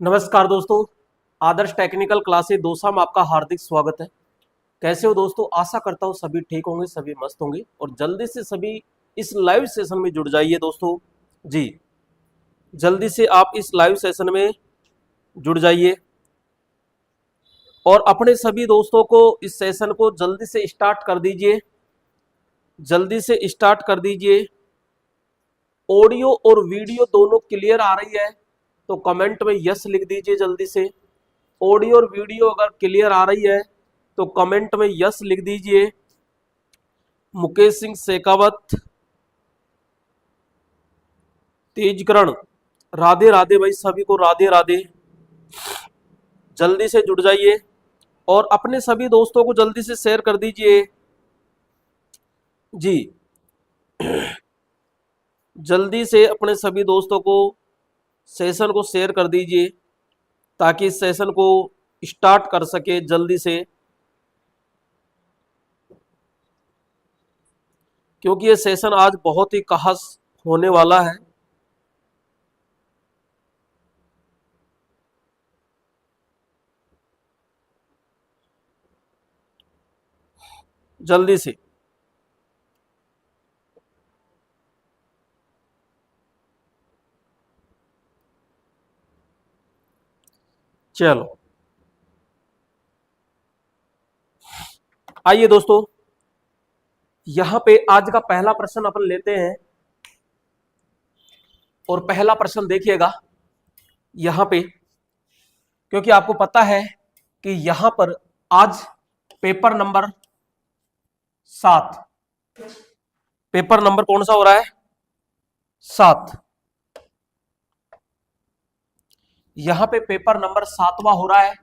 नमस्कार दोस्तों, आदर्श technical classes dosa में आपका हार्दिक स्वागत है। कैसे हो दोस्तों? आशा करता हूँ सभी ठीक होंगे, सभी मस्त होंगे और जल्दी से सभी इस लाइव सेशन में जुड़ जाइए दोस्तों। जी, जल्दी से आप इस लाइव सेशन में जुड़ जाइए और अपने सभी दोस्तों को इस सेशन को जल्दी से स्टार्ट कर दीजिए। जल्दी से स्टार्ट कर दीजिए। ऑडियो और वीडियो दोनों क्लियर आ रही है तो कमेंट में यस लिख दीजिए जल्दी से। ऑडियो और वीडियो अगर क्लियर आ रही है तो कमेंट में यस लिख दीजिए। मुकेश सिंह शेखावत, तेजकरण, राधे राधे भाई, सभी को राधे राधे। जल्दी से जुड़ जाइए और अपने सभी दोस्तों को जल्दी से शेयर कर दीजिए। जी, जल्दी से अपने सभी दोस्तों को सेशन को शेयर कर दीजिए ताकि इस सेशन को स्टार्ट कर सके जल्दी से, क्योंकि ये सेशन आज बहुत ही खास होने वाला है। जल्दी से चलो आइए दोस्तों, यहां पे आज का पहला प्रश्न अपन लेते हैं और पहला प्रश्न देखिएगा यहां पे, क्योंकि आपको पता है कि यहां पर आज पेपर नंबर 7, पेपर नंबर कौन सा हो रहा है? 7। यहां पे पेपर नंबर 7वां हो रहा है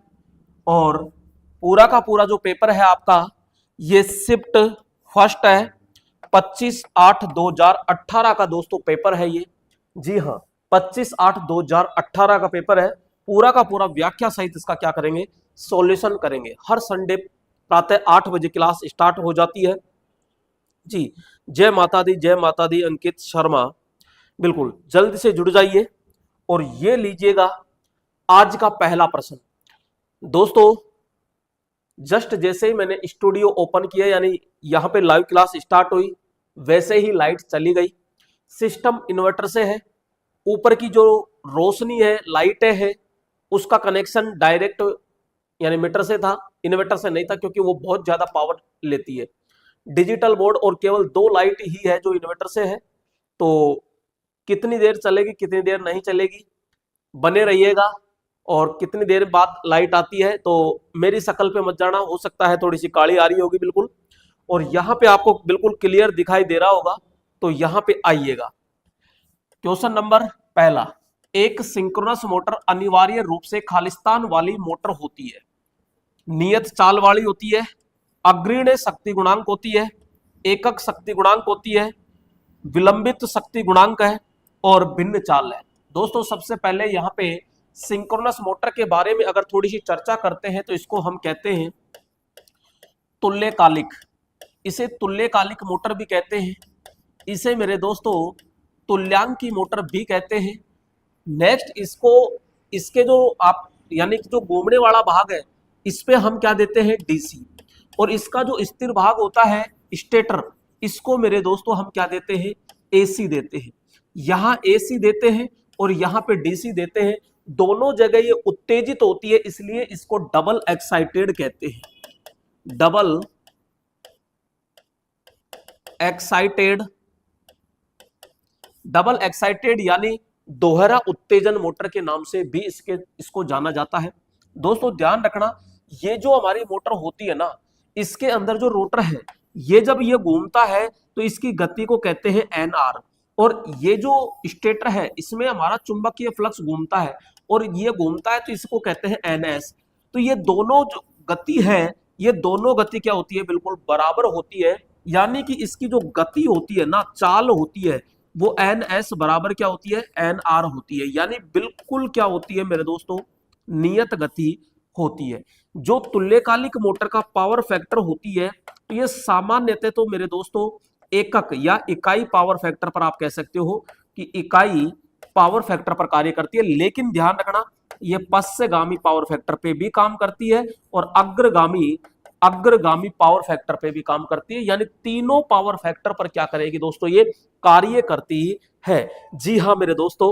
और पूरा का पूरा जो पेपर है आपका ये शिफ्ट फर्स्ट है। 25/8/2018 का दोस्तों पेपर है ये। जी हाँ, 25/8/2018 का पेपर है। पूरा का पूरा व्याख्या सहित इसका क्या करेंगे? सॉल्यूशन करेंगे। हर संडे प्रातः 8 बजे क्लास स्टार्ट हो जाती है। जी, जय माता दी, जय माता दी। अंकित शर्मा, बिल्कुल जल्द से जुड़ जाइए और ये लीजिएगा आज का पहला प्रश्न। दोस्तों जस्ट जैसे ही मैंने स्टूडियो ओपन किया, यानी यहां पे लाइव क्लास स्टार्ट हुई, वैसे ही लाइट चली गई। सिस्टम इन्वर्टर से है, ऊपर की जो रोशनी है, लाइटें है, उसका कनेक्शन डायरेक्ट यानी मीटर से था, इन्वर्टर से नहीं था, क्योंकि वो बहुत ज्यादा पावर लेती है। डिजिटल बोर्ड और केवल 2 लाइट ही है जो इन्वर्टर से है। तो कितनी देर चलेगी, कितनी देर नहीं चलेगी, बने रहिएगा। और कितनी देर बाद लाइट आती है तो मेरी शक्ल पे मत जाना, हो सकता है थोड़ी सी काली आ रही होगी बिल्कुल। और यहां पे आपको बिल्कुल क्लियर दिखाई दे रहा होगा, तो यहां पे आइएगा। क्वेश्चन नंबर पहला, एक सिंक्रोनस मोटर अनिवार्य रूप से खालिस्तान वाली मोटर होती है, नियत चाल वाली होती है, अग्रणीय शक्ति गुणांक होती है, एकक शक्ति गुणांक होती है, विलंबित शक्ति गुणांक है और भिन्न चाल है। दोस्तों सबसे पहले यहाँ पे सिंक्रोनस मोटर के बारे में अगर थोड़ी सी चर्चा करते हैं तो इसको हम कहते हैं तुल्यकालिक। इसे तुल्यकालिक मोटर भी कहते हैं, इसे मेरे दोस्तों तुल्यांकी मोटर भी कहते हैं। नेक्स्ट इसको, इसके जो आप यानी कि जो घूमने वाला भाग है, इस पे हम क्या देते हैं? डीसी। और इसका जो स्थिर भाग होता है स्टेटर, इसको मेरे दोस्तों हम क्या देते हैं? एसी देते हैं। यहां एसी देते हैं और यहां पे डीसी देते हैं। दोनों जगह ये उत्तेजित होती है, इसलिए इसको डबल एक्साइटेड कहते हैं। डबल एक्साइटेड, डबल एक्साइटेड यानी दोहरा उत्तेजन मोटर के नाम से भी इसको जाना जाता है। दोस्तों ध्यान रखना, ये जो हमारी मोटर होती है ना, इसके अंदर जो रोटर है, ये जब ये घूमता है तो इसकी गति को कहते हैं एनआर। और ये जो स्टेटर है, इसमें हमारा चुंबकीय फ्लक्स घूमता है और ये घूमता है तो इसको कहते हैं एनएस। तो ये दोनों जो गति है, ये दोनों गति क्या होती है? बिल्कुल बराबर होती है। यानी कि इसकी जो गति होती है ना, चाल होती है, वो एन एस बराबर क्या होती है? एन आर होती है। यानी बिल्कुल क्या होती है मेरे दोस्तों? नियत गति होती है। जो तुल्यकालिक मोटर का पावर फैक्टर होती है, तो ये सामान्यतः तो मेरे दोस्तों एकक या इकाई पावर फैक्टर पर आप कह सकते हो कि इकाई पावर फैक्टर पर कार्य करती है। लेकिन ध्यान रखना, ये पश्चगामी पावर फैक्टर पे भी काम करती है और अग्रगामी अग्रगामी पावर फैक्टर पे भी काम करती है, यानी तीनों पावर फैक्टर पर क्या करेगी दोस्तों, ये कार्य करती है। जी हाँ मेरे दोस्तों,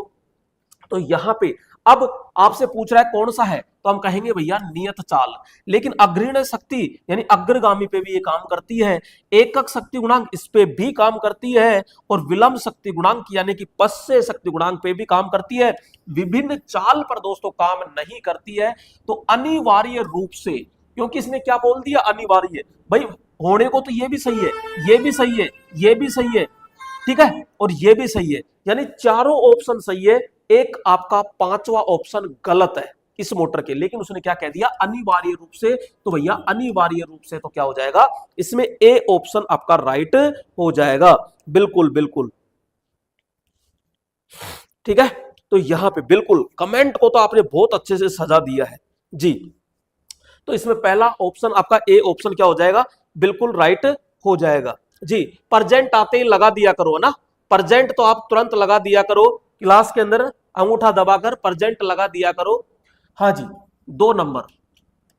तो यहां पे अब आपसे पूछ रहा है कौन सा है, तो हम कहेंगे भैया नियत चाल। लेकिन अग्रणी शक्ति यानी अग्रगामी पे भी ये काम करती है, एकक शक्ति गुणांक इस पे भी काम करती है, और विलंब शक्ति गुणांक यानी कि पश्चय शक्ति गुणांक पे भी काम करती है। विभिन्न चाल पर दोस्तों काम नहीं करती है। तो अनिवार्य रूप से, क्योंकि इसने क्या बोल दिया, अनिवार्य, भाई होने को तो ये भी सही है, ये भी सही है, ये भी सही है, ठीक है, और ये भी सही है, यानी चारों ऑप्शन सही है, एक आपका पांचवा ऑप्शन गलत है इस मोटर के। लेकिन उसने क्या कह दिया, अनिवार्य रूप से, तो भैया अनिवार्य रूप से तो क्या हो जाएगा, इसमें ए ऑप्शन आपका राइट हो जाएगा। बिल्कुल बिल्कुल ठीक है। तो यहां पे बिल्कुल कमेंट को तो आपने बहुत अच्छे से सजा दिया है जी। तो इसमें पहला ऑप्शन आपका ए ऑप्शन क्या हो जाएगा, बिल्कुल राइट हो जाएगा जी। परजेंट आते ही लगा दिया करो ना, परजेंट तो आप तुरंत लगा दिया करो, क्लास के अंदर अंगूठा दबाकर परजेंट लगा दिया करो। हाँ जी, 2 नंबर,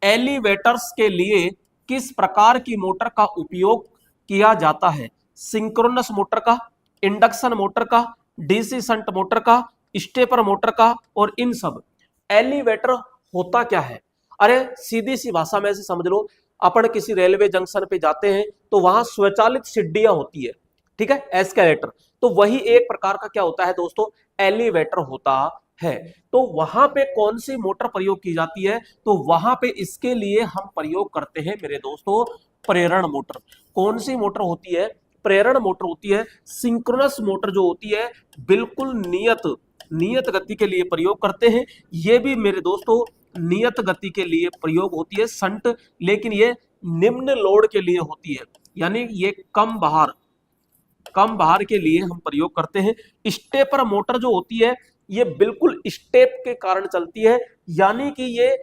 एलिवेटर्स के लिए किस प्रकार की मोटर का उपयोग किया जाता है, सिंक्रोनस मोटर का, इंडक्शन मोटर का, डीसी शंट मोटर का, स्टेपर मोटर का, और इन सब। एलिवेटर होता क्या है, अरे सीधी सी भाषा में ऐसे समझ लो, अपन किसी रेलवे जंक्शन पे जाते हैं तो वहां स्वचालित सीढ़ियां होती है, ठीक है, एस्केलेटर, तो वही एक प्रकार का क्या होता है दोस्तों, एलिवेटर होता है। तो वहां पे कौन सी मोटर प्रयोग की जाती है, तो वहां पे इसके लिए हम प्रयोग करते हैं मेरे दोस्तों प्रेरण मोटर। कौन सी मोटर होती है, प्रेरण मोटर होती है। सिंक्रोनस मोटर जो होती है बिल्कुल नियत गति के लिए प्रयोग करते हैं, ये भी मेरे दोस्तों नियत गति के लिए प्रयोग होती है संट, लेकिन ये निम्न लोड के लिए होती है, यानी ये कम बाहर के लिए हम प्रयोग करते हैं। स्टेपर मोटर जो होती है ये बिल्कुल स्टेप के कारण चलती है, यानी कि ये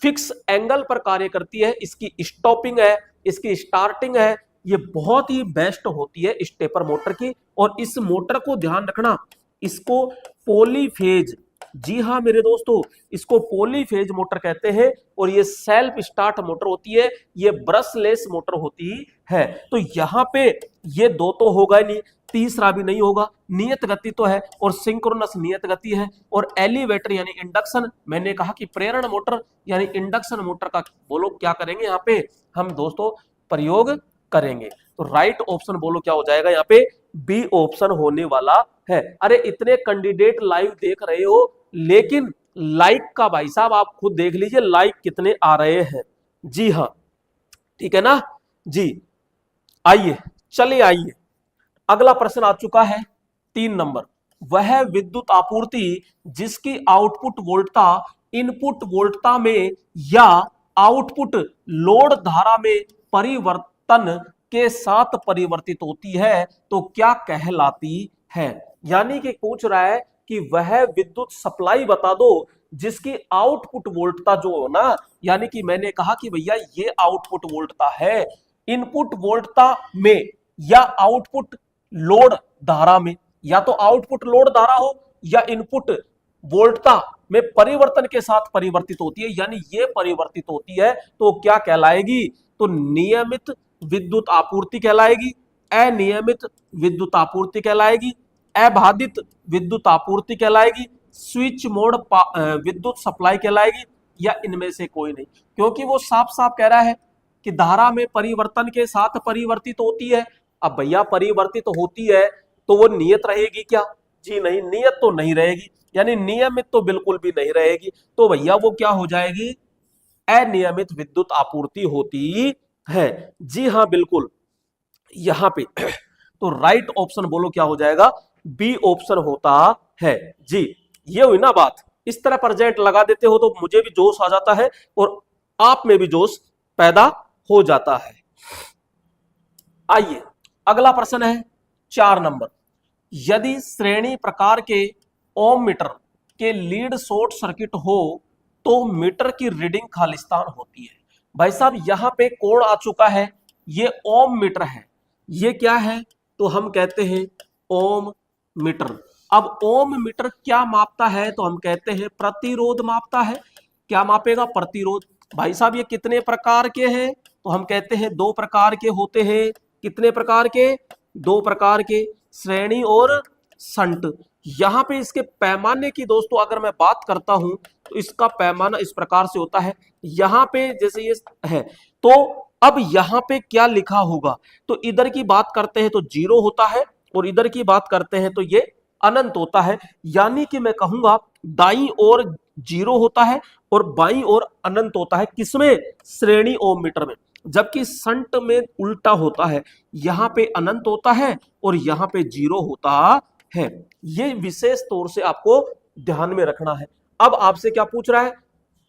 फिक्स एंगल पर कार्य करती है, इसकी स्टॉपिंग है, इसकी स्टार्टिंग है, ये बहुत ही बेस्ट होती है स्टेपर मोटर की। और इस मोटर को ध्यान रखना, इसको पॉलीफेज, जी हाँ मेरे दोस्तों, इसको पॉलीफेज मोटर कहते हैं, और ये सेल्फ स्टार्ट मोटर होती है, ये ब्रशलेस मोटर होती है। तो यहां पे ये दो तो होगा नहीं, तीसरा भी नहीं होगा, नियत गति तो है, और सिंक्रोनस नियत गति है, और एलिवेटर यानी इंडक्शन, मैंने कहा कि प्रेरण मोटर यानी इंडक्शन मोटर का बोलो क्या करेंगे यहाँ पे हम दोस्तों प्रयोग करेंगे। तो राइट ऑप्शन बोलो क्या हो जाएगा यहाँ पे, बी ऑप्शन होने वाला है। अरे इतने कैंडिडेट लाइव देख रहे हो, लेकिन लाइक का भाई साहब आप खुद देख लीजिए लाइक कितने आ रहे हैं। जी हाँ, ठीक है ना जी। आइए, चलिए आइए, अगला प्रश्न आ चुका है 3 नंबर। वह विद्युत आपूर्ति जिसकी आउटपुट वोल्टता इनपुट वोल्टता में या आउटपुट लोड धारा में परिवर्तन के साथ परिवर्तित होती है तो क्या कहलाती है। यानी कि पूछ रहा है कि वह विद्युत सप्लाई बता दो जिसकी आउटपुट वोल्टता जो हो ना, यानी कि मैंने कहा कि भैया ये आउटपुट वोल्टता है, इनपुट वोल्टता में या आउटपुट लोड धारा में, या तो आउटपुट लोड धारा हो या इनपुट वोल्टता में परिवर्तन के साथ परिवर्तित होती है, यानी ये परिवर्तित होती है तो क्या कहलाएगी, तो नियमित विद्युत आपूर्ति कहलाएगी, अनियमित विद्युत आपूर्ति कहलाएगी, अबाधित विद्युत आपूर्ति कहलाएगी, स्विच मोड विद्युत सप्लाई कहलाएगी, या इनमें से कोई नहीं। क्योंकि वो साफ साफ कह रहा है कि धारा में परिवर्तन के साथ परिवर्तित होती है। अब भैया परिवर्तित होती है तो वो नियत रहेगी क्या, जी नहीं, नियत तो नहीं रहेगी, यानी नियमित तो बिल्कुल भी नहीं रहेगी। तो भैया वो क्या हो जाएगी, अनियमित विद्युत आपूर्ति होती है। जी हाँ बिल्कुल, यहां पे तो राइट ऑप्शन बोलो क्या हो जाएगा, बी ऑप्शन होता है जी। ये हुई ना बात, इस तरह प्रेजेंट लगा देते हो तो मुझे भी जोश आ जाता है और आप में भी जोश पैदा हो जाता है। आइए, अगला प्रश्न है 4 नंबर। यदि श्रेणी प्रकार के ओम मीटर के लीड शॉर्ट सर्किट हो तो मीटर की रीडिंग खालिस्तान होती है। भाई साहब यहां पे कोड आ चुका है, ये ओम मीटर है, ये क्या है, तो हम कहते हैं ओम मीटर। अब ओम मीटर क्या मापता है? तो हम कहते हैं प्रतिरोध मापता है। क्या मापेगा? प्रतिरोध। भाई साहब ये कितने प्रकार के हैं? तो हम कहते हैं दो प्रकार के होते हैं। कितने प्रकार के? दो प्रकार के, श्रेणी और संट। यहां पे इसके पैमाने की दोस्तों अगर मैं बात करता हूं तो इसका पैमाना इस प्रकार से होता है। यहां पे जैसे ये है, तो अब यहां पे क्या लिखा होगा? तो इधर की बात करते हैं तो 0 होता है और इधर की बात करते हैं तो ये अनंत होता है। यानी कि मैं कहूंगा दाईं ओर 0 होता है और बाईं ओर अनंत होता है। किसमें? श्रेणी ओम मीटर में। जबकि संट में उल्टा होता है, यहां पे अनंत होता है और यहां पे 0 होता है। ये विशेष तौर से आपको ध्यान में रखना है। अब आपसे क्या पूछ रहा है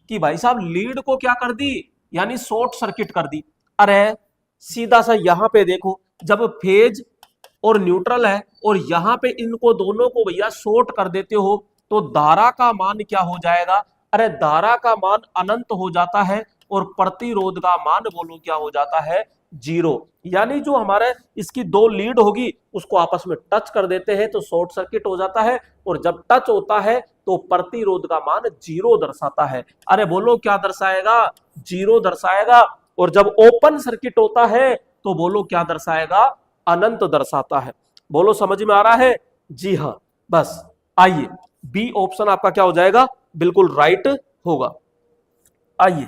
कि भाई साहब लीड को क्या कर दी, यानी शॉर्ट सर्किट कर दी। अरे सीधा सा यहां पे देखो, जब फेज और न्यूट्रल है और यहां पे इनको दोनों को भैया शॉर्ट कर देते हो तो धारा का मान क्या हो जाएगा? अरे धारा का मान अनंत हो जाता है और प्रतिरोध का मान बोलो क्या हो जाता है? 0। यानी जो हमारे इसकी दो लीड होगी उसको आपस में टच कर देते हैं तो शॉर्ट सर्किट हो जाता है, और जब टच होता है तो प्रतिरोध का मान 0 दर्शाता है। अरे बोलो क्या दर्शाएगा? 0 दर्शाएगा। और जब ओपन सर्किट होता है तो बोलो क्या दर्शाएगा? अनंत दर्शाता है। बोलो समझ में आ रहा है? जी हाँ। बस आइए, बी ऑप्शन आपका क्या हो जाएगा? बिल्कुल राइट होगा। आइए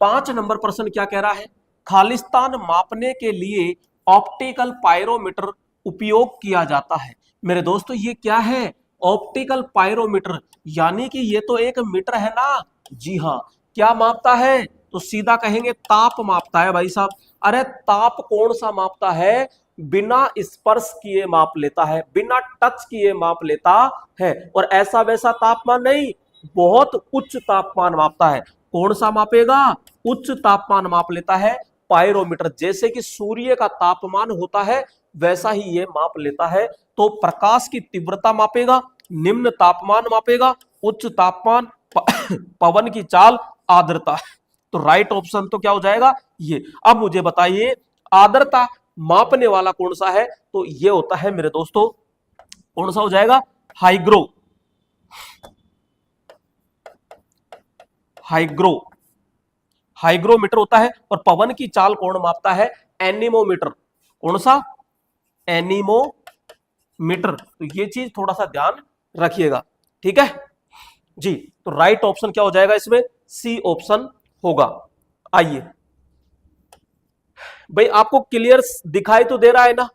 5 नंबर प्रश्न क्या कह रहा है? खालिस्तान मापने के लिए ऑप्टिकल पायरोमीटर उपयोग किया जाता है। मेरे दोस्तों ये क्या है? ऑप्टिकल पायरोमीटर, यानी कि ये तो एक मीटर है ना। जी हाँ। क्या मापता है? तो सीधा कहेंगे ताप मापता है भाई साहब। अरे ताप कौन सा मापता है? बिना स्पर्श किए माप लेता है, बिना टच किए माप लेता है। और ऐसा वैसा तापमान नहीं, बहुत उच्च तापमान मापता है। कौन सा मापेगा? उच्च तापमान माप लेता है पायरोमीटर। जैसे कि सूर्य का तापमान होता है वैसा ही ये माप लेता है। तो प्रकाश की तीव्रता मापेगा, निम्न तापमान मापेगा, उच्च तापमान, पवन की चाल, आर्द्रता। तो राइट ऑप्शन तो क्या हो जाएगा? ये। अब मुझे बताइए आर्द्रता मापने वाला कौन सा है? तो ये होता है मेरे दोस्तों, कौन सा हो जाएगा? हाइग्रो। हाइग्रो हाइग्रोमीटर होता है। और पवन की चाल कौन मापता है? एनीमोमीटर। कौन सा? एनीमोमीटर। तो ये चीज थोड़ा सा ध्यान रखिएगा, ठीक है जी। तो राइट ऑप्शन क्या हो जाएगा इसमें? सी ऑप्शन होगा। आइए भाई, आपको क्लियर दिखाई तो दे रहा है ना?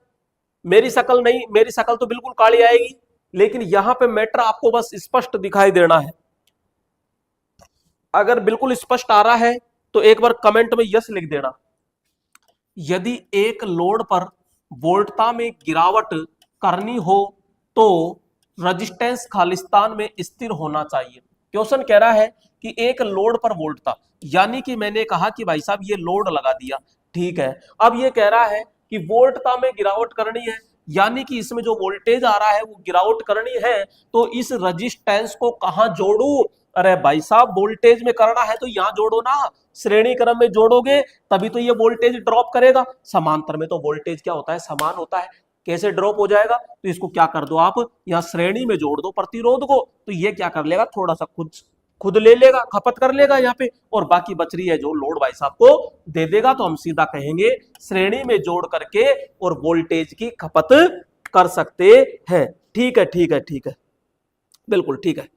मेरी शक्ल नहीं, मेरी शक्ल तो बिल्कुल काली आएगी, लेकिन यहां पे मैटर आपको बस स्पष्ट दिखाई देना है। अगर बिल्कुल स्पष्ट आ रहा है तो एक बार कमेंट में यस लिख देना। यदि एक लोड पर वोल्टता में गिरावट करनी हो तो रजिस्टेंस खालिस्तान में स्थिर होना चाहिए। क्वेश्चन कह रहा है कि एक लोड पर वोल्टता, यानी कि मैंने कहा कि भाई साहब ये लोड लगा दिया, ठीक है। अब ये कह रहा है कि वोल्टता में गिरावट करनी है, यानी कि इसमें जो वोल्टेज आ रहा है वो गिरावट करनी है, तो इस रजिस्टेंस को कहां जोड़ू? अरे भाई साहब वोल्टेज में करना है तो यहां जोड़ो ना, श्रेणी क्रम में जोड़ोगे तभी तो ये वोल्टेज ड्रॉप करेगा। समांतर में तो वोल्टेज क्या होता है? समान होता है। कैसे ड्रॉप हो जाएगा? तो इसको क्या कर दो आप, यहाँ श्रेणी में जोड़ दो प्रतिरोध को, तो ये क्या कर लेगा? थोड़ा सा खुद खुद ले लेगा, खपत कर लेगा यहाँ पे, और बाकी बच रही है जो लोड भाई साहब को दे देगा। तो हम सीधा कहेंगे श्रेणी में जोड़ करके और वोल्टेज की खपत कर सकते हैं। ठीक है, ठीक है, ठीक है, बिल्कुल ठीक है।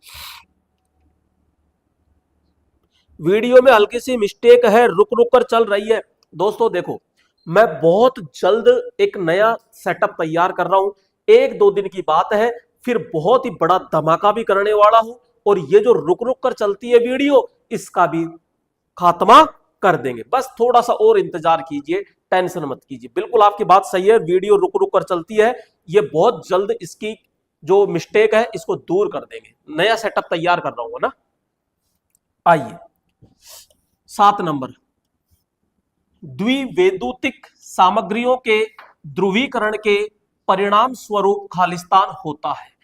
वीडियो में हल्की सी मिस्टेक है, रुक रुक कर चल रही है। दोस्तों देखो, मैं बहुत जल्द एक नया सेटअप तैयार कर रहा हूं, 1-2 दिन की बात है, फिर बहुत ही बड़ा धमाका भी करने वाला हूं, और ये जो रुक रुक कर चलती है वीडियो, इसका भी खात्मा कर देंगे। बस थोड़ा सा और इंतजार कीजिए, टेंशन मत कीजिए। बिल्कुल आपकी बात सही है, वीडियो रुक रुक कर चलती है, ये बहुत जल्द इसकी जो मिस्टेक है इसको दूर कर देंगे। नया सेटअप तैयार कर रहा हूं ना। आइए 7 नंबर, द्विवैद्युतिक सामग्रियों के ध्रुवीकरण के परिणाम स्वरूप खालिस्तान होता है।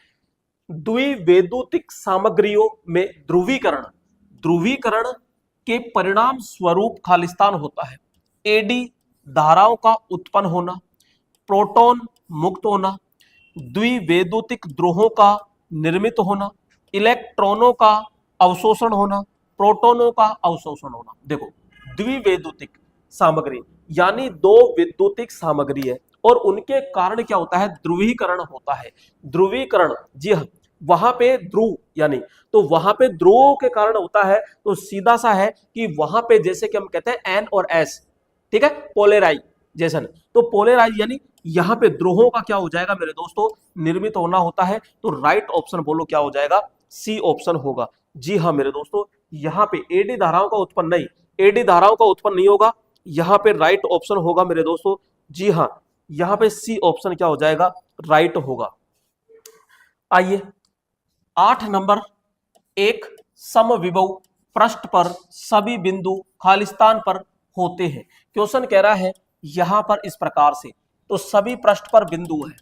द्विवैद्युतिक सामग्रियों में ध्रुवीकरण ध्रुवीकरण के परिणाम स्वरूप खालिस्तान होता है। एडी धाराओं का उत्पन्न होना, प्रोटॉन मुक्त होना, द्विवैद्युतिक द्रोहों का निर्मित होना, इलेक्ट्रॉनों का अवशोषण होना, प्रोटॉनों का अवशोषण होना। देखो, द्विवैद्युतिक सामग्री यानी दो विद्युतिक सामग्री है और उनके कारण क्या होता है, ध्रुवीकरण होता है। ध्रुवीकरण, जी हाँ, वहां पे ध्रुव यानी, तो वहां पे ध्रुवों के कारण होता है। तो सीधा सा है कि वहां पे जैसे कि हम कहते हैं एन और एस, ठीक है, पोलराइजेशन। तो पोलराइज यानी यहां पे ध्रुवों का क्या हो जाएगा मेरे दोस्तों, निर्मित होना होता है। तो राइट ऑप्शन बोलो क्या हो जाएगा, सी ऑप्शन होगा। जी हाँ मेरे दोस्तों, यहां पे एडी धाराओं का उत्पन्न नहीं, एडी धाराओं का उत्पन्न नहीं होगा, यहां पे राइट ऑप्शन होगा मेरे दोस्तों। जी हाँ, यहां पे सी ऑप्शन क्या हो जाएगा, राइट होगा। आइए 8 नंबर, एक समविभव पृष्ठ पर सभी बिंदु खालिस्तान पर होते हैं। क्वेश्चन कह रहा है यहां पर इस प्रकार से, तो सभी पृष्ठ पर बिंदु है,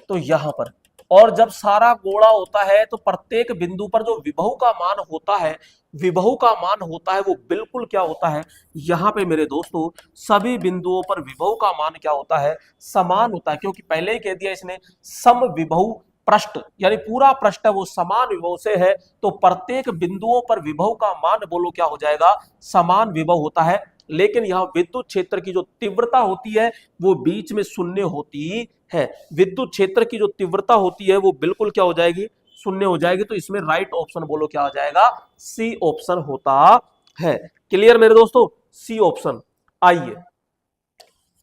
तो यहां पर, और जब सारा गोला होता है तो प्रत्येक बिंदु पर जो विभव का मान होता है, विभव का मान होता है वो बिल्कुल क्या होता है, यहां पे मेरे दोस्तों सभी बिंदुओं पर विभव का मान क्या होता है, समान होता है। क्योंकि पहले ही कह दिया इसने समविभव पृष्ठ, यानी पूरा पृष्ठ है वो समान विभव से है, तो प्रत्येक बिंदुओं पर विभव का मान बोलो क्या हो जाएगा, समान विभव होता है। लेकिन यहाँ विद्युत क्षेत्र की जो तीव्रता होती है वो बीच में शून्य होती है। विद्युत क्षेत्र की जो तीव्रता होती है वो बिल्कुल क्या हो जाएगी, शून्य हो जाएगी। तो इसमें राइट ऑप्शन बोलो क्या हो जाएगा, सी ऑप्शन होता है। क्लियर मेरे दोस्तों, सी ऑप्शन। आइए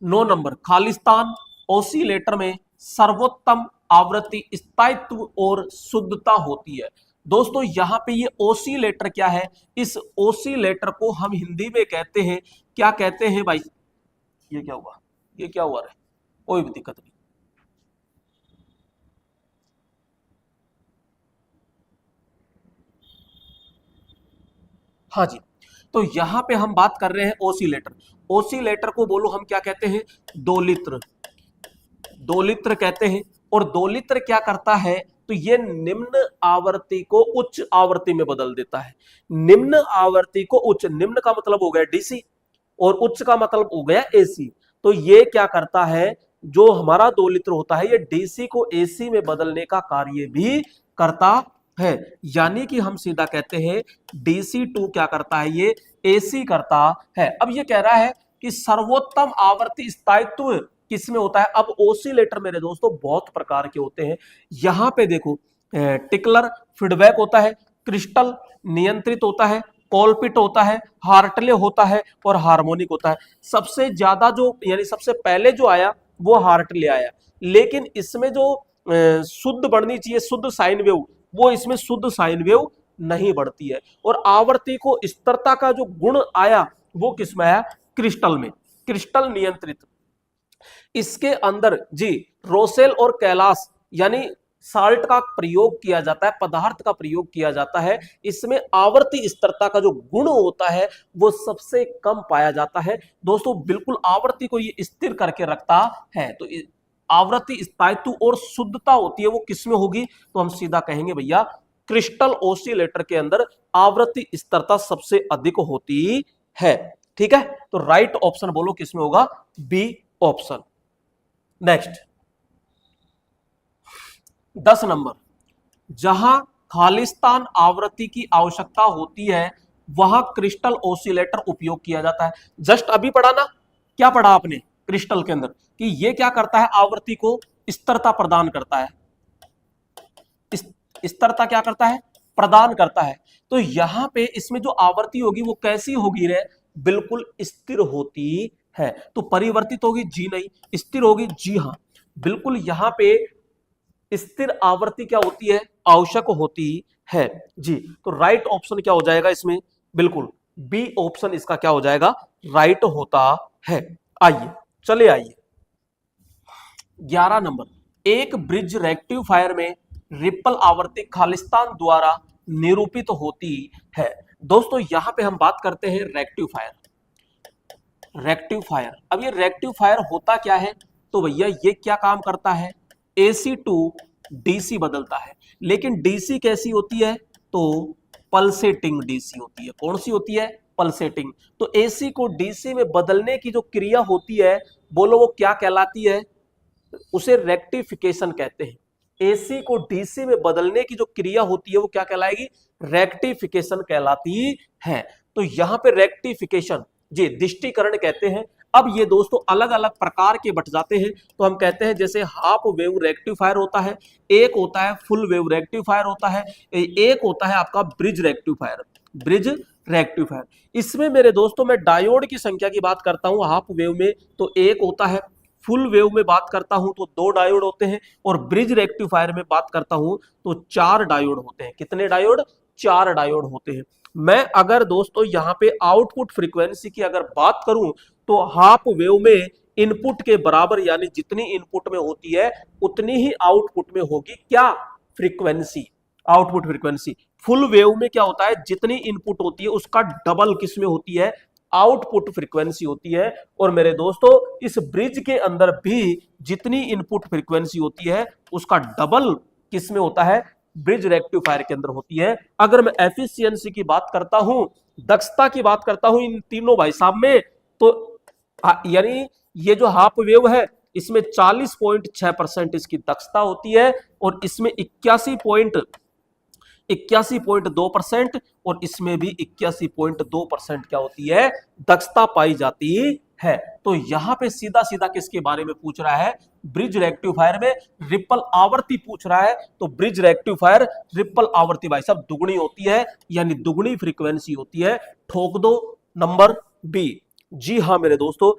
9 नंबर, खालिस्तान ओसिलेटर में सर्वोत्तम आवृत्ति स्थायित्व और शुद्धता होती है। दोस्तों यहां पे ये ओसिलेटर क्या है, इस ओसिलेटर को हम हिंदी में कहते हैं, क्या कहते हैं भाई, ये क्या हुआ, ये क्या हुआ रे, कोई भी दिक्कत नहीं। हाँ जी, तो यहां पे हम बात कर रहे हैं ओसिलेटर। ओसिलेटर को बोलो हम क्या कहते हैं, दोलित्र, दोलित्र कहते हैं। और दोलित्र क्या करता है, तो ये निम्न आवृत्ति को उच्च आवृत्ति में बदल देता है। निम्न आवृत्ति को उच्च, निम्न का मतलब हो गया डीसी और उच्च का मतलब हो गया एसी। तो ये क्या करता है, जो हमारा दोलित्र होता है ये डीसी को एसी में बदलने का कार्य भी करता है। यानी कि हम सीधा कहते हैं DC2 क्या करता है, ये एसी करता है। अब ये कह रहा है कि सर्वोत्तम आवर्ती स्थायित्व किसमें होता है। अब ओसिलेटर मेरे दोस्तों बहुत प्रकार के होते हैं। यहां पे देखो, टिकलर फीडबैक होता है, क्रिस्टल नियंत्रित होता है, कॉलपिट होता है, हार्टले होता है और हार्मोनिक होता है। सबसे ज्यादा जो यानी सबसे पहले जो आया वो हार्टले आया, लेकिन इसमें जो शुद्ध बढ़नी चाहिए, शुद्ध साइन वेव, वो इसमें शुद्ध साइन वेव नहीं बढ़ती है। और आवर्ती को स्थिरता का जो गुण आया वो किसमें आया, क्रिस्टल में, क्रिस्टल नियंत्रित। इसके अंदर जी रोसेल और कैलाश यानी साल्ट का प्रयोग किया जाता है, पदार्थ का प्रयोग किया जाता है। इसमें आवर्ती स्थिरता का जो गुण होता है वो सबसे कम पाया जाता है। दोस्तों बिल्कुल आवर्ती को ये स्थिर करके रखता है। तो आवृत्ति स्थायित्व और शुद्धता होती है वो किसमें होगी, तो हम सीधा कहेंगे भैया क्रिस्टल ओसिलेटर के अंदर आवृत्ति स्थिरता सबसे अधिक होती है। ठीक है, तो राइट ऑप्शन बोलो किसमें होगा, बी ऑप्शन। नेक्स्ट 10 नंबर, जहां खालिस्तान आवृत्ति की आवश्यकता होती है वहां क्रिस्टल ओसिलेटर उपयोग किया जाता है। जस्ट अभी पढ़ा ना, क्या पढ़ा आपने क्रिस्टल के अंदर, कि ये क्या करता है, आवृत्ति को स्थिरता प्रदान करता है। स्थिरता क्या करता है, प्रदान करता है। तो यहां पे इसमें जो आवृत्ति होगी वो कैसी होगी रे, बिल्कुल स्थिर होती है। तो परिवर्तित होगी, जी नहीं, स्थिर होगी, जी हां। बिल्कुल यहां पे स्थिर आवृत्ति क्या होती है, आवश्यक होती है जी। तो राइट ऑप्शन क्या हो जाएगा इसमें, बिल्कुल बी ऑप्शन इसका क्या हो जाएगा, राइट होता है। आइए चले आइए 11 नंबर, एक ब्रिज रेक्टिफायर में रिपल आवृत्ति खालिस्तान द्वारा निरूपित होती है। दोस्तों यहां पे हम बात करते हैं रेक्टिफायर। रेक्टिफायर, अब ये रेक्टिफायर होता क्या है, तो भैया ये क्या काम करता है, AC टू DC बदलता है। लेकिन DC कैसी होती है, तो पल्सेटिंग DC होती है। कौन सी होती है, पल्सेटिंग। तो AC को DC में बदलने की जो क्रिया होती है बोलो वो क्या कहलाती है, उसे रेक्टिफिकेशन कहते हैं। एसी को डीसी में बदलने की जो क्रिया होती है वो क्या कहलाएगी, रेक्टिफिकेशन कहलाती है। तो यहां पे रेक्टिफिकेशन जी दिष्टिकरण कहते हैं। अब ये दोस्तों अलग अलग प्रकार के बट जाते हैं, तो हम कहते हैं जैसे हाफ वेव रेक्टिफायर होता है, एक होता है फुल वेव रेक्टिफायर होता है, एक होता है आपका ब्रिज रेक्टिफायर, ब्रिज रेक्टिफायर। इसमें मेरे दोस्तों मैं डायोड की संख्या की बात करता हूं हाफ वेव में तो एक होता है, फुल वेव में बात करता हूं तो 2 डायोड होते हैं, और ब्रिज रेक्टिफायर में बात करता हूं तो 4 डायोड होते हैं। कितने डायोड, 4 डायोड होते हैं। मैं अगर दोस्तों यहां पे आउटपुट फ्रीक्वेंसी की अगर बात करूं तो हाफ वेव में इनपुट के बराबर यानी जितनी इनपुट में होती है उतनी ही आउटपुट में होगी क्या, frequency, output frequency. Full wave में क्या होता है, जितनी इनपुट होती है उसका डबल किस में होती है, आउटपुट फ्रीक्वेंसी होती है। और मेरे दोस्तों इस ब्रिज के अंदर भी जितनी इनपुट फ्रीक्वेंसी होती है उसका डबल किस में होता है, ब्रिज रेक्टिफायर के अंदर होती है। अगर मैं एफिशिएंसी की बात करता हूं, दक्षता की बात करता हूं इन तीनों भाई साहब में, तो यानी ये जो हाफ वेव है इसमें 40.6% इसकी दक्षता होती है, और इसमें 81.2% और इसमें भी 81.2% क्या होती है, दक्षता पाई जाती है। तो यहां पे सीधा सीधा किसके बारे में पूछ रहा है, ब्रिज रेक्टिफायर में रिपल आवृत्ति पूछ रहा है। तो ब्रिज रेक्टिफायर रिपल आवृत्ति भाई साहब दुगनी होती है, यानी दुगनी फ्रीक्वेंसी होती है। ठोक दो नंबर बी। जी हां मेरे दोस्तों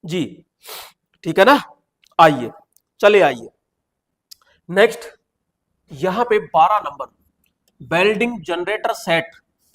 जी ठीक है ना। आइए चले आइए नेक्स्ट, यहां पे 12 नंबर, वेल्डिंग जनरेटर सेट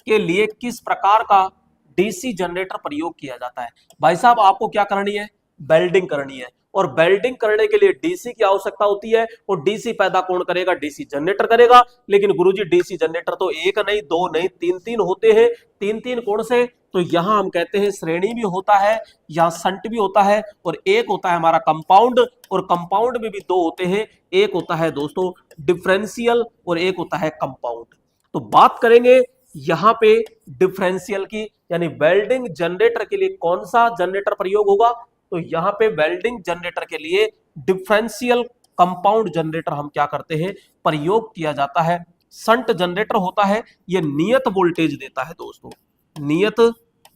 के लिए किस प्रकार का डीसी जनरेटर प्रयोग किया जाता है। भाई साहब आपको क्या करनी है, वेल्डिंग करनी है, और वेल्डिंग करने के लिए डीसी की आवश्यकता होती है, और डीसी पैदा कौन करेगा, डीसी जनरेटर करेगा। लेकिन गुरुजी डीसी जनरेटर तो एक नहीं, दो नहीं, तीन तीन होते हैं। तीन तीन कौन से, तो यहां हम कहते हैं श्रेणी भी होता है, यहां संट भी होता है, और एक होता है हमारा कंपाउंड, और कंपाउंड में भी 2 होते हैं, एक होता है दोस्तों डिफरेंशियल और एक होता है कंपाउंड। तो बात करेंगे यहां पे डिफरेंशियल की, यानी वेल्डिंग जनरेटर के लिए कौन सा जनरेटर प्रयोग होगा, तो यहां पे वेल्डिंग जनरेटर के लिए डिफरेंशियल कंपाउंड जनरेटर हम क्या करते हैं, प्रयोग किया जाता है। संट जनरेटर होता है, यह नियत वोल्टेज देता है दोस्तों, नियत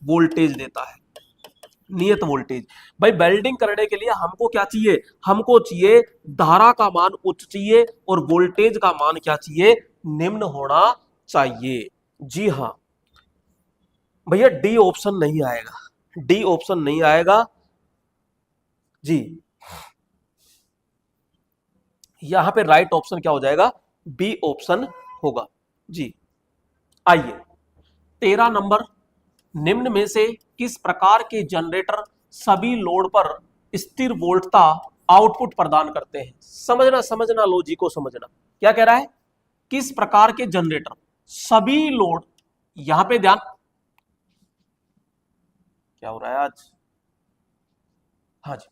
वोल्टेज देता है, नियत वोल्टेज। भाई वेल्डिंग करने के लिए हमको क्या चाहिए, हमको चाहिए धारा का मान उच्च चाहिए, और वोल्टेज का मान क्या चाहिए, निम्न होना चाहिए। जी हां भैया डी ऑप्शन नहीं आएगा, डी ऑप्शन नहीं आएगा जी। यहां पे राइट ऑप्शन क्या हो जाएगा, बी ऑप्शन होगा जी। आइए 13 नंबर, निम्न में से किस प्रकार के जनरेटर सभी लोड पर स्थिर वोल्टता आउटपुट प्रदान करते हैं। समझना समझना लॉजिक को समझना, क्या कह रहा है, किस प्रकार के जनरेटर सभी लोड, यहां पे ध्यान, क्या हो रहा है आज, हाँ जी,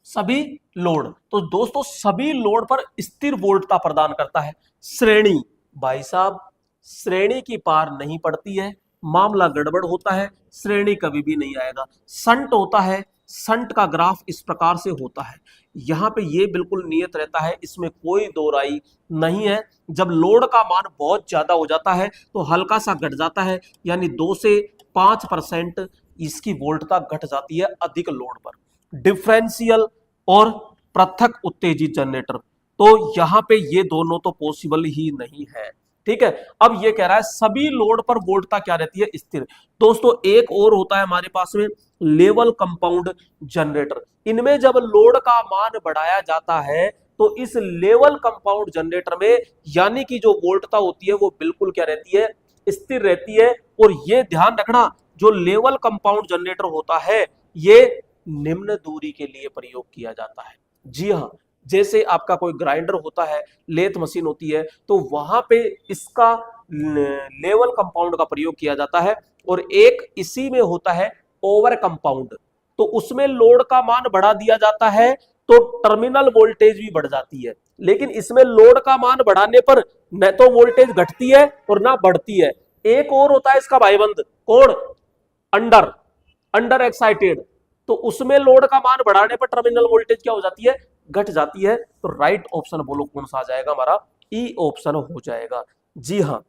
सभी लोड, तो दोस्तों सभी लोड पर स्थिर वोल्टता प्रदान करता है। श्रेणी भाई साहब श्रेणी की पार नहीं पड़ती है, मामला गड़बड़ होता है, श्रेणी कभी भी नहीं आएगा। संट होता है, संट का ग्राफ इस प्रकार से होता है, यहां पे ये बिल्कुल नियत रहता है, इसमें कोई दो राय नहीं है। जब लोड का मान बहुत ज्यादा हो जाता है तो हल्का सा घट जाता है, यानी 2 से 5% इसकी वोल्टता घट जाती है अधिक लोड पर। डिफरेंशियल और पृथक उत्तेजित जनरेटर, तो यहां पे ये दोनों तो पॉसिबल ही नहीं है, ठीक है। अब ये कह रहा है सभी लोड पर वोल्टता क्या रहती है, स्थिर। दोस्तों एक और होता है हमारे पास में लेवल कंपाउंड जनरेटर, इनमें जब लोड का मान बढ़ाया जाता है तो इस लेवल कंपाउंड जनरेटर में यानी कि जो वोल्टता होती है वो बिल्कुल क्या रहती है, स्थिर रहती है। और ये ध्यान रखना जो लेवल कंपाउंड जनरेटर होता है ये निम्न दूरी के लिए प्रयोग किया जाता है। जी हाँ, जैसे आपका कोई ग्राइंडर होता है, लेथ मशीन होती है, तो वहां पे इसका लेवल कंपाउंड का प्रयोग किया जाता है। और एक इसी में होता है ओवर कंपाउंड, तो उसमें लोड का मान बढ़ा दिया जाता है तो टर्मिनल वोल्टेज भी बढ़ जाती है, लेकिन इसमें लोड का मान बढ़ाने पर न तो वोल्टेज घटती है और ना बढ़ती है। एक और होता है इसका भाईबंद, कौन, अंडर एक्साइटेड, तो उसमें लोड का मान बढ़ाने पर टर्मिनल वोल्टेज क्या हो जाती है, घट जाती है। तो राइट ऑप्शन बोलो कौन सा आ जाएगा हमारा, ई ऑप्शन हो जाएगा। जी हाँ,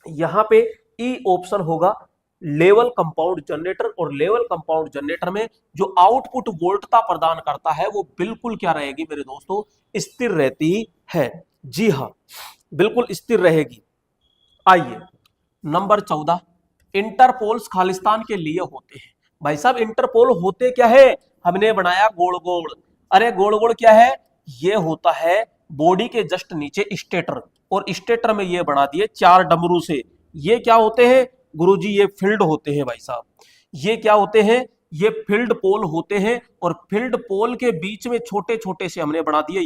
यहां पे ई ऑप्शन होगा लेवल कंपाउंड जनरेटर। और लेवल कंपाउंड जनरेटर में जो आउटपुट वोल्टता प्रदान करता है वो बिल्कुल क्या रहेगी मेरे दोस्तों, स्थिर रहती है। जी हाँ, बिल्कुल स्थिर रहेगी। आइए नंबर 14, इंटरपोल्स खालिस्तान के लिए होते हैं। भाई साहब इंटरपोल होते क्या है, हमने बनाया गोल गोल। अरे गोल गोल क्या है, ये होता है बॉडी के जस्ट नीचे स्टेटर, और स्टेटर में ये बना दिए 4 डमरू से। ये क्या होते हैं गुरुजी, ये फील्ड होते हैं भाई साहब। ये क्या होते हैं, ये फील्ड पोल होते हैं। और फील्ड पोल के बीच में छोटे छोटे से हमने बना दिए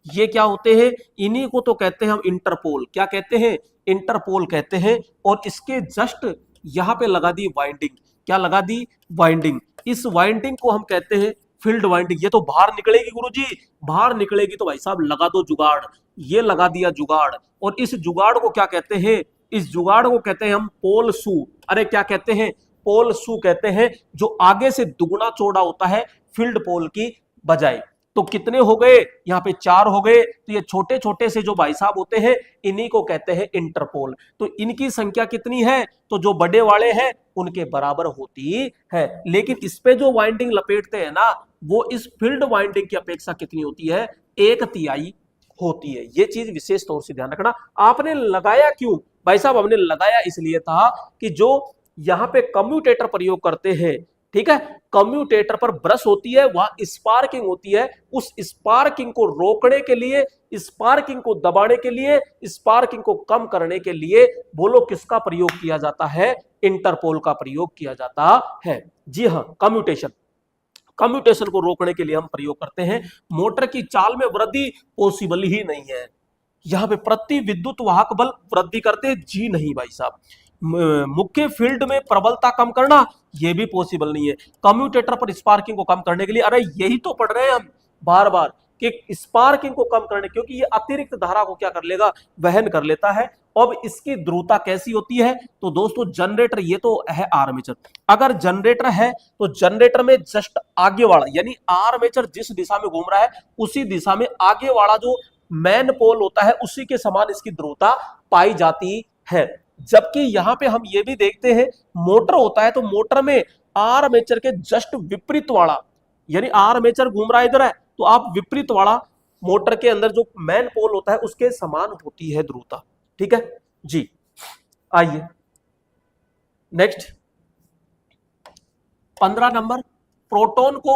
ये क्या होते हैं, इन्हीं को तो कहते हैं हम इंटरपोल। क्या कहते हैं, इंटरपोल कहते हैं। और इसके जस्ट यहां पे लगा दी वाइंडिंग। क्या लगा दी, वाइंडिंग। इस वाइंडिंग को हम कहते हैं फील्ड वाइंडिंग। ये तो बाहर निकलेगी गुरुजी, बाहर निकलेगी तो भाई साहब लगा दो जुगाड़। ये लगा दिया जुगाड़। और इस जुगाड़ को क्या कहते हैं, इस जुगाड़ को कहते हैं हम पोल शू। अरे क्या कहते हैं, पोल शू कहते हैं, जो आगे से दुगुना चौड़ा होता है फील्ड पोल की बजाय। तो कितने हो गए, यहाँ पे 4 हो गए। तो ये छोटे छोटे से जो भाई साहब होते हैं इन्हीं को कहते हैं इंटरपोल। तो इनकी संख्या कितनी है, तो जो बड़े वाले हैं उनके बराबर होती है। लेकिन इस पे जो वाइंडिंग लपेटते हैं ना, वो इस फील्ड वाइंडिंग की अपेक्षा कितनी होती है, 1/3 होती है। ये चीज विशेष तौर से ध्यान रखना। आपने लगाया क्यों भाई साहब, हमने लगाया इसलिए था कि जो यहां पे कम्यूटेटर प्रयोग करते हैं, ठीक है, कम्यूटेटर पर ब्रश होती है, वहां स्पार्किंग होती है। उस स्पार्किंग को रोकने के लिए, स्पार्किंग को दबाने के लिए, स्पार्किंग को कम करने के लिए बोलो किसका प्रयोग किया जाता है, इंटरपोल का प्रयोग किया जाता है। जी हाँ, कम्यूटेशन, कम्यूटेशन को रोकने के लिए हम प्रयोग करते हैं। मोटर की चाल में वृद्धि पॉसिबल ही नहीं है। यहां पे प्रति विद्युत वाहक बल वृद्धि करते, जी नहीं भाई साहब। मुख्य फील्ड में प्रबलता कम करना, यह भी पॉसिबल नहीं है। कम्यूटेटर पर स्पार्किंग को कम करने के लिए, अरे यही तो पढ़ रहे हैं हम बार बार कि स्पार्किंग को कम करने, क्योंकि ये अतिरिक्त धारा को क्या कर लेगा, वहन कर लेता है। अब इसकी ध्रुवता कैसी होती है, तो दोस्तों जनरेटर, ये तो है आर्मेचर। अगर जनरेटर है तो जनरेटर में जस्ट आगे वाला, यानी आर्मेचर जिस दिशा में घूम रहा है उसी दिशा में आगे वाला जो मैन पोल होता है उसी के समान इसकी ध्रुवता पाई जाती है। जबकि यहां पे हम ये भी देखते हैं, मोटर होता है तो मोटर में आर्मेचर के जस्ट विपरीत वाला, यानी आर्मेचर घूम रहा है इधर है तो आप विपरीत वाला मोटर के अंदर जो मैन पोल होता है उसके समान होती है ध्रुवता। ठीक है जी, आइए नेक्स्ट 15 नंबर, प्रोटॉन को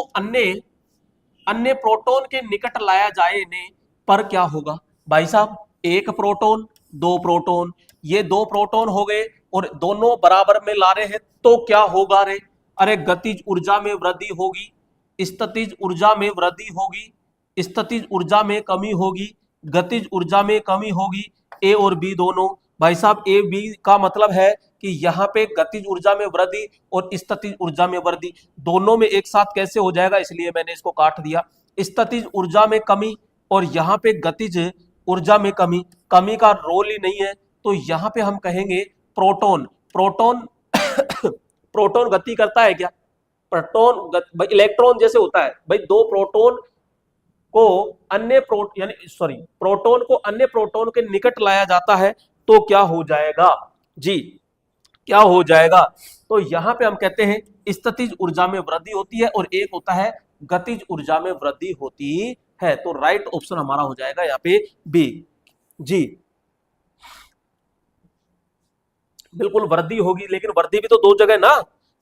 अन्य प्रोटॉन के निकट लाया जाने पर क्या होगा। भाई साहब एक प्रोटॉन, 2 प्रोटॉन, ये 2 प्रोटॉन हो गए और दोनों बराबर में ला रहे हैं तो क्या होगा रे, अरे गतिज ऊर्जा में वृद्धि होगी, स्थितिज ऊर्जा में वृद्धि होगी, स्थितिज ऊर्जा में कमी होगी, गतिज ऊर्जा में कमी होगी। ए और बी दोनों, भाई साहब ए बी का मतलब है कि यहाँ पे गतिज ऊर्जा में वृद्धि और स्थितिज ऊर्जा में वृद्धि दोनों में एक साथ कैसे हो जाएगा, इसलिए मैंने इसको काट दिया। स्थितिज ऊर्जा में कमी और यहाँ पे गतिज ऊर्जा में कमी, कमी का रोल ही नहीं है। तो यहाँ पे हम कहेंगे प्रोटॉन, प्रोटॉन प्रोटॉन गति करता है क्या, प्रोटॉन इलेक्ट्रॉन जैसे होता है भाई, 2 प्रोटॉन को अन्य प्रोटॉन को अन्य प्रोटॉन के निकट लाया जाता है तो क्या हो जाएगा जी, क्या हो जाएगा। तो यहां पे हम कहते हैं स्थितिज ऊर्जा में वृद्धि होती है और एक होता है गतिज ऊर्जा में वृद्धि होती है। तो राइट ऑप्शन हमारा हो जाएगा यहाँ पे बी। जी बिल्कुल वृद्धि होगी, लेकिन वृद्धि भी तो 2 जगह ना,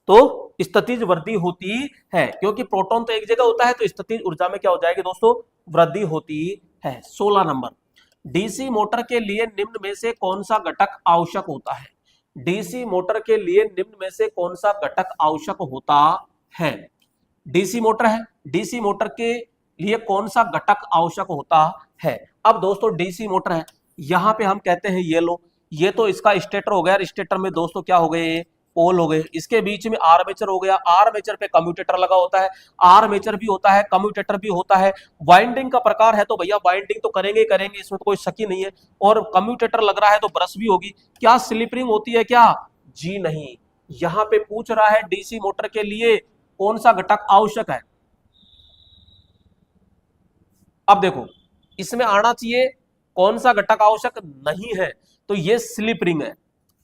तो स्थितिज वृद्धि होती है, क्योंकि प्रोटॉन तो एक जगह होता है तो स्थितिज ऊर्जा में क्या हो जाएगी दोस्तों, वृद्धि होती है। 16 नंबर, डीसी मोटर के लिए निम्न में से कौन सा घटक आवश्यक होता है। डीसी मोटर के लिए निम्न में से कौन सा घटक आवश्यक होता है। डीसी मोटर है, डीसी मोटर के लिए कौन सा घटक आवश्यक होता है। अब दोस्तों डीसी मोटर है, यहां पे हम कहते हैं ये लो, ये तो इसका स्टेटर हो गया, स्टेटर में दोस्तों क्या हो गए, पोल हो गए, इसके बीच में आर्मेचर हो गया, आर्मेचर पे कम्यूटेटर लगा होता है, आर्मेचर भी होता है कम्यूटेटर भी होता है। वाइंडिंग का प्रकार है तो भैया वाइंडिंग तो करेंगे ही करेंगे, इसमें तो कोई शक ही नहीं है। और कम्यूटेटर लग रहा है तो ब्रश भी होगी। क्या स्लिप रिंग होती है क्या, जी नहीं। यहां पे पूछ रहा है डीसी मोटर के लिए कौन सा घटक आवश्यक है। अब देखो इसमें आना चाहिए कौन सा घटक आवश्यक नहीं है, तो ये स्लिप रिंग है।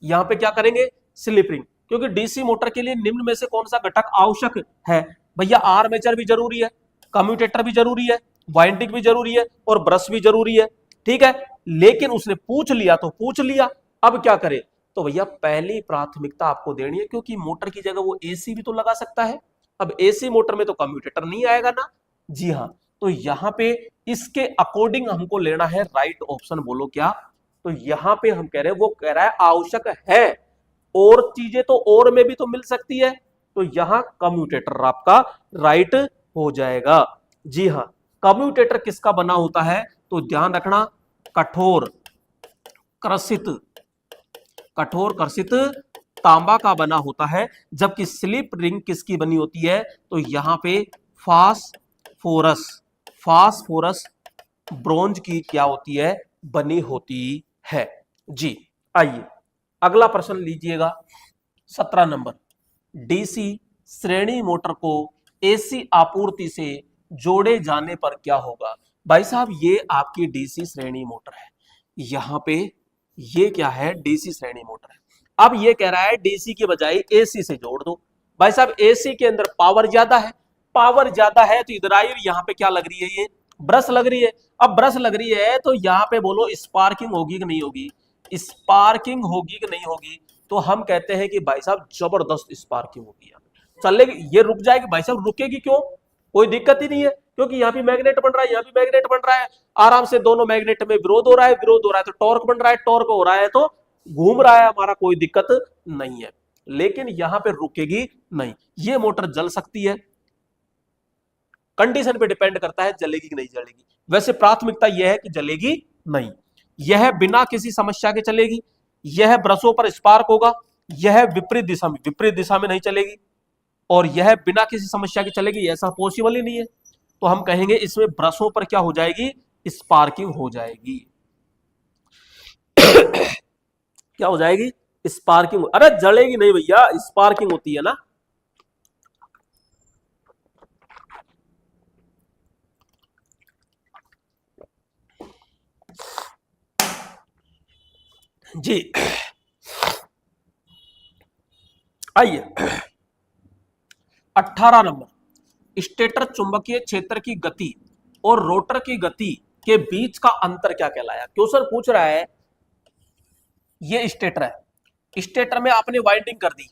यहां पे क्या करेंगे, स्लिप रिंग, क्योंकि डीसी मोटर के लिए निम्न में से कौन सा घटक आवश्यक है। भैया आर्मेचर भी जरूरी है, कम्यूटेटर भी जरूरी है, वाइंडिंग भी जरूरी है और ब्रश भी जरूरी है, ठीक है। लेकिन उसने पूछ लिया तो पूछ लिया, अब क्या करे, तो भैया पहली प्राथमिकता आपको देनी है, क्योंकि मोटर की जगह वो एसी भी तो लगा सकता है। अब एसी मोटर में तो कम्यूटेटर नहीं आएगा ना, जी हाँ। तो यहां पे इसके अकॉर्डिंग हमको लेना है राइट ऑप्शन, बोलो क्या। तो यहां पे हम कह रहे हैं, वो कह रहा है आवश्यक है, और चीजें तो और में भी तो मिल सकती है, तो यहां कम्यूटेटर आपका राइट हो जाएगा। जी हाँ, कम्यूटेटर किसका बना होता है, तो ध्यान रखना, कठोर कर्षित तांबा का बना होता है, जबकि स्लिप रिंग किसकी बनी होती है, तो यहां पे फास्फोरस ब्रोंज की क्या होती है, बनी होती है। जी आइए अगला प्रश्न लीजिएगा, 17 नंबर। डीसी श्रेणी मोटर को एसी आपूर्ति से जोड़े जाने पर क्या होगा। भाई साहब ये आपकी डीसी श्रेणी मोटर है, यहां पे ये क्या है, डीसी श्रेणी मोटर है। अब ये कह रहा है डीसी की बजाय एसी से जोड़ दो। भाई साहब एसी के अंदर पावर ज्यादा है, तो इधर आई, यहां पे क्या लग रही है, ये ब्रश लग रही है। अब ब्रश लग रही है तो यहां पे बोलो स्पार्किंग होगी कि नहीं होगी, स्पार्किंग होगी कि नहीं होगी, तो हम कहते हैं कि भाई साहब जबरदस्त स्पार्किंग होगी, चलेगी, ये रुक जाएगी। भाई साहब रुकेगी क्यों, कोई दिक्कत ही नहीं है, क्योंकि यहाँ भी मैग्नेट बन रहा है, यहाँ भी मैग्नेट बन रहा है, आराम से दोनों मैग्नेट में विरोध हो रहा है, तो टॉर्क बन रहा है, टॉर्क हो रहा है तो घूम रहा है हमारा, कोई दिक्कत नहीं है। लेकिन यहां पे रुकेगी नहीं, ये मोटर जल सकती है, कंडीशन पे डिपेंड करता है जलेगी कि नहीं जलेगी। वैसे प्राथमिकता यह है कि जलेगी नहीं, यह बिना किसी समस्या के चलेगी, यह ब्रशों पर स्पार्क होगा, यह विपरीत दिशा में नहीं चलेगी, और यह बिना किसी समस्या के चलेगी, ऐसा पॉसिबल ही नहीं है। तो हम कहेंगे इसमें ब्रशों पर क्या हो जाएगी, स्पार्किंग हो जाएगी। क्या हो जाएगी, स्पार्किंग। अरे जलेगी नहीं भैया, स्पार्किंग होती है ना। जी आइए 18 नंबर, स्टेटर चुंबकीय क्षेत्र की गति और रोटर की गति के बीच का अंतर क्या कहलाया। क्वेश्चन पूछ रहा है, ये स्टेटर है, स्टेटर में आपने वाइंडिंग कर दी,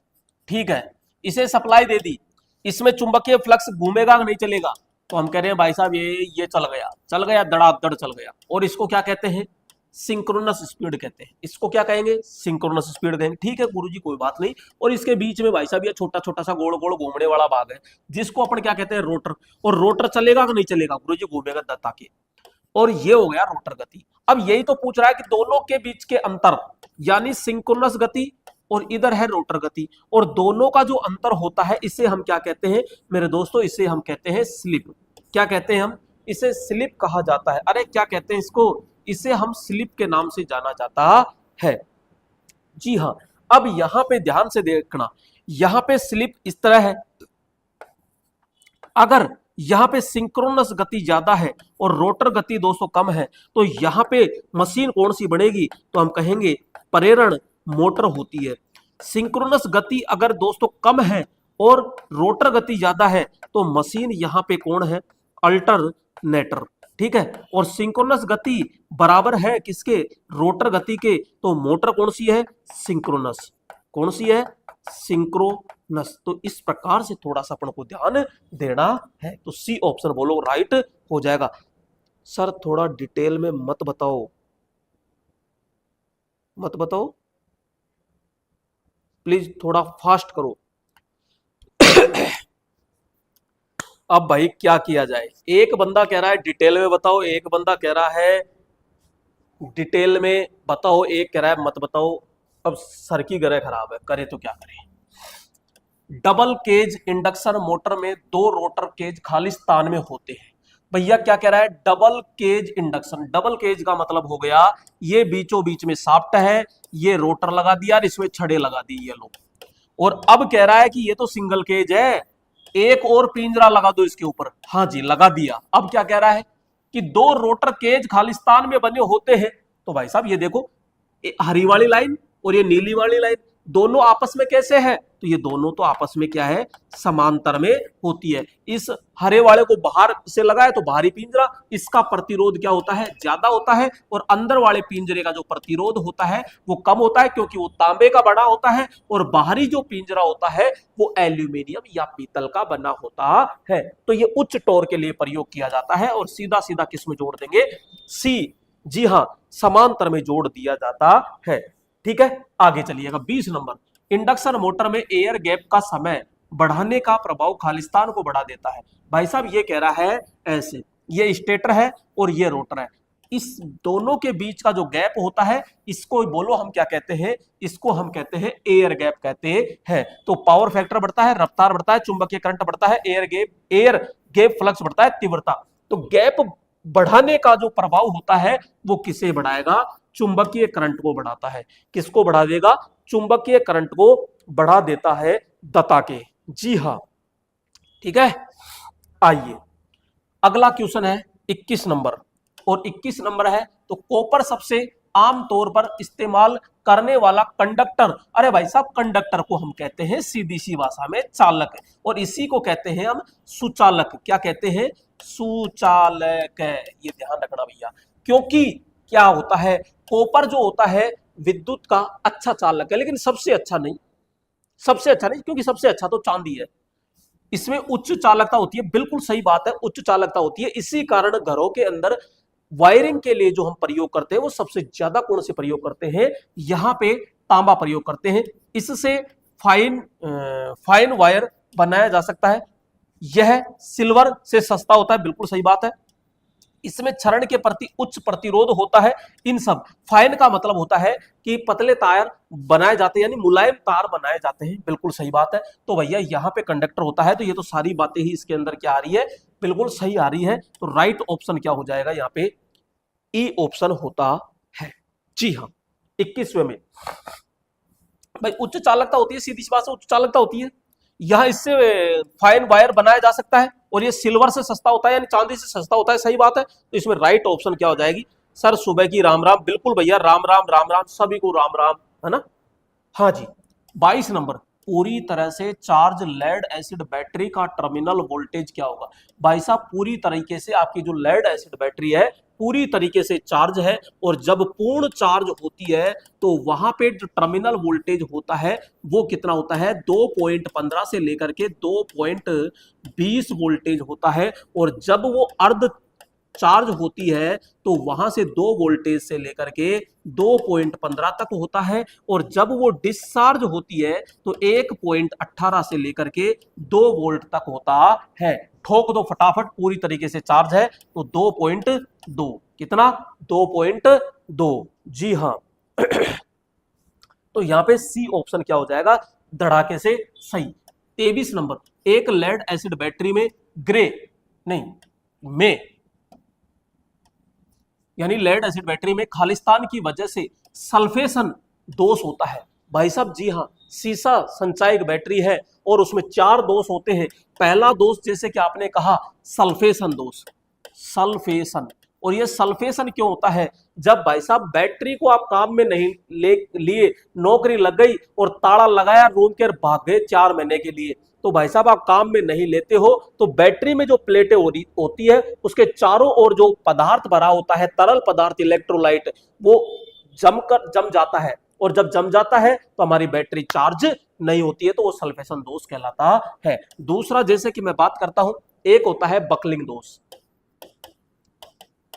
ठीक है, इसे सप्लाई दे दी, इसमें चुंबकीय फ्लक्स घूमेगा नहीं चलेगा, तो हम कह रहे हैं भाई साहब ये चल गया धड़ाधड़ चल गया, और इसको क्या कहते हैं, सिंक्रोनस स्पीड कहते हैं। इसको क्या कहेंगे, सिंक्रोनस स्पीड कहेंगे, ठीक है गुरुजी कोई बात नहीं। और इसके बीच में भाई साहब ये छोटा छोटा सा गोल गोल घूमने वाला भाग है, जिसको अपन क्या कहते हैं, रोटर। और रोटर चलेगा कि नहीं चलेगा, गुरुजी घूमेगा दत्ता के, और ये हो गया रोटर गति। अब यही तो पूछ रहा है कि दोनों के बीच के अंतर, यानी सिंक्रोनस गति और इधर है रोटर गति, और दोनों का जो अंतर होता है इसे हम क्या कहते हैं मेरे दोस्तों, इसे हम कहते हैं स्लिप। क्या कहते हैं हम, इसे स्लिप कहा जाता है। अरे क्या कहते हैं इसको, इसे हम स्लिप के नाम से जाना जाता है। जी हाँ, अब यहां पे ध्यान से देखना, यहां पे स्लिप इस तरह है, अगर यहां पे सिंक्रोनस गति ज्यादा है और रोटर गति दोस्तों कम है, तो यहां पे मशीन कौन सी बनेगी, तो हम कहेंगे प्रेरण मोटर होती है। सिंक्रोनस गति अगर दोस्तों कम है और रोटर गति ज्यादा है, तो मशीन यहां पे कौन है, अल्टरनेटर, ठीक है। और सिंक्रोनस गति बराबर है किसके, रोटर गति के, तो मोटर कौन सी है, सिंक्रोनस। कौन सी है, सिंक्रोनस। तो इस प्रकार से थोड़ा सा अपन को ध्यान देना है, तो सी ऑप्शन बोलो राइट हो जाएगा। सर थोड़ा डिटेल में मत बताओ, प्लीज थोड़ा फास्ट करो। अब भाई क्या किया जाए, एक बंदा कह रहा है डिटेल में बताओ, एक बंदा कह रहा है डिटेल में बताओ, एक कह रहा है मत बताओ। अब सर की गरे खराब है, करे तो क्या करें। डबल केज इंडक्शन मोटर में दो रोटर केज खालिस्तान में होते हैं। भैया क्या कह रहा है, double cage induction. Double cage का मतलब हो गया, ये बीचों बीच में शाफ्ट है, ये रोटर लगा दिया और इसमें छड़े लगा दिए ये लोग। और अब कह रहा है कि ये तो सिंगल केज है, एक और पिंजरा लगा दो इसके ऊपर। हाँ जी, लगा दिया। अब क्या कह रहा है कि दो रोटर केज खालिस्तान में बने होते हैं। तो भाई साहब ये देखो, हरी वाली लाइन और ये नीली वाली लाइन दोनों आपस में कैसे है, तो ये दोनों तो आपस में क्या है, समांतर में होती है। इस हरे वाले को बाहर से लगा है तो बाहरी पिंजरा, इसका प्रतिरोध क्या होता है, ज्यादा होता है, और अंदर वाले पिंजरे का जो प्रतिरोध होता है वो कम होता है, क्योंकि वो तांबे का बना होता है, और बाहरी जो पिंजरा होता है वो एल्यूमिनियम या पीतल का बना होता है। तो ये उच्च टॉर्क के लिए प्रयोग किया जाता है, और सीधा सीधा किस में जोड़ देंगे, सी, जी हां, समांतर में जोड़ दिया जाता है। ठीक है, आगे चलिएगा। 20 नंबर, इंडक्शन मोटर में एयर गैप का समय बढ़ाने का प्रभाव खालिस्तान को बढ़ा देता है। भाई साहब ये कह रहा है ऐसे, ये स्टेटर है और ये रोटर है, इस दोनों के बीच का जो गैप होता है इसको बोलो हम क्या कहते हैं, इसको हम कहते हैं एयर गैप कहते हैं। तो पावर फैक्टर बढ़ता है, रफ्तार बढ़ता है, चुंबकीय करंट बढ़ता है, एयर गैप फ्लक्स बढ़ता है, तीव्रता। तो गैप बढ़ाने का जो प्रभाव होता है वो किसे बढ़ाएगा, चुंबकीय करंट को बढ़ाता है। किसको बढ़ा देगा, चुंबकीय करंट को बढ़ा देता है दता के। जी हां, ठीक है। आइए अगला क्वेश्चन है 21 नंबर, और 21 नंबर है तो कॉपर सबसे आमतौर पर इस्तेमाल करने वाला कंडक्टर, अरे भाई साहब कंडक्टर को हम कहते हैं सीधी सी भाषा में चालक, और इसी को कहते हैं हम सुचालक। क्या कहते हैं, सुचालक। ये ध्यान रखना भैया, क्योंकि क्या होता है, कॉपर जो होता है विद्युत का अच्छा चालक है, लेकिन सबसे अच्छा नहीं, सबसे अच्छा नहीं, क्योंकि सबसे अच्छा तो चांदी है, इसमें उच्च चालकता होती है। बिल्कुल सही बात है, उच्च चालकता होती है। इसी कारण घरों के अंदर वायरिंग के लिए जो हम प्रयोग करते हैं वो सबसे ज्यादा कौन से प्रयोग करते हैं, यहां पे तांबा प्रयोग करते हैं। इससे फाइन वायर बनाया जा सकता है। यह सिल्वर से सस्ता होता है, बिल्कुल सही बात है। इसमें क्षरण के प्रति उच्च प्रतिरोध होता है। इन सब, फाइन का मतलब होता है कि पतले तार बनाए जाते हैं, यानी मुलायम तार बनाए जाते हैं, बिल्कुल सही बात है। तो भैया यहाँ पे कंडक्टर होता है, तो ये तो सारी बातें ही इसके अंदर क्या आ रही है, बिल्कुल सही आ रही है। तो राइट ऑप्शन क्या हो जाएगा यहाँ पे, ई ऑप्शन होता है। जी हाँ, 21वें में भाई उच्च चालकता होती है, सीधी सी बात से उच्च चालकता होती है। यह इससे फाइन वायर बनाया जा सकता है, और ये सिल्वर से सस्ता होता है, यानी चांदी से सस्ता होता है, सही बात है। तो इसमें राइट ऑप्शन क्या हो जाएगी, सर सुबह की राम राम, बिल्कुल भैया राम राम राम राम, सभी को राम राम, है ना। हाँ जी, 22 नंबर, पूरी तरह से चार्ज लेड एसिड बैटरी का टर्मिनल वोल्टेज क्या होगा। भाई साहब पूरी तरीके से आपकी जो लेड एसिड बैटरी है पूरी तरीके से चार्ज है, और जब पूर्ण चार्ज होती है तो वहां पे जो टर्मिनल वोल्टेज होता है वो कितना होता है, 2.15 से लेकर के 2.20 वोल्टेज होता है। और जब वो अर्ध चार्ज होती है तो वहां से 2 वोल्टेज से लेकर के 2.15 तक होता है, और जब वो डिस्चार्ज होती है तो 1.18 से लेकर के 2 वोल्ट तक होता है। ठोक दो फटाफट, पूरी तरीके से चार्ज है तो 2.2, कितना, 2.2। जी हाँ तो यहां पे सी ऑप्शन क्या हो जाएगा, धड़ाके से सही। 23 नंबर, एक लेड एसिड बैटरी में ग्रे नहीं में यानी लेड एसिड बैटरी में खालिस्तान की वजह से सल्फेशन दोष होता है। भाई साहब जी हाँ, सीसा संचायक बैटरी है और उसमें 4 दोष होते हैं। पहला दोष जैसे कि आपने कहा सल्फेशन दोष, सल्फेशन। और ये सल्फेशन क्यों होता है, जब भाई साहब बैटरी को आप काम में नहीं लिए, नौकरी लग गई और ताला लगाया, रूम के भाग गए 4 महीने के लिए, तो भाई साहब आप काम में नहीं लेते हो तो बैटरी में जो प्लेटें होती है उसके चारों ओर जो पदार्थ भरा होता है, तरल पदार्थ इलेक्ट्रोलाइट, वो जम जाता है, और जब जम जाता है तो हमारी बैटरी चार्ज नहीं होती है, तो वो सल्फेशन दोष कहलाता है। दूसरा जैसे कि मैं बात करता हूं, एक होता है बकलिंग दोष,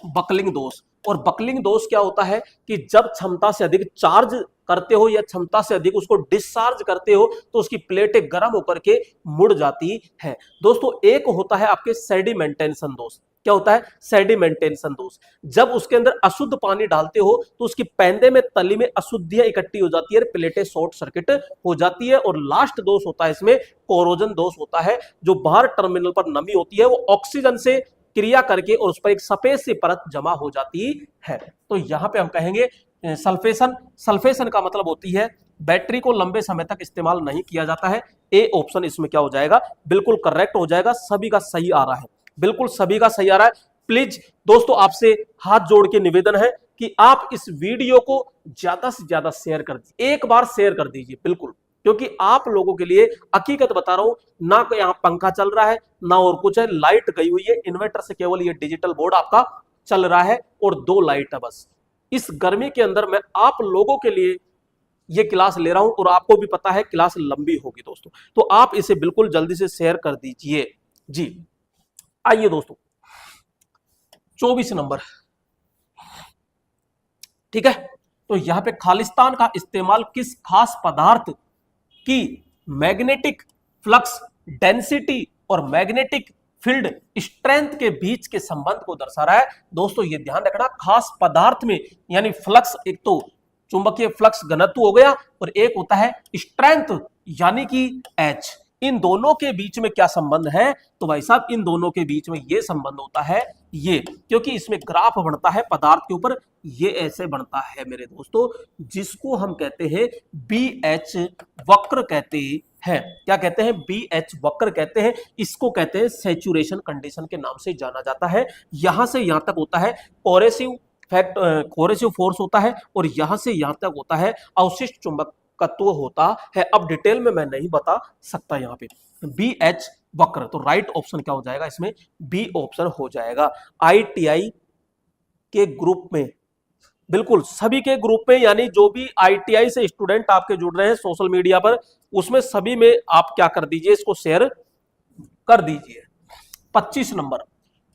बकलिंग दोष। और बकलिंग दोष क्या होता है कि जब क्षमता से अधिक चार्ज करते हो या क्षमता से अधिक उसको डिस्चार्ज करते हो तो उसकी प्लेटें गर्म होकर के मुड़ जाती है। दोस्तों एक होता है आपके सेडिमेंटेशन दोष। क्या होता है, सेडिमेंटेशन दोष। जब उसके अंदर अशुद्ध पानी डालते हो तो उसकी पैंदे में, तली में अशुद्धियां इकट्ठी हो जाती है, प्लेटें शॉर्ट सर्किट हो जाती है। और लास्ट दोष होता है इसमें कोरोजन दोष होता है, जो बाहर टर्मिनल पर नमी होती है वो ऑक्सीजन से क्रिया करके और उस पर एक सफेद सी परत जमा हो जाती है। तो यहां पे हम कहेंगे सल्फेशन, सल्फेशन का मतलब होती है बैटरी को लंबे समय तक इस्तेमाल नहीं किया जाता है। ए ऑप्शन इसमें क्या हो जाएगा, बिल्कुल करेक्ट हो जाएगा। सभी का सही आ रहा है, बिल्कुल सभी का सही आ रहा है। प्लीज दोस्तों आपसे हाथ जोड़ के निवेदन है कि आप इस वीडियो को ज्यादा से ज्यादा शेयर कर दीजिए, एक बार शेयर कर दीजिए बिल्कुल, क्योंकि आप लोगों के लिए हकीकत बता रहा हूं, ना यहाँ पंखा चल रहा है ना और कुछ है, लाइट गई हुई है, इन्वर्टर से केवल ये डिजिटल बोर्ड आपका चल रहा है और 2 लाइट है बस। इस गर्मी के अंदर मैं आप लोगों के लिए ये क्लास ले रहा हूं और आपको भी पता है क्लास लंबी होगी दोस्तों, तो आप इसे बिल्कुल जल्दी से शेयर कर दीजिए जी। आइए दोस्तों 24 नंबर, ठीक है। तो यहां पे खालिस्तान का इस्तेमाल किस खास पदार्थ की मैग्नेटिक फ्लक्स डेंसिटी और मैग्नेटिक फील्ड स्ट्रेंथ के बीच के संबंध को दर्शा रहा है। दोस्तों ये ध्यान रखना, खास पदार्थ में यानी फ्लक्स, एक तो चुंबकीय फ्लक्स घनत्व हो गया और एक होता है स्ट्रेंथ यानी कि एच। इन दोनों के बीच में क्या संबंध है, तो भाई साहब इन दोनों के बीच में ये संबंध होता है ये, क्योंकि इसमें ग्राफ बनता है पदार्थ के ऊपर, ये ऐसे बनता है मेरे दोस्तों, जिसको हम कहते हैं BH वक्र कहते हैं। क्या कहते हैं, BH वक्र कहते हैं। इसको कहते हैं सैचुरेशन कंडीशन के नाम से जाना जाता है। यहां से यहां तक होता है कोरेसिव फैक्ट, कोरेसिव फोर्स होता है, और यहां से यहां तक होता है अवशिष्ट चुंबकत्व होता है। अब डिटेल में मैं नहीं बता सकता यहाँ पे। BH वक्र, तो राइट ऑप्शन क्या हो जाएगा इसमें, बी ऑप्शन हो जाएगा। ITI के ग्रुप में, बिल्कुल सभी के ग्रुप में, यानी जो भी ITI से स्टूडेंट आपके जुड़ रहे हैं सोशल मीडिया पर, उसमें सभी में आप क्या कर दीजिए, इसको शेयर कर दीजिए। 25 नंबर,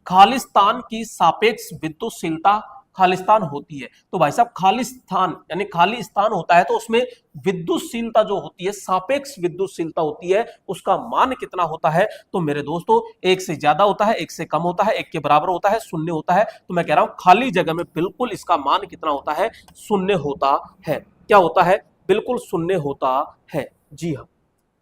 खालिस्तान की सापेक्ष विद्युतशीलता खालिस्तान होती है। तो भाई साहब खालिस्तान यानी खाली स्थान होता है तो उसमें विद्युतशीलता जो होती है, सापेक्ष विद्युतशीलता होती है, उसका मान कितना होता है, तो मेरे दोस्तों 1 से ज्यादा होता है, 1 से कम होता है, 1 के बराबर होता है, 0 होता है। तो मैं कह रहा हूं खाली जगह में बिल्कुल इसका मान कितना होता है, 0 होता है। क्या होता है, बिल्कुल 0 होता है। जी हाँ।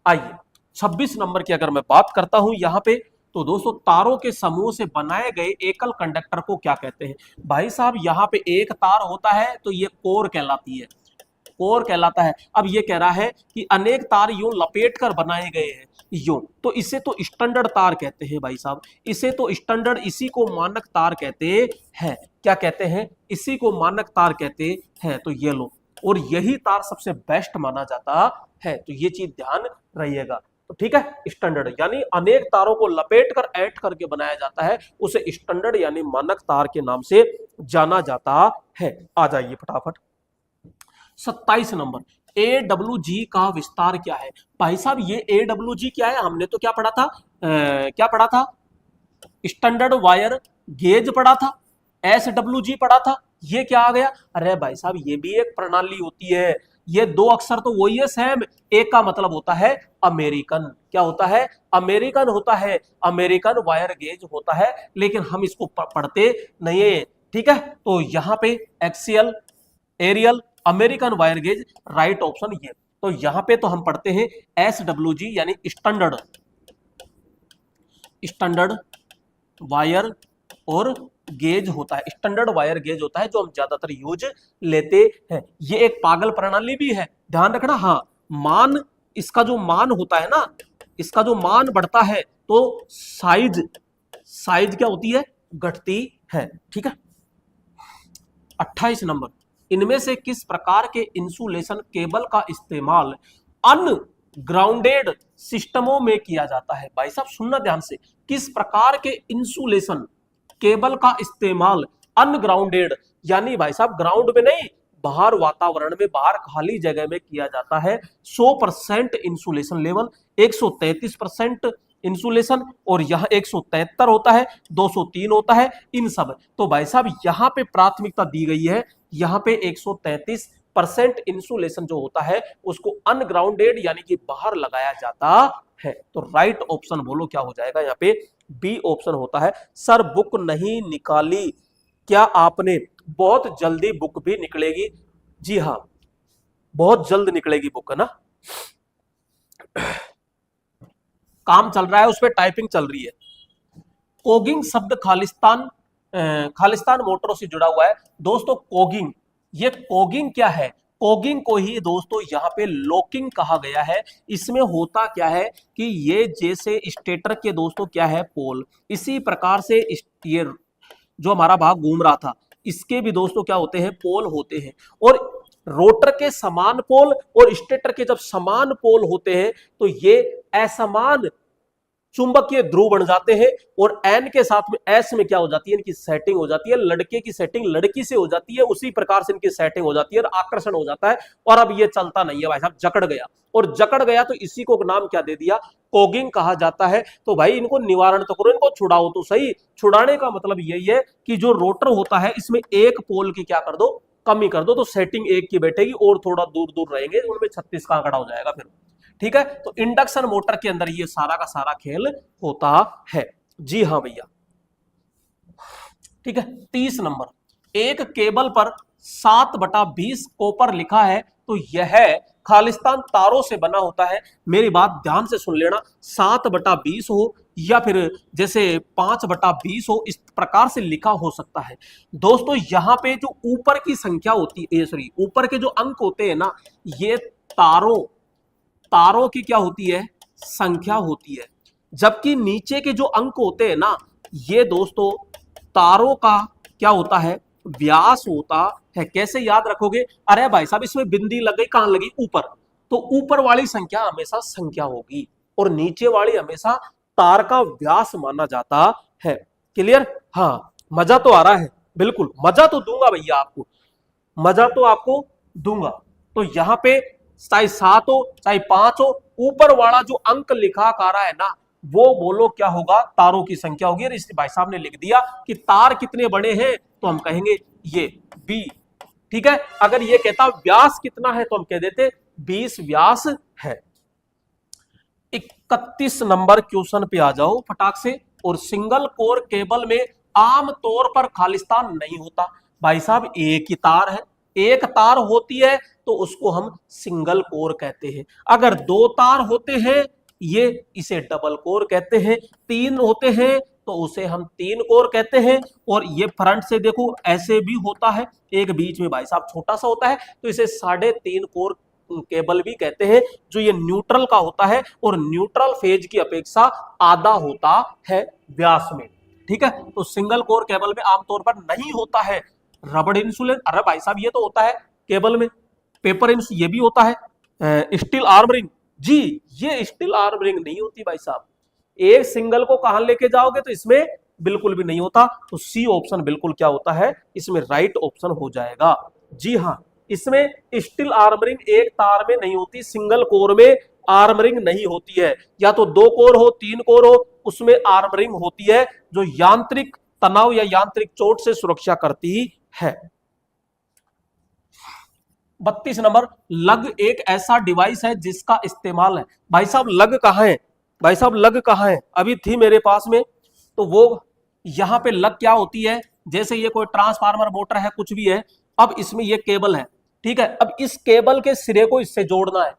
आइए 26 नंबर की अगर मैं बात करता हूं यहां पे, तो दोस्तों तारों के समूह से बनाए गए एकल कंडक्टर को क्या कहते हैं। भाई साहब यहाँ पे एक तार होता है तो ये कोर कहलाती है, कोर कहलाता है। अब ये कह रहा है कि अनेक तार यूं लपेट कर बनाए गए हैं यूं, तो इसे तो स्टैंडर्ड तार कहते हैं भाई साहब, इसे तो स्टैंडर्ड, इसी को मानक तार कहते हैं। क्या कहते हैं, इसी को मानक तार कहते हैं। तो ये लो, और यही तार सबसे बेस्ट माना जाता है, तो ये चीज ध्यान रहिएगा। तो ठीक है, स्टैंडर्ड यानी अनेक तारों को लपेट कर ऐड करके बनाया जाता है, उसे स्टैंडर्ड यानी मानक तार के नाम से जाना जाता है। आ जाइए फटाफट 27 नंबर, AWG का विस्तार क्या है। भाई साहब ये AWG क्या है, हमने तो क्या पढ़ा था, क्या पढ़ा था, स्टैंडर्ड वायर गेज पढ़ा था, SWG पढ़ा था। ये क्या आ गया, अरे भाई साहब ये भी एक प्रणाली होती है। ये 2 अक्षर तो वही है सेम, एक का मतलब होता है अमेरिकन, क्या होता है, अमेरिकन होता है, अमेरिकन वायर गेज होता है, लेकिन हम इसको पढ़ते नहीं है। ठीक है, तो यहाँ पे axial, aerial, American wire gauge, right option ये। तो यहाँ पे तो हम पढ़ते हैं SWG यानी स्टैंडर्ड, स्टैंडर्ड वायर और गेज होता है, स्टैंडर्ड वायर गेज होता है जो हम ज्यादातर यूज लेते हैं। ये एक पागल प्रणाली भी है, ध्यान रखना। हाँ, मान, इसका जो मान होता है ना, इसका जो मान बढ़ता है तो साइज, साइज क्या होती है, घटती है। ठीक है। 28 नंबर, इनमें से किस प्रकार के इंसुलेशन केबल का इस्तेमाल अनग्राउंडेड सिस्टमों में किया जाता है। भाई साहब सुनना ध्यान से, किस प्रकार के इंसुलेशन केबल का इस्तेमाल अनग्राउंडेड यानी भाई साहब ग्राउंड में नहीं, बाहर वातावरण में, बाहर खाली जगह में किया जाता है। 100% इंसुलेशन लेवल, 133% इंसुलेशन, और यहां 173 होता है, 203 होता है, इन सब। तो भाई साहब यहां पे प्राथमिकता दी गई है, यहां पे 133% इंसुलेशन जो होता है उसको अनग्राउंडेड यानी कि बाहर लगाया जाता है। तो राइट ऑप्शन बोलो क्या हो जाएगा यहाँ पे, बी ऑप्शन होता है। सर बुक नहीं निकाली क्या आपने, बहुत जल्दी बुक भी निकलेगी। जी हाँ, बहुत जल्द निकलेगी बुक, है ना, काम चल रहा है उस पर, टाइपिंग चल रही है। कोगिंग शब्द खालिस्तान, खालिस्तान मोटरों से जुड़ा हुआ है। दोस्तों कोगिंग ये कोगिंग क्या है, कोगिंग को ही दोस्तों यहाँ पे लॉकिंग कहा गया है। इसमें होता क्या है कि ये जैसे स्टेटर के दोस्तों क्या है पोल, इसी प्रकार से ये जो हमारा भाग घूम रहा था इसके भी दोस्तों क्या होते हैं, पोल होते हैं। और रोटर के समान पोल और स्टेटर के जब समान पोल होते हैं तो ये असमान चुंबकीय ध्रुव बन जाते हैं और एन के साथ में एस में क्या हो जाती है, इनकी सेटिंग हो जाती है। लड़के की सेटिंग लड़की से हो जाती है, उसी प्रकार से इनकी सेटिंग हो जाती है और आकर्षण हो जाता है। और अब ये चलता नहीं है भाई साहब, जकड़ गया। और जकड़ गया तो इसी को नाम क्या दे दिया, कोगिंग कहा जाता है। तो भाई इनको निवारण तो करो, इनको छुड़ाओ तो सही। छुड़ाने का मतलब यही है कि जो रोटर होता है इसमें एक पोल की क्या कर दो, कमी कर दो, तो सेटिंग एक की बैठेगी और थोड़ा दूर दूर रहेंगे, उनमें 36 का आंकड़ा हो जाएगा फिर। ठीक है, तो इंडक्शन मोटर के अंदर ये सारा का सारा खेल होता है। जी हाँ भैया। ठीक है, 30 नंबर, एक केबल पर 7/20 कॉपर लिखा है तो यह खालिस्तान तारों से बना होता है। मेरी बात ध्यान से सुन लेना, 7/20 हो या फिर जैसे 5/20 हो, इस प्रकार से लिखा हो सकता है। दोस्तों यहाँ पे जो ऊपर की संख्या होती है, सॉरी ऊपर के जो अंक होते हैं ना, ये तारों की क्या होती है, संख्या होती है। जबकि नीचे के जो अंक होते हैं ना, ये दोस्तों तारों का क्या होता है, व्यास होता है। कैसे याद रखोगे, अरे भाई साहब इसमें बिंदी लग गई, कहां लगी, ऊपर, तो ऊपर वाली संख्या हमेशा संख्या होगी और नीचे वाली हमेशा तार का व्यास माना जाता है। क्लियर, हाँ मजा तो आ रहा है, बिल्कुल मजा तो दूंगा भैया आपको, मजा तो आपको दूंगा। तो यहाँ पे चाहे 7 हो चाहे 5 हो, ऊपर वाला जो अंक लिखा आ रहा है ना, वो बोलो क्या होगा, तारों की संख्या होगी। इस भाई साहब ने लिख दिया कि तार कितने बड़े हैं तो हम कहेंगे ये बी। ठीक है, अगर ये कहता व्यास कितना है तो हम कह देते 20 व्यास है। 31 नंबर क्वेश्चन पे आ जाओ फटाक से। और सिंगल कोर केबल में आम तौर पर खालिस्तान नहीं होता। भाई साहब एक ही तार है, एक तार होती है तो उसको हम सिंगल कोर कहते हैं। अगर 2 तार होते हैं ये इसे डबल कोर कहते हैं। 3 होते हैं तो उसे हम 3 कोर कहते हैं। और ये फ्रंट से देखो ऐसे भी होता है, एक बीच में भाई साहब छोटा सा होता है तो इसे 3.5 कोर केबल भी कहते हैं, जो ये न्यूट्रल का होता है और न्यूट्रल फेज की अपेक्षा आधा होता है व्यास में। ठीक है, तो सिंगल कोर केबल में आमतौर पर नहीं होता है रबड़ इंसुलेशन। अरे भाई साहब ये तो होता है केबल में, पेपर इंसुलेशन ये भी होता है, स्टील आर्म रिंग। जी ये स्टील आर्म रिंग नहीं होती भाई साहब। एक सिंगल को कहां लेके जाओगे तो इसमें बिल्कुल भी नहीं होता। तो सी ऑप्शन बिल्कुल क्या होता है, इसमें राइट ऑप्शन हो जाएगा। जी हाँ, इसमें स्टील आर्म रिंग एक तार में नहीं होती, सिंगल कोर में आर्म रिंग नहीं होती है। या तो 2 कोर हो 3 कोर हो, उसमें आर्म रिंग होती है जो यांत्रिक तनाव या यांत्रिक चोट से सुरक्षा करती है। 32 नंबर, लग एक ऐसा डिवाइस है जिसका इस्तेमाल है। भाई साहब लग कहां है, भाई साहब लग कहां है, अभी थी मेरे पास में, तो वो यहां पे लग क्या होती है, जैसे ये कोई ट्रांसफार्मर मोटर है कुछ भी है, अब इसमें ये केबल है। ठीक है, अब इस केबल के सिरे को इससे जोड़ना है।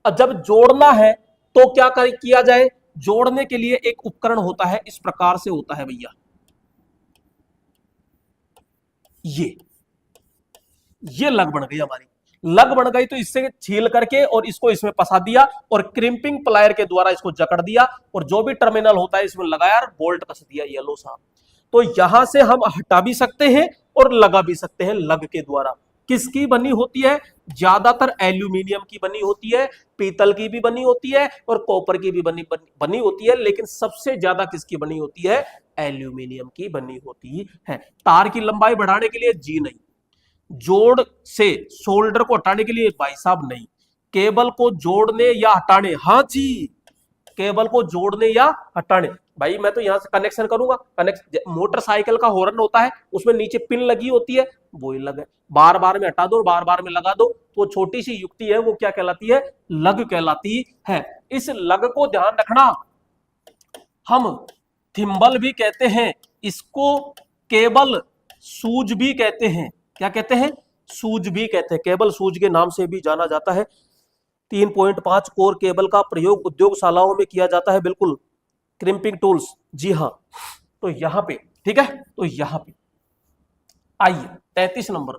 अब जब जोड़ना है तो क्या किया जाए, जोड़ने के लिए एक उपकरण होता है, इस प्रकार से होता है भैया, ये लग बन गई हमारी। लग बन गई तो इससे छील करके और इसको इसमें फंसा दिया और क्रिम्पिंग प्लायर के द्वारा इसको जकड़ दिया और जो भी टर्मिनल होता है इसमें लगाया और बोल्ट कस दिया येलो सा। तो यहां से हम हटा भी सकते हैं और लगा भी सकते हैं लग के द्वारा। किसकी बनी होती है, ज्यादातर एल्यूमिनियम की बनी होती है, पीतल की भी बनी होती है और कॉपर की भी बनी होती है, लेकिन सबसे ज्यादा किसकी बनी होती है, एल्यूमिनियम की बनी होती है। तार की लंबाई बढ़ाने के लिए जी नहीं, जोड़ से शोल्डर को हटाने के लिए भाई साहब नहीं, केबल को जोड़ने या हटाने, हाँ जी केबल को जोड़ने या हटाने। भाई मैं तो यहां से कनेक्शन करूंगा, मोटरसाइकिल का हॉर्न होता है उसमें नीचे पिन लगी होती है, वो ही लग है, बार बार में हटा दो और बार बार में लगा दो, तो छोटी सी युक्ति है वो क्या कहलाती है, लग कहलाती है। इस लग को ध्यान रखना, हम थिम्बल भी कहते हैं इसको, केबल सूज भी कहते हैं। क्या कहते हैं, सूज भी कहते हैं, केबल सूज के नाम से भी जाना जाता है। 3.5 कोर केबल का प्रयोग उद्योगशालाओं में किया जाता है, बिल्कुल क्रिम्पिंग टूल्स। जी हाँ, तो यहां पे ठीक है, तो यहां पे आइए 33 नंबर,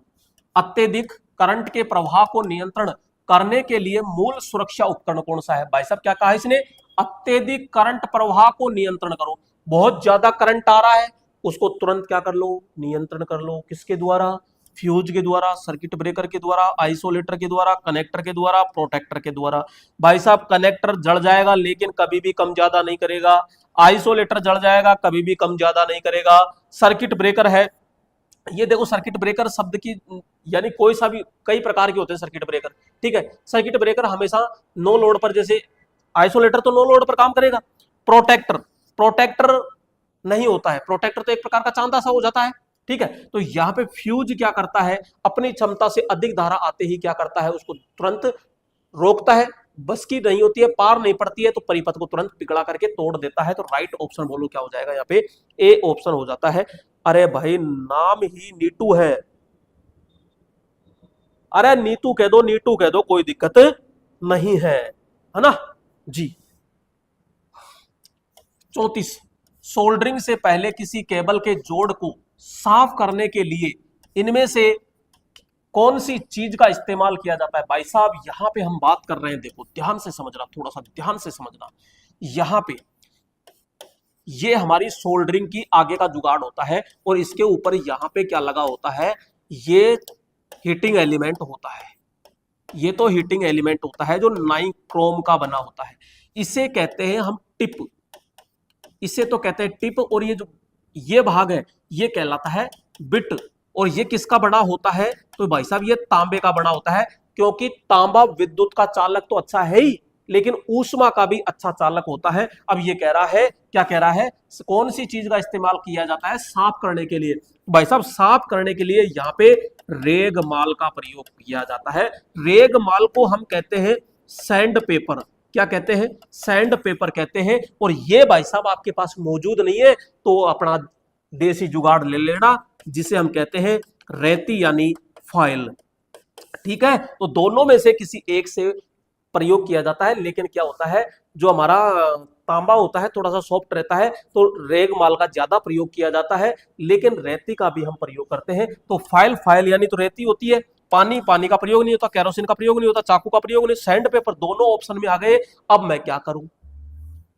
अत्यधिक करंट के प्रवाह को नियंत्रण करने के लिए मूल सुरक्षा उपकरण कौन सा है? भाई साहब क्या कहा इसने? अत्यधिक करंट प्रवाह को नियंत्रण करो। बहुत ज्यादा करंट आ रहा है, उसको तुरंत क्या कर लो? नियंत्रण कर लो। किसके द्वारा? फ्यूज के द्वारा, सर्किट ब्रेकर के द्वारा, आइसोलेटर के द्वारा, कनेक्टर के द्वारा, प्रोटेक्टर के द्वारा। भाई साहब कनेक्टर जल जाएगा लेकिन कभी भी कम ज्यादा नहीं करेगा, आइसोलेटर जल जाएगा कभी भी कम ज्यादा नहीं करेगा, सर्किट ब्रेकर है, ये देखो सर्किट ब्रेकर शब्द की यानी कोई सा भी, कई प्रकार के होते हैं सर्किट ब्रेकर, ठीक है। सर्किट ब्रेकर हमेशा नो लोड पर, जैसे आइसोलेटर तो नो लोड पर काम करेगा। प्रोटेक्टर, प्रोटेक्टर नहीं होता है, प्रोटेक्टर तो एक प्रकार का चांदा सा हो जाता है, ठीक है। तो यहाँ पे फ्यूज क्या करता है? अपनी क्षमता से अधिक धारा आते ही क्या करता है? उसको तुरंत रोकता है, बस की नहीं होती है, पार नहीं पड़ती है तो परिपथ को तुरंत पिघला करके तोड़ देता है। तो राइट ऑप्शन बोलो क्या हो जाएगा यहाँ पे? ए ऑप्शन हो जाता है। अरे भाई नाम ही नीटू है, अरे नीतू कह दो, नीटू कह दो, कोई दिक्कत नहीं है ना जी। 34, सोल्डरिंग से पहले किसी केबल के जोड़ को साफ करने के लिए इनमें से कौन सी चीज का इस्तेमाल किया जाता है? भाई साहब यहां पे हम बात कर रहे हैं, देखो ध्यान से समझना, थोड़ा सा ध्यान से समझना। यहां पे ये हमारी सोल्डरिंग की आगे का जुगाड़ होता है और इसके ऊपर यहां पे क्या लगा होता है? ये हीटिंग एलिमेंट होता है, ये तो हीटिंग एलिमेंट होता है जो नाइक्रोम का बना होता है। इसे कहते हैं हम टिप, इसे तो कहते हैं टिप। और ये जो ये भाग है ये कहलाता है बिट। और ये किसका बना होता है? तो भाई साहब ये तांबे का बना होता है, क्योंकि तांबा विद्युत का चालक तो अच्छा है ही, लेकिन ऊष्मा का भी अच्छा चालक होता है। अब ये कह रहा है, क्या कह रहा है? कौन सी चीज का इस्तेमाल किया जाता है साफ करने के लिए? भाई साहब साफ करने के लिए यहाँ पे रेगमाल का प्रयोग किया जाता है। रेगमाल को हम कहते हैं सैंड पेपर। क्या कहते हैं? सैंड पेपर कहते हैं। और ये भाई साहब आपके पास मौजूद नहीं है तो अपना देसी जुगाड़ ले लेना, जिसे हम कहते हैं रेती यानी फाइल, ठीक है। तो दोनों में से किसी एक से प्रयोग किया जाता है, लेकिन क्या होता है जो हमारा तांबा होता है थोड़ा सा सॉफ्ट रहता है तो रेगमाल का ज्यादा प्रयोग किया जाता है, लेकिन रेती का भी हम प्रयोग करते हैं। तो फाइल, फाइल यानी तो रेती होती है, पानी, पानी का प्रयोग नहीं होता, केरोसिन का प्रयोग नहीं होता, चाकू का प्रयोग नहीं, सैंड पेपर, दोनों ऑप्शन में आ गए। अब मैं क्या करूं?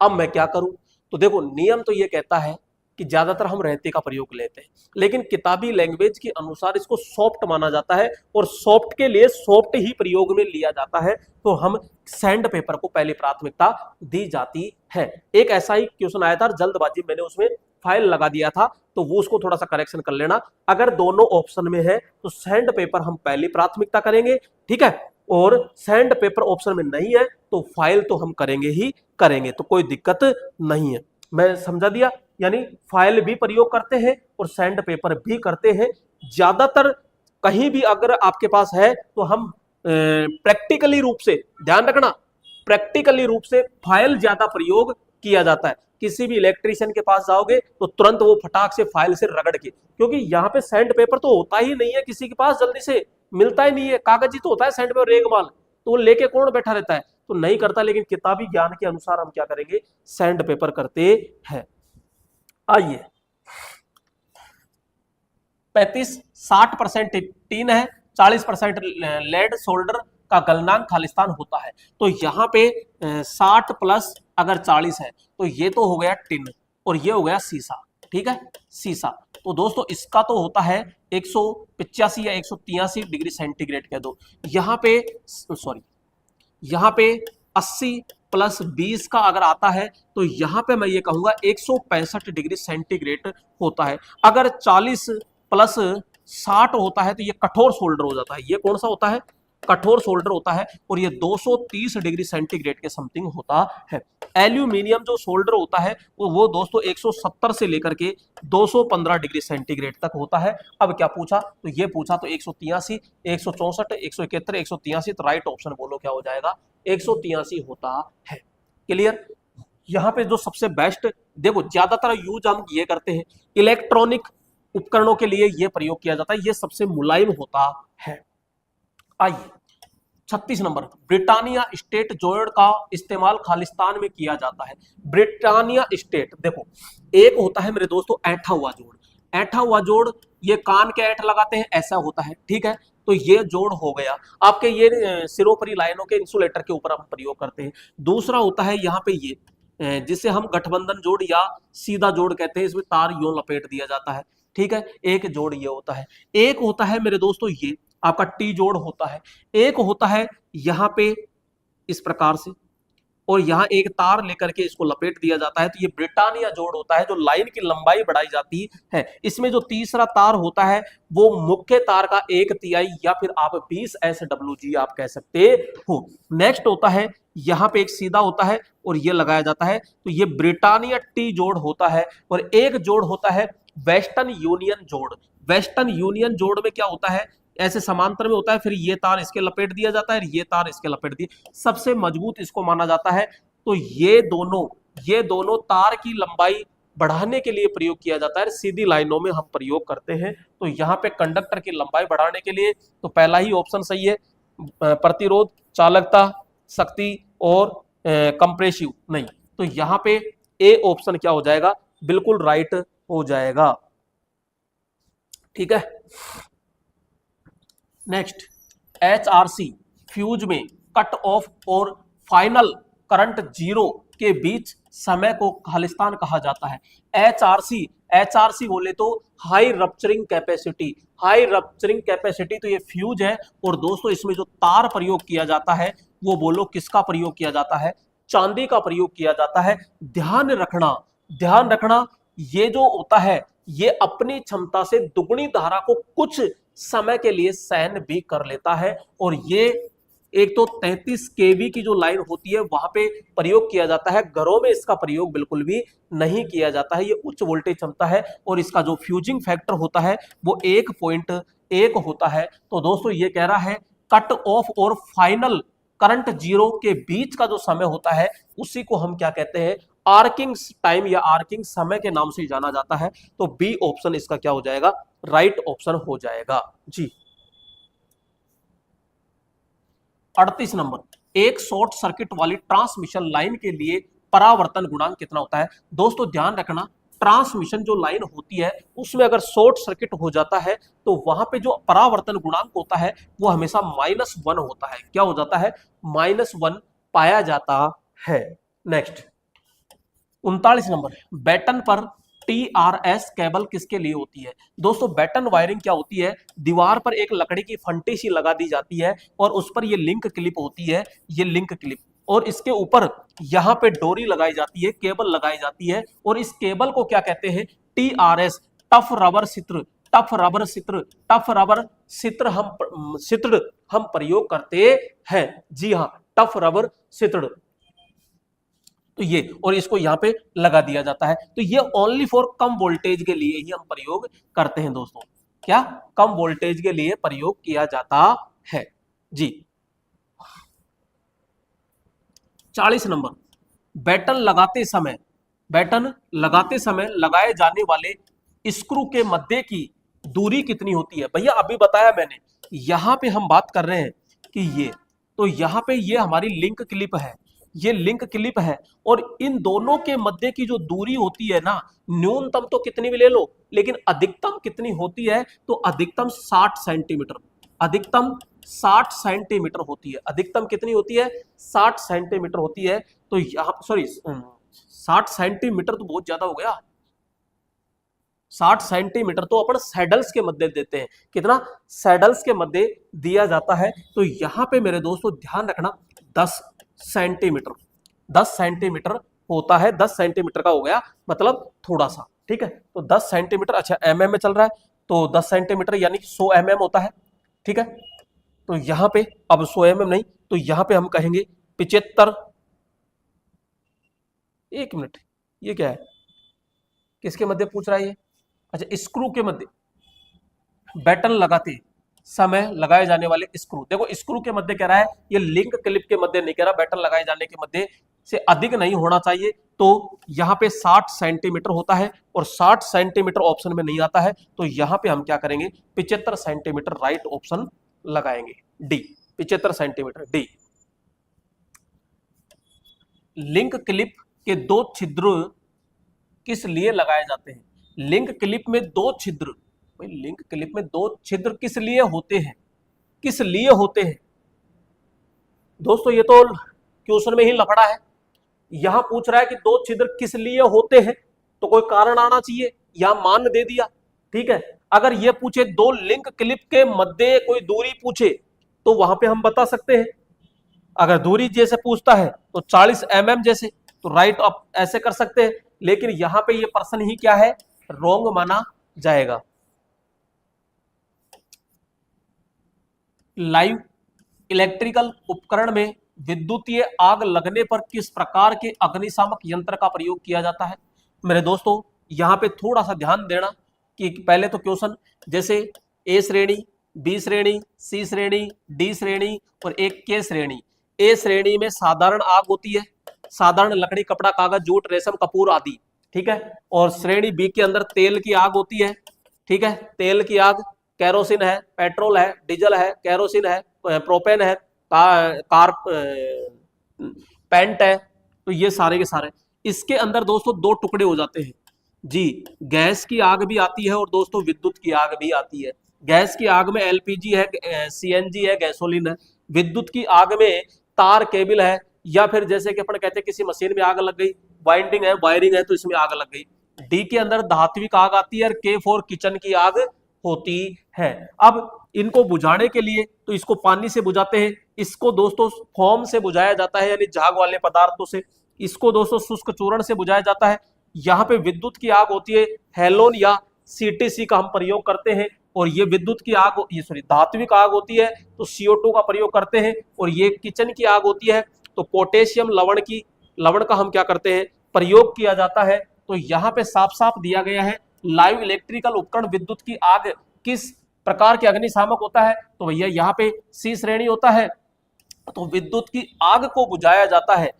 अब मैं क्या करूं? तो देखो नियम तो ये कहता है कि ज्यादातर हम रेती का प्रयोग लेते हैं, लेकिन किताबी लैंग्वेज के अनुसार इसको सॉफ्ट माना जाता है और सॉफ्ट के लिए सॉफ्ट ही प्रयोग में लिया जाता है। तो हम सैंड पेपर को पहली प्राथमिकता दी जाती है। एक ऐसा ही क्वेश्चन आया था, जल्दबाजी मैंने उसमें फाइल लगा दिया था, तो वो उसको थोड़ा सा करेक्शन कर लेना। अगर दोनों ऑप्शन में है तो सैंड पेपर हम पहली प्राथमिकता करेंगे, ठीक है। और सैंड पेपर ऑप्शन में नहीं है तो फाइल तो हम करेंगे ही करेंगे, तो कोई दिक्कत नहीं है। मैं समझा दिया, यानी फाइल भी प्रयोग करते हैं और सैंड पेपर भी करते हैं। ज्यादातर कहीं भी अगर आपके पास है तो हम प्रैक्टिकली रूप से, ध्यान रखना, प्रैक्टिकली रूप से फाइल ज्यादा प्रयोग किया जाता है। किसी भी इलेक्ट्रिशियन के पास जाओगे तो तुरंत वो फटाक से फाइल से रगड़ के, क्योंकि यहाँ पे सैंड पेपर तो होता ही नहीं है किसी के पास, जल्दी से मिलता ही नहीं है, कागज ही तो होता है सैंड पेपर, रेगमाल तो वो लेके कौन बैठा रहता है? तो नहीं करता। लेकिन किताबी ज्ञान के अनुसार हम क्या करेंगे? सैंड पेपर करते हैं। आइए 35, 60% टीन है, 40% लेड सोल्डर का गलनांक खालिस्तान होता है। तो यहाँ पे 60 प्लस अगर 40 है तो ये तो हो गया टिन और ये हो गया सीसा, ठीक है, सीसा। तो दोस्तों इसका तो होता है 185 या 183 डिग्री सेंटीग्रेड कह दो। यहाँ पे सॉरी, यहाँ पे 80 प्लस 20 का अगर आता है तो यहाँ पे मैं ये कहूंगा 165 डिग्री सेंटीग्रेड होता है। अगर 40 प्लस 60 होता है तो ये कठोर सोल्डर हो जाता है। ये कौन सा होता है? कठोर सोल्डर होता है और ये 230 डिग्री सेंटीग्रेड के समथिंग होता है। एल्यूमिनियम जो सोल्डर होता है वो दोस्तों 170 से लेकर के 215 डिग्री सेंटीग्रेड तक होता है। अब क्या पूछा? तो ये पूछा तो 183, 164, 171, 183, तो राइट ऑप्शन बोलो क्या हो जाएगा? 183 होता है। क्लियर? यहाँ पे जो सबसे बेस्ट, देखो ज्यादातर यूज हम ये करते हैं इलेक्ट्रॉनिक उपकरणों के लिए ये प्रयोग किया जाता है, ये सबसे मुलायम होता है। आइए 36 नंबर, ब्रिटानिया स्टेट जोड़ का इस्तेमाल खालिस्तान में किया जाता है। ब्रिटानिया स्टेट, देखो एक होता है मेरे दोस्तों ऐंठा हुआ जोड़, ऐंठा हुआ जोड़, ये कान के ऐंठ लगाते हैं ऐसा होता है, ठीक है। तो ये जोड़ हो गया आपके, ये सिरोपरी लाइनों के इंसुलेटर के ऊपर हम प्रयोग करते हैं। दूसरा होता है यहाँ पे ये जिसे हम गठबंधन जोड़ या सीधा जोड़ कहते हैं, इसमें तार यूं लपेट दिया जाता है, ठीक है। एक जोड़ ये होता है। एक होता है मेरे दोस्तों ये आपका टी जोड़ होता है। एक होता है यहाँ पे इस प्रकार से, और यहाँ एक तार लेकर के इसको लपेट दिया जाता है, तो ये ब्रिटानिया जोड़ होता है, जो लाइन की लंबाई बढ़ाई जाती है। इसमें जो तीसरा तार होता है वो मुख्य तार का 1/3 या फिर आप 20 SWG आप कह सकते हो। नेक्स्ट होता है यहाँ पे एक सीधा होता है और ये लगाया जाता है, तो ये ब्रिटानिया टी जोड़ होता है। और एक जोड़ होता है वेस्टर्न यूनियन जोड़। वेस्टर्न यूनियन जोड़ में क्या होता है, ऐसे समांतर में होता है, फिर ये तार इसके लपेट दिया जाता है, ये तार इसके लपेट दिए, सबसे मजबूत इसको माना जाता है। तो ये दोनों तार की लंबाई बढ़ाने के लिए प्रयोग किया जाता है, सीधी लाइनों में हम प्रयोग करते हैं। तो यहाँ पे कंडक्टर की लंबाई बढ़ाने के लिए तो पहला ही ऑप्शन सही है, प्रतिरोध, चालकता, शक्ति और कंप्रेसिव नहीं, तो यहाँ पे ए ऑप्शन क्या हो जाएगा, बिल्कुल राइट हो जाएगा, ठीक है। नेक्स्ट, HRC फ्यूज में कट ऑफ और फाइनल करंट जीरो के बीच समय को खालिस्तान कहा जाता है। HRC बोले तो high rupturing capacity, high rupturing capacity, तो ये फ्यूज है। और दोस्तों इसमें जो तार प्रयोग किया जाता है वो बोलो किसका प्रयोग किया जाता है, चांदी का प्रयोग किया जाता है। ध्यान रखना ये जो होता है ये अपनी क्षमता से दुगुनी धारा को कुछ समय के लिए सहन भी कर लेता है। और ये एक तो 33 kV की जो लाइन होती है वहां पे प्रयोग किया जाता है, घरों में इसका प्रयोग बिल्कुल भी नहीं किया जाता है। ये उच्च वोल्टेज क्षमता है और इसका जो फ्यूजिंग फैक्टर होता है वो 1.1 होता है। तो दोस्तों ये कह रहा है कट ऑफ और फाइनल करंट जीरो के बीच का जो समय होता है उसी को हम क्या कहते हैं, आर्किंग टाइम या आर्किंग समय के नाम से जाना जाता है। तो बी ऑप्शन इसका क्या हो जाएगा, राइट ऑप्शन हो जाएगा जी। 38 नंबर, एक शॉर्ट सर्किट वाली ट्रांसमिशन लाइन के लिए परावर्तन गुणांक कितना होता है। दोस्तों ध्यान रखना, ट्रांसमिशन जो लाइन होती है उसमें अगर शॉर्ट सर्किट हो जाता है तो वहां पे जो परावर्तन गुणांक होता है वो हमेशा -1 होता है। क्या हो जाता है, -1 पाया जाता है। नेक्स्ट 39 नंबर, बैटन पर TRS केबल किसके लिए होती है। दोस्तों बैटन वायरिंग क्या होती है, दीवार पर एक लकड़ी की फंटी सी लगा दी जाती है और उस पर ये लिंक क्लिप होती है, ये लिंक क्लिप, और इसके ऊपर यहाँ पे डोरी लगाई जाती है, केबल लगाई जाती है, और इस केबल को क्या कहते हैं, TRS, tough rubber sheathed, tough rubber sheathed, tough rubber sheathed हम प्रयोग करते हैं। जी हाँ, टफ रबर सित्र, तो ये, और इसको यहाँ पे लगा दिया जाता है। तो ये ओनली फॉर कम वोल्टेज के लिए ही हम प्रयोग करते हैं दोस्तों, क्या कम वोल्टेज के लिए प्रयोग किया जाता है जी। 40 नंबर, बैटन लगाते समय लगाए जाने वाले स्क्रू के मध्य की दूरी कितनी होती है। भैया अभी बताया मैंने, यहां पे हम बात कर रहे हैं कि ये, तो यहां पे ये हमारी लिंक क्लिप है, ये लिंक क्लिप है, और इन दोनों के मध्य की जो दूरी होती है ना, न्यूनतम तो कितनी भी ले लो लेकिन अधिकतम कितनी होती है, तो अधिकतम 60 सेंटीमीटर, अधिकतम 60 सेंटीमीटर होती है। अधिकतम कितनी होती है, 60 सेंटीमीटर होती है। तो यहाँ सॉरी 60 सेंटीमीटर तो बहुत ज्यादा हो गया, 60 सेंटीमीटर तो अपन सैडल्स के मध्य देते हैं, कितना, सैडल्स के मध्य दिया जाता है। तो यहां पे मेरे दोस्तों ध्यान रखना 10 सेंटीमीटर, 10 सेंटीमीटर होता है, 10 सेंटीमीटर का हो गया मतलब थोड़ा सा, ठीक है। तो 10 सेंटीमीटर, अच्छा mm में चल रहा है, तो 10 सेंटीमीटर यानी कि 100 mm होता है, ठीक है। तो यहां पे अब 100 mm नहीं, तो यहां पे हम कहेंगे 75, एक मिनट, ये क्या है, किसके मध्य पूछ रहा है ये, अच्छा स्क्रू के मध्य, बैटन लगाते समय लगाए जाने वाले स्क्रू, देखो स्क्रू के मध्य कह रहा है, ये लिंक क्लिप के मध्य नहीं कह रहा, बैटन लगाए जाने के मध्य से अधिक नहीं होना चाहिए। तो यहां पे 60 सेंटीमीटर होता है और 60 सेंटीमीटर ऑप्शन में नहीं आता है, तो यहां पे हम क्या करेंगे, 75 सेंटीमीटर राइट ऑप्शन लगाएंगे, D, 75 centimetre D. Link clip के 2 छिद्र किस लिए लगाए जाते हैं। लिंक क्लिप में दो छिद्र, भाई लिंक क्लिप में दो छिद्र किस लिए होते हैं, किस लिए होते हैं दोस्तों? ये तो क्वेश्चन में ही लफड़ा है। यहां पूछ रहा है कि दो छिद्र किस लिए होते हैं, तो कोई कारण आना चाहिए, यहां मान दे दिया, ठीक है। अगर ये पूछे दो लिंक क्लिप के मध्य कोई दूरी पूछे तो वहां पे हम बता सकते हैं। अगर दूरी जैसे पूछता है तो 40 mm जैसे, तो राइट आप ऐसे कर सकते हैं। लेकिन यहां पे ये पर्सन ही क्या है, रॉन्ग माना जाएगा। लाइव इलेक्ट्रिकल उपकरण में विद्युतीय आग लगने पर किस प्रकार के अग्निशामक यंत्र का प्रयोग किया जाता है? मेरे दोस्तों यहां पे थोड़ा सा ध्यान देना कि पहले तो क्वेश्चन जैसे ए श्रेणी, बी श्रेणी, सी श्रेणी, डी श्रेणी और एक के श्रेणी। ए श्रेणी में साधारण आग होती है, साधारण लकड़ी, कपड़ा, कागज, जूट, रेशम, कपूर आदि, ठीक है। और श्रेणी बी के अंदर तेल की आग होती है, ठीक है। तेल की आग, कैरोसिन है, पेट्रोल है, डीजल है, कैरोसिन है, प्रोपेन है, कार पेंट है, तो ये सारे के सारे। इसके अंदर दोस्तों दो टुकड़े हो जाते हैं जी, गैस की आग भी आती है और दोस्तों विद्युत की आग भी आती है। गैस की आग में एलपीजी है, सीएनजी है, गैसोलीन है। विद्युत की आग में तार, केबल है, या फिर जैसे कि अपन कहते हैं किसी मशीन में आग लग गई, वाइंडिंग है, वायरिंग है, तो इसमें आग लग गई। डी के अंदर धात्विक आग आती है और के फॉर किचन की आग होती है। अब इनको बुझाने के लिए तो इसको पानी से बुझाते हैं, इसको दोस्तों फोम से बुझाया जाता है, यानी झाग वाले पदार्थों से। इसको दोस्तों शुष्क चूर्ण से बुझाया जाता है। यहाँ पे विद्युत की आग होती है, हेलोन या सीटीसी का हम प्रयोग करते हैं। और ये विद्युत की आग, ये सॉरी धात्विक आग होती है तो CO2 का प्रयोग करते हैं। और ये किचन की आग होती है तो पोटेशियम लवण का हम क्या करते हैं, प्रयोग किया जाता है। तो यहाँ पे साफ साफ दिया गया है लाइव इलेक्ट्रिकल उपकरण विद्युत की आग किस प्रकार के अग्निशामक होता है, तो भैया यहाँ पे सी श्रेणी होता है। तो विद्युत की आग को बुझाया जाता है,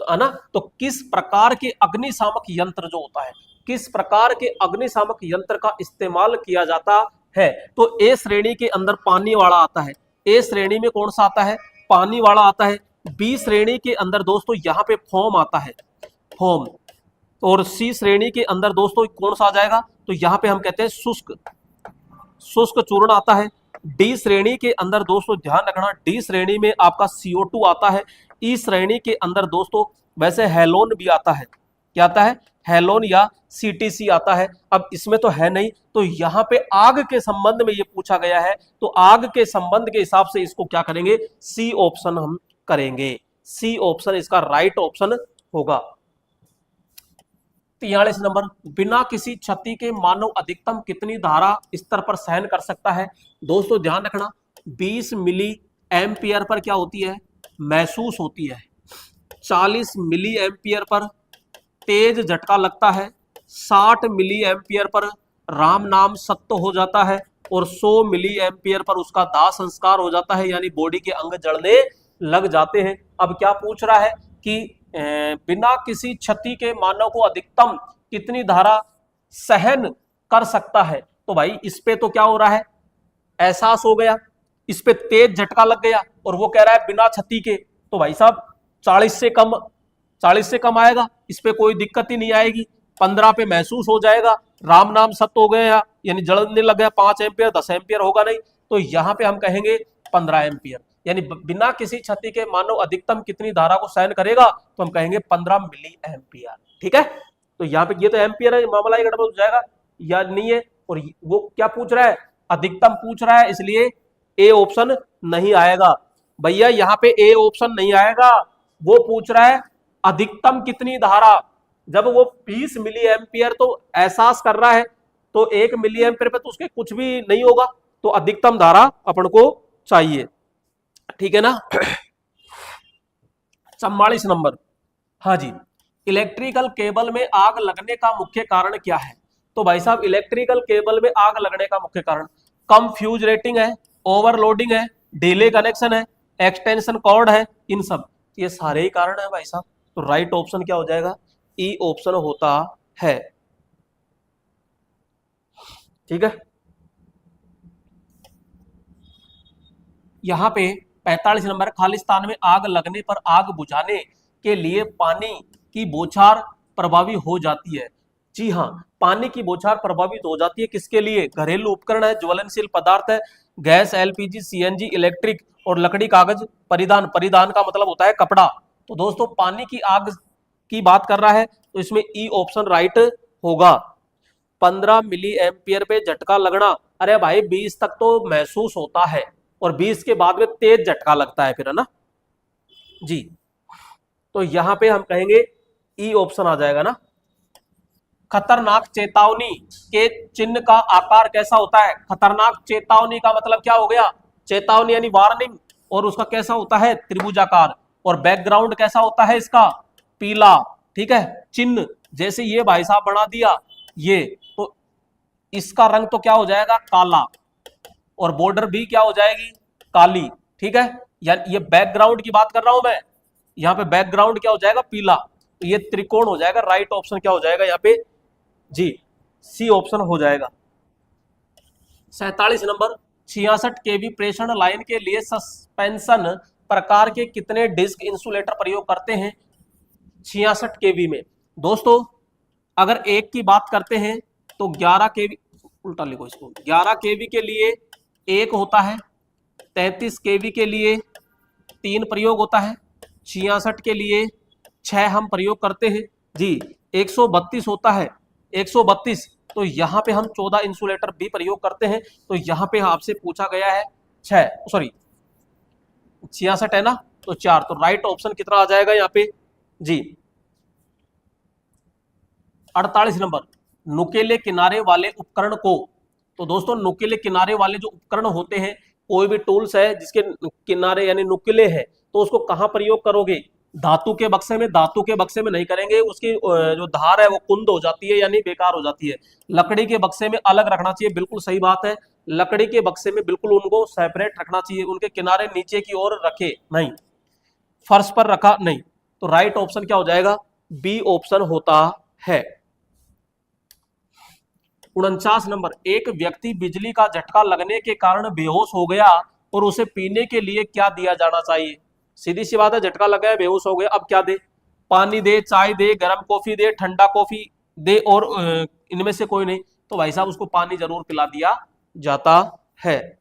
तो है ना। तो किस प्रकार के अग्निशामक यंत्र जो होता है, किस प्रकार के अग्निशामक यंत्र का इस्तेमाल किया जाता है, तो ए श्रेणी के अंदर पानी वाला आता है। ए श्रेणी में कौन सा आता है, पानी वाला आता है। बी श्रेणी के अंदर दोस्तों यहाँ पे फोम आता है, फोम। और सी श्रेणी के अंदर दोस्तों कौन सा आ जाएगा, तो यहाँ पे हम कहते हैं शुष्क चूर्ण आता है। डी श्रेणी के अंदर दोस्तों ध्यान रखना, डी श्रेणी में आपका CO2 आता है। ई श्रेणी के अंदर दोस्तों वैसे हेलोन भी आता है, क्या आता है, हेलोन या सीटीसी आता है। अब इसमें तो है नहीं, तो यहाँ पे आग के संबंध में ये पूछा गया है, तो आग के संबंध के हिसाब से इसको क्या करेंगे, सी ऑप्शन हम करेंगे। सी ऑप्शन इसका राइट ऑप्शन होगा। 43 नंबर, बिना किसी क्षति के मानव अधिकतम कितनी धारा स्तर पर सहन कर सकता है? दोस्तों ध्यान रखना, 20 मिली एम्पियर पर क्या होती है, महसूस होती है। 40 मिली एम्पियर पर तेज झटका लगता है। 60 मिली एम्पियर पर राम नाम सत्य हो जाता है। और 100 मिली एम्पियर पर उसका दाह संस्कार हो जाता है, यानी बॉडी के अंग जलने लग जाते हैं। अब क्या पूछ रहा है कि बिना किसी क्षति के मानव को अधिकतम कितनी धारा सहन कर सकता है? तो भाई इस पे तो क्या हो रहा है, एहसास हो गया, इस पे तेज झटका लग गया और वो कह रहा है बिना क्षति के, तो भाई साहब 40 से कम आएगा, इस पे कोई दिक्कत ही नहीं आएगी। 15 पे महसूस हो जाएगा, राम नाम सत्य हो गया यानी जलने लग गया, 5 एम्पियर 10 एम्पियर होगा नहीं, तो यहां पे हम कहेंगे 15 एम्पियर, यानी बिना किसी क्षति के मानव अधिकतम कितनी धारा को सहन करेगा, तो हम कहेंगे 15 मिली एम्पियर। ठीक है, तो यहाँ पे ये तो एम्पियर है, मामला ही गड़बड़ हो जाएगा या नहीं है। और वो क्या पूछ रहा है, अधिकतम पूछ रहा है, इसलिए ए ऑप्शन नहीं आएगा भैया, यहाँ पे ए ऑप्शन नहीं आएगा। वो पूछ रहा है अधिकतम कितनी धारा, जब वो 20 मिली एम्पियर तो एहसास कर रहा है, तो 1 मिली एम्पियर पे तो उसके कुछ भी नहीं होगा, तो अधिकतम धारा अपन को चाहिए। ठीक है ना। 44 नंबर, हाँ जी, इलेक्ट्रिकल केबल में आग लगने का मुख्य कारण क्या है? तो भाई साहब इलेक्ट्रिकल केबल में आग लगने का मुख्य कारण कम फ्यूज रेटिंग है, ओवरलोडिंग है, डिले कनेक्शन है, एक्सटेंशन कॉर्ड है, इन सब ये सारे ही कारण है भाई साहब। तो राइट ऑप्शन क्या हो जाएगा, ई ऑप्शन होता है। ठीक है, यहां पे 45 नंबर, खालिस्तान में आग लगने पर आग बुझाने के लिए पानी की बौछार प्रभावी हो जाती है। जी हाँ, पानी की बौछार प्रभावित हो जाती है किसके लिए? घरेलू उपकरण है, ज्वलनशील पदार्थ है, गैस, एलपीजी, सीएनजी, इलेक्ट्रिक और लकड़ी, कागज, परिधान। परिधान का मतलब होता है कपड़ा। तो दोस्तों पानी की आग की बात कर रहा है तो इसमें ई ऑप्शन राइट होगा। 15 मिली एम्पियर पे झटका लगना, अरे भाई 20 तक तो महसूस होता है और 20 के बाद में तेज झटका लगता है फिर, है ना जी। तो यहां पे हम कहेंगे ई ऑप्शन आ जाएगा ना। खतरनाक चेतावनी के चिन्ह का आकार कैसा होता है? खतरनाक चेतावनी का मतलब क्या हो गया? चेतावनी यानी वार्निंग, और उसका कैसा होता है? त्रिभुजाकार। और बैकग्राउंड कैसा होता है इसका? पीला। ठीक है, चिन्ह जैसे ये भाई साहब बना दिया ये, तो इसका रंग तो क्या हो जाएगा? काला, और बॉर्डर भी क्या हो जाएगी? काली। ठीक है, यानी ये बैकग्राउंड की बात कर रहा हूं मैं, यहां पे बैकग्राउंड क्या हो जाएगा? पीला। तो ये त्रिकोण हो जाएगा। राइट ऑप्शन क्या हो जाएगा यहाँ पे? जी, सी ऑप्शन हो जाएगा। 47 नंबर, 66 केवी प्रेषण लाइन के लिए सस्पेंशन प्रकार के कितने डिस्क इंसुलेटर प्रयोग करते हैं 66 केवी में? दोस्तों अगर एक की बात करते हैं तो 11 केवी, उल्टा लिखो इसको, 11 केवी के लिए एक होता है, 33 केवी के लिए 3 प्रयोग होता है, 66 के लिए 6 हम प्रयोग करते हैं जी, 132 होता है, 132। तो यहाँ पे हम 14 इंसुलेटर भी प्रयोग करते हैं। तो यहाँ पे आपसे पूछा गया है 66 है ना, तो 4। तो राइट ऑप्शन कितना आ जाएगा यहाँ पे जी? 48 नंबर, नुकीले किनारे वाले उपकरण को, तो दोस्तों नुकीले किनारे वाले जो उपकरण होते हैं, कोई भी टूल्स है जिसके किनारे यानी नुकीले हैं, तो उसको कहां प्रयोग करोगे? धातु के बक्से में। धातु के बक्से में नहीं करेंगे, उसकी जो धार है वो कुंद हो जाती है यानी बेकार हो जाती है। लकड़ी के बक्से में अलग रखना चाहिए, बिल्कुल सही बात है। लकड़ी के बक्से में बिल्कुल उनको सेपरेट रखना चाहिए, उनके किनारे नीचे की ओर रखे नहीं, फर्श पर रखा नहीं। तो राइट ऑप्शन क्या हो जाएगा? बी ऑप्शन होता है। 49 नंबर, एक व्यक्ति बिजली का झटका लगने के कारण बेहोश हो गया और उसे पीने के लिए क्या दिया जाना चाहिए? सीधी सी बात है, झटका लग गया, बेहोश हो गया, अब क्या दे? पानी दे, चाय दे, गर्म कॉफी दे, ठंडा कॉफी दे, और इनमें से कोई नहीं, तो भाई साहब उसको पानी जरूर पिला दिया जाता है।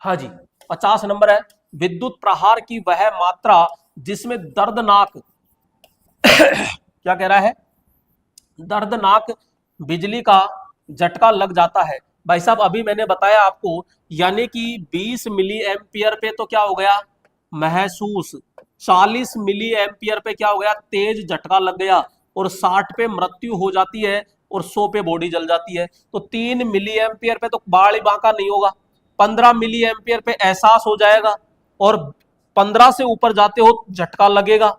हाँ जी, 50 नंबर है, विद्युत प्रहार की वह मात्रा जिसमें दर्दनाक क्या कह रहा है? दर्दनाक बिजली का झटका लग जाता है। भाई साहब अभी मैंने बताया आपको, यानी कि 20 मिली एम्पियर पे तो क्या हो गया? महसूस। 40 मिली एम्पियर पे क्या हो गया? तेज झटका लग गया। और 60 पे मृत्यु हो जाती है और 100 पे बॉडी जल जाती है। तो 3 मिली एम्पियर पे तो बाड़ी बांका नहीं होगा, 15 मिली एम्पियर पे एहसास हो जाएगा, और 15 से ऊपर जाते हो झटका लगेगा,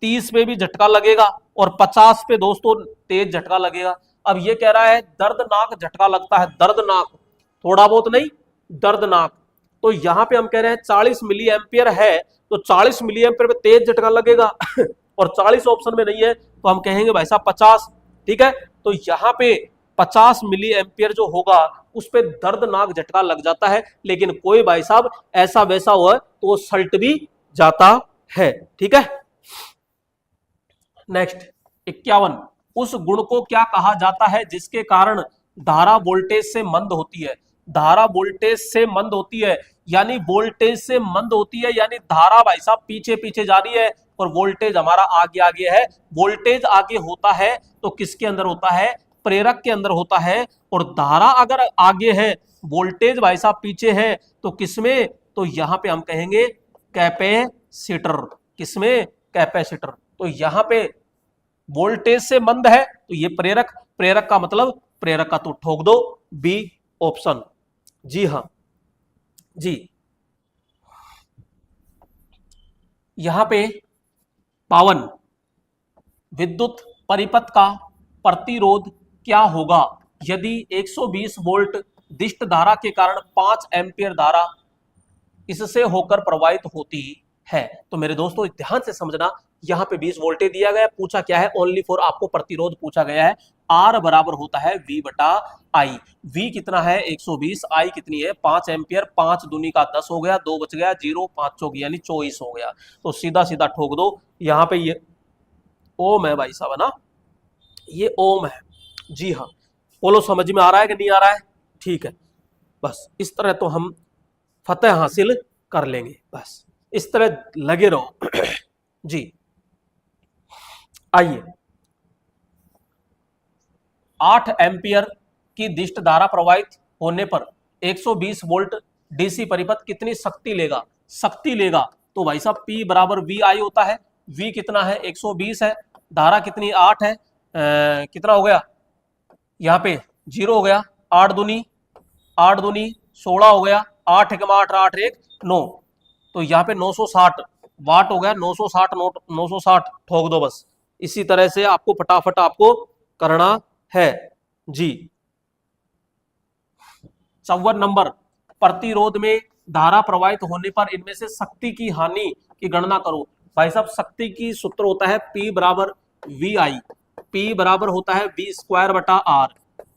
30 पे भी झटका लगेगा, और 50 पे दोस्तों तेज झटका लगेगा। अब ये कह रहा है दर्दनाक झटका लगता है, दर्दनाक, थोड़ा बहुत नहीं, दर्दनाक। तो यहां पे हम कह रहे हैं 40 मिली एम्पियर है, तो 40 मिली एम्पियर पे तेज झटका लगेगा और 40 ऑप्शन में नहीं है, तो हम कहेंगे भाई साहब 50। ठीक है, तो यहां पे 50 मिली एम्पियर जो होगा उस पे दर्दनाक झटका लग जाता है, लेकिन कोई भाई साहब ऐसा वैसा हुआ तो वो सल्ट भी जाता है। ठीक है, नेक्स्ट 51, उस गुण को क्या कहा जाता है जिसके कारण धारा वोल्टेज से मंद होती है? धारा वोल्टेज से मंद होती है, यानी वोल्टेज से मंद होती है, यानी धारा भाई साहब पीछे पीछे जा रही है और वोल्टेज हमारा आगे आगे है। वोल्टेज आगे होता है तो किसके अंदर होता है? प्रेरक के अंदर होता है। और धारा अगर आगे है, वोल्टेज भाई साहब पीछे है, तो किसमें? तो यहां पे हम कहेंगे कैपेसिटर। किसमें? कैपेसिटर। तो यहां पे वोल्टेज से मंद है तो ये प्रेरक, प्रेरक का मतलब प्रेरक का तो ठोक दो बी ऑप्शन। जी हां जी, यहां पे 52, विद्युत परिपथ का प्रतिरोध क्या होगा यदि 120 वोल्ट दिष्ट धारा के कारण 5 एम्पियर धारा इससे होकर प्रवाहित होती है? तो मेरे दोस्तों ध्यान से समझना, यहां पे 20 वोल्टेज दिया गया, पूछा क्या है? ओनली फॉर आपको प्रतिरोध पूछा गया है। आर बराबर होता है V बटा आई। V कितना है 120, आई कितनी है 5 एम्पियर, 5 दूनी का 10 हो गया, 2 बच गया, 0 5 चौक यानी 24 हो गया। तो सीधा सीधा ठोक दो, यहाँ पे ये ओम है भाई साहब, है ना, ये ओम है। जी हाँ, बोलो समझ में आ रहा है कि नहीं आ रहा है? ठीक है, बस इस तरह तो हम फतेह हासिल कर लेंगे, बस इस तरह लगे रहो। जी आइए, 8 एम्पियर की दिष्ट धारा प्रवाहित होने पर 120 वोल्ट डीसी परिपथ कितनी शक्ति लेगा? शक्ति लेगा तो भाई साहब P बराबर वी आई होता है। V कितना है 120 है, धारा कितनी 8 है, कितना हो गया यहाँ पे 0 हो गया, 8 दूनी 16 हो गया, 8 एक 8 8 1 9, तो यहाँ पे 960 वाट हो गया, 960 ठोक दो बस। इसी तरह से आपको फटाफट आपको करना है जी। 54 नंबर, प्रतिरोध में धारा प्रवाहित होने पर इनमें से शक्ति की हानि की गणना करो। भाई साहब शक्ति की सूत्र होता है P बराबर वी आई, P बराबर होता है V स्क्वायर बटा R,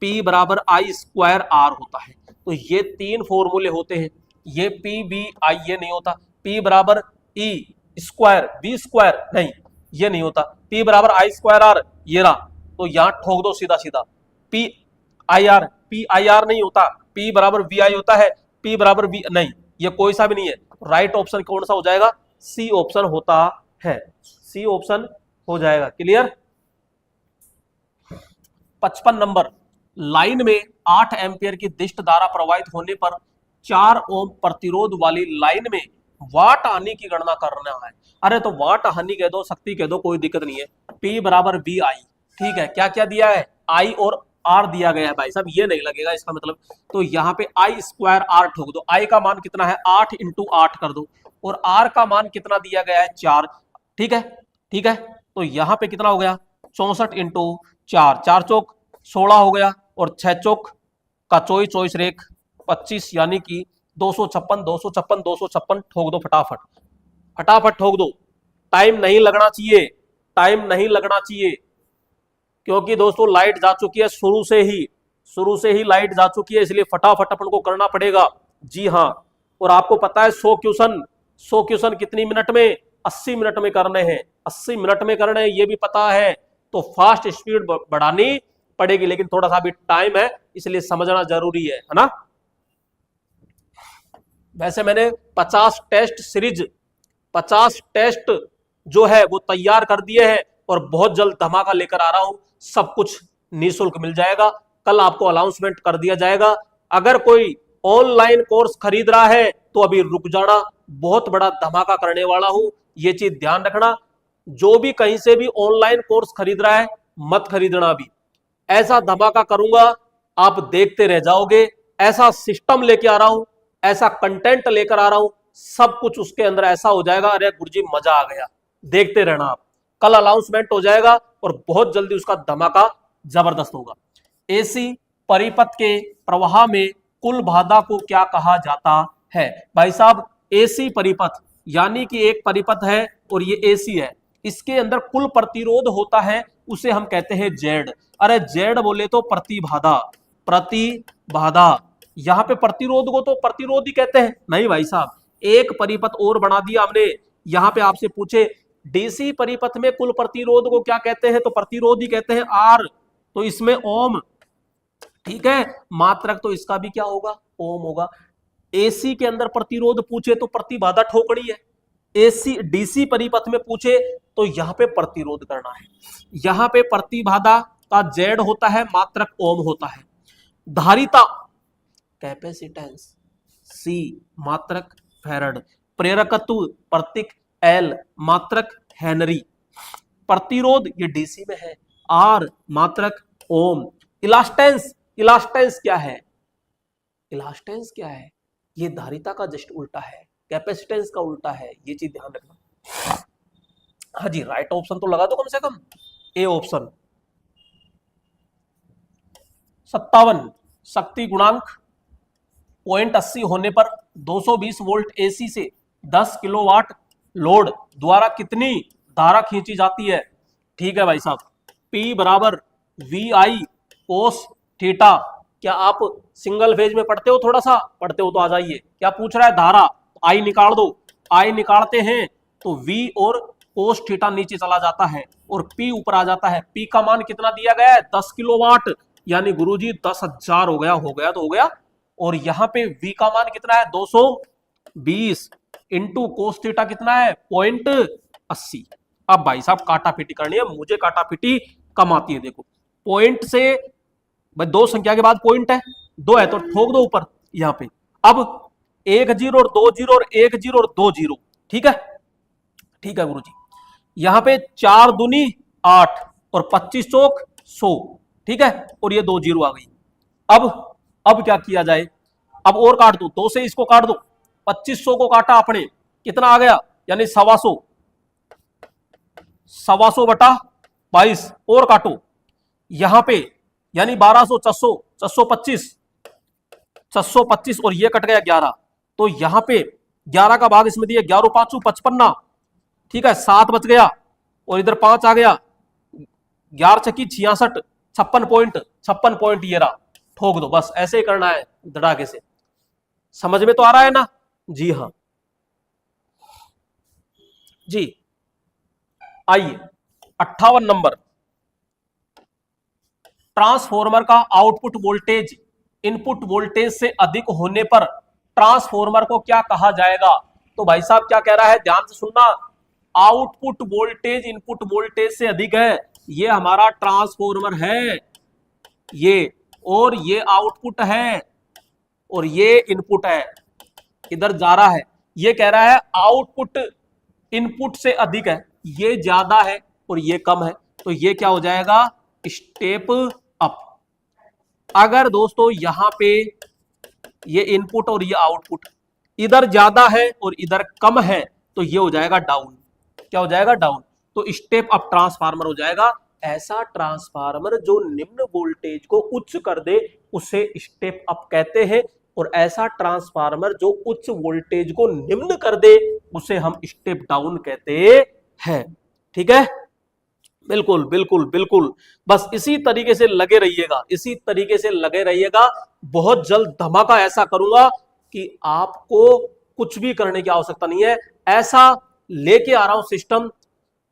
P बराबर I स्क्वायर R होता है। तो ये 3 फॉर्मूले होते हैं, ये P V I ये नहीं होता, P बराबर E स्क्वायर V स्क्वायर नहीं ये नहीं होता, P बराबर I स्क्वायर R ये रहा। तो यहां ठोक दो सीधा सीधा, P I R नहीं होता, P बराबर वी आई होता है, P बराबर V नहीं, ये कोई सा भी नहीं है। राइट ऑप्शन कौन सा हो जाएगा? सी ऑप्शन होता है, सी ऑप्शन हो जाएगा। क्लियर? 55 नंबर, लाइन में 8 एम्पियर की दिष्ट धारा प्रवाहित होने पर 4 ओम प्रतिरोध वाली लाइन में वाट हानि की गणना करना है। अरे तो वाट हानि कह दो, शक्ति कह दो, कोई दिक्कत नहीं है। P बराबर वी आई, ठीक है, क्या क्या दिया है? I और R दिया गया है भाई साहब, ये नहीं लगेगा इसका मतलब, तो यहाँ पे I स्क्वायर R ठोक दो। I का मान कितना है 8 इंटू 8 कर दो, और R का मान कितना दिया गया है 4, ठीक है, ठीक है। तो यहाँ पे कितना हो गया 64 इंटू 4, 4 चौक 16 हो गया, और 6 चौक का 24 24 रेख 25 यानी कि 256 256 256 ठोक दो फटाफट, फटाफट ठोक दो। टाइम नहीं लगना चाहिए, टाइम नहीं लगना चाहिए, क्योंकि दोस्तों लाइट जा चुकी है शुरू से ही लाइट जा चुकी है, इसलिए फटाफट अपन को करना पड़ेगा। जी हाँ, और आपको पता है 100 क्वेश्चन कितनी मिनट में? 80 मिनट में करने हैं, 80 मिनट में करने हैं, ये भी पता है। तो फास्ट स्पीड बढ़ानी पड़ेगी, लेकिन थोड़ा सा भी टाइम है, इसलिए समझना जरूरी है ना। वैसे मैंने 50 टेस्ट सीरीज 50 टेस्ट जो है वो तैयार कर दिए हैं, और बहुत जल्द धमाका लेकर आ रहा हूं, सब कुछ निःशुल्क मिल जाएगा। कल आपको अनाउंसमेंट कर दिया जाएगा। अगर कोई ऑनलाइन कोर्स खरीद रहा है तो अभी रुक जाना, बहुत बड़ा धमाका करने वाला हूं, ये चीज ध्यान रखना। जो भी कहीं से भी ऑनलाइन कोर्स खरीद रहा है मत खरीदना, अभी ऐसा धमाका करूंगा आप देखते रह जाओगे। ऐसा सिस्टम लेके आ रहा हूं, ऐसा कंटेंट लेकर आ रहा हूं, सब कुछ उसके अंदर ऐसा हो जाएगा, अरे गुरुजी मजा आ गया। देखते रहना आप, कल अनाउंसमेंट हो जाएगा और बहुत जल्दी उसका धमाका जबरदस्त होगा। एसी परिपथ के प्रवाह में कुल बाधा को क्या कहा जाता है? भाई साहब एसी परिपथ यानी कि एक परिपथ है और ये एसी है, इसके अंदर कुल प्रतिरोध होता है, उसे हम कहते हैं जेड। अरे जेड बोले तो प्रतिबाधा, प्रतिबाधा। यहां पे प्रतिरोध को तो प्रतिरोध ही कहते हैं। नहीं भाई साहब, एक परिपथ और बना दिया हमने। यहां पे आपसे पूछे डीसी परिपथ में कुल प्रतिरोध को क्या कहते हैं, तो प्रतिरोध ही कहते हैं आर, तो इसमें ओम, ठीक है। मात्रक तो इसका भी क्या होगा, ओम होगा। एसी के अंदर प्रतिरोध पूछे तो प्रतिबाधा ठोकनी है, एसी डीसी परिपथ में पूछे तो यहां पे प्रतिरोध करना है। यहां पे प्रतिबाधा का जेड होता है, मात्रक ओम होता है। धारिता कैपेसिटेंस सी, मात्रक फैरड। प्रेरकत्व प्रतीक एल, मात्रक हेनरी। प्रतिरोध ये डीसी में है, आर मात्रक ओम। इलास्टेंस, इलास्टेंस क्या है? इलास्टेंस क्या है? ये धारिता का जस्ट उल्टा है, कैपेसिटेंस का उल्टा है, ये चीज ध्यान रखना। हाँ जी, राइट ऑप्शन तो लगा दो कम से कम, ए ऑप्शन। 57 शक्ति गुणांक 0.80 होने पर 220 वोल्ट एसी से 10 किलोवाट लोड द्वारा कितनी धारा खींची जाती है? ठीक है भाई साहब, P बराबर वी आई कोस थीटा। क्या आप सिंगल फेज में पढ़ते हो? थोड़ा सा पढ़ते हो तो आ जाइए। क्या पूछ रहा है? धारा। आई निकाल दो। आई निकालते हैं तो वी और कोस थीटा नीचे चला जाता है और पी ऊपर आ जाता है। पी का मान कितना दिया गया है? 10 किलोवाट, यानी गुरुजी 10,000 हो गया तो हो गया। और यहाँ पे वी का मान कितना है? 220 इंटू कोस थीटा कितना है? 0.80। अब भाई साहब काटा पीटी करनी है, मुझे काटा पीटी कम आती है। देखो पॉइंट से भाई दो संख्या के बाद पॉइंट है, दो है तो ठोक दो ऊपर यहां पे। अब 1 0 और 2 0 और 1 0 और 2 0, ठीक है, ठीक है गुरुजी। यहां पे 4 दूनी 8 और 25 चौक 100, ठीक है, और ये 2 0 आ गई। अब क्या किया जाए? अब और काट दो, 2 से इसको काट दो। 2500 को काटा आपने, कितना आ गया? यानी 125, 125 बटा 22। और काटो यहां पे, यानी 1200, 400, 425, 425 और ये कट गया 11। तो यहां पे 11 का भाग इसमें दिया, 11 5 55, ठीक है, 7 बच गया और इधर 5 आ गया, 11 छक्की 66, 56 पॉइंट ये रहा। ठोक दो, बस ऐसे ही करना है धड़ाके से। समझ में तो आ रहा है ना? जी हाँ जी। आइए 58 नंबर, ट्रांसफॉर्मर का आउटपुट वोल्टेज इनपुट वोल्टेज से अधिक होने पर ट्रांसफॉर्मर को क्या कहा जाएगा? तो भाई साहब क्या कह रहा है, ध्यान से सुनना। आउटपुट वोल्टेज इनपुट वोल्टेज से अधिक है, ये हमारा ट्रांसफॉर्मर है ये, और ये आउटपुट है और ये इनपुट है, इधर जा रहा है। ये कह रहा है आउटपुट इनपुट से अधिक है, ये ज्यादा है और ये कम है, तो ये क्या हो जाएगा? Step up. अगर दोस्तों यहां पे ये इनपुट और ये आउटपुट इधर ज्यादा है और इधर कम है, तो ये हो जाएगा डाउन। क्या हो जाएगा? डाउन। तो स्टेप अप ट्रांसफार्मर हो जाएगा। ऐसा ट्रांसफार्मर जो निम्न वोल्टेज को उच्च कर दे उसे स्टेप अप कहते हैं, और ऐसा ट्रांसफार्मर जो उच्च वोल्टेज को निम्न कर दे उसे हम स्टेप डाउन कहते हैं। ठीक है, बिल्कुल बिल्कुल बिल्कुल। बस इसी तरीके से लगे रहिएगा, इसी तरीके से लगे रहिएगा। बहुत जल्द धमाका ऐसा करूंगा कि आपको कुछ भी करने की आवश्यकता नहीं है, ऐसा लेके आ रहा हूं सिस्टम।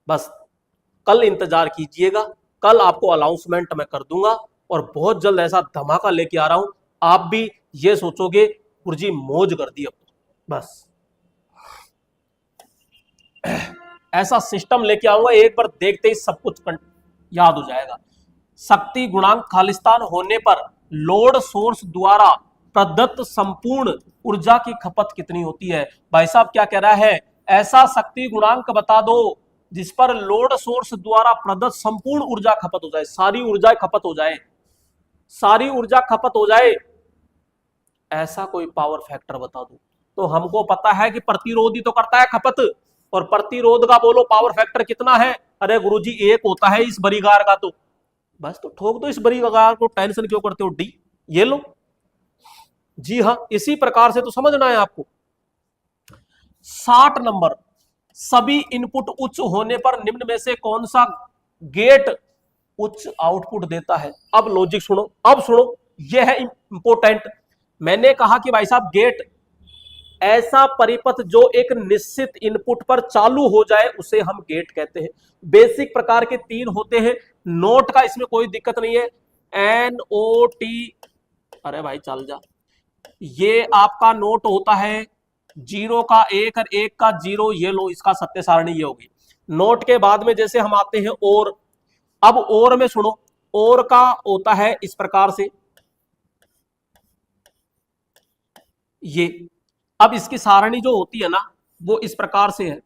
बस कल इंतजार कीजिएगा, कल आपको अनाउंसमेंट मैं कर दूंगा और बहुत जल्द ऐसा धमाका लेके आ रहा हूं। आप भी ये सोचोगे गुरुजी मौज कर दी अब तो, बस ऐसा सिस्टम लेके आऊंगा, एक बार देखते ही सब कुछ याद हो जाएगा। शक्ति गुणांक खालिस्तान होने पर लोड सोर्स द्वारा प्रदत्त संपूर्ण ऊर्जा की खपत कितनी होती है? भाई साहब क्या कह रहा है, ऐसा शक्ति गुणांक बता दो जिस पर लोड सोर्स द्वारा प्रदत्त संपूर्ण ऊर्जा खपत हो जाए, सारी ऊर्जा खपत हो जाए, सारी ऊर्जा खपत हो जाए। ऐसा कोई पावर फैक्टर बता दो। तो हमको पता है कि प्रतिरोधी तो करता है खपत, और प्रतिरोध का बोलो पावर फैक्टर कितना है? अरे गुरुजी 1 होता है इस बरीगार का, तो बस तो ठोक दो इस बरीगार को, टेंशन क्यों करते हो? डी ये लो। जी हाँ, इसी प्रकार से तो समझना है आपको। 60 नंबर, सभी इनपुट उच्च होने पर निम्न में से कौन सा गेट उच्च आउटपुट देता है? अब लॉजिक सुनो, अब सुनो, यह है इंपोर्टेंट। मैंने कहा कि भाई साहब गेट ऐसा परिपथ जो एक निश्चित इनपुट पर चालू हो जाए उसे हम गेट कहते हैं। बेसिक प्रकार के 3 होते हैं, नोट का इसमें कोई दिक्कत नहीं है, NOT, अरे भाई चल जा, ये आपका नोट होता है 0 का 1 और 1 का 0, ये लो इसका सत्य सारणी ये होगी। नोट के बाद में जैसे हम आते हैं और, अब और में सुनो, और का होता है इस प्रकार से ये। अब इसकी सारणी जो होती है ना वो इस प्रकार से है,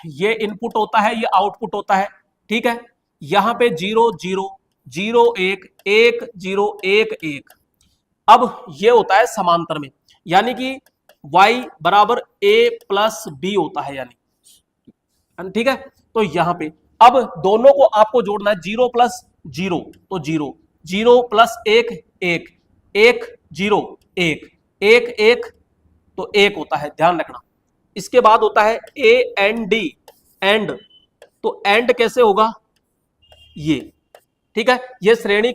ये इनपुट होता है, ये आउटपुट होता है, ठीक है। यहां पे 0 0 0 1 1 0 1 1। अब ये होता है समांतर में, यानी कि y बराबर a प्लस बी होता है, यानी ठीक है। तो यहां पे अब दोनों को आपको जोड़ना है, 0 प्लस 0 तो 0, 0 प्लस 1 1 1 0 1 1 1 तो 1 होता है, ध्यान रखना। इसके बाद होता है ए एंड डी, एंड, तो एंड कैसे होगा? ये, ठीक है, ये श्रेणी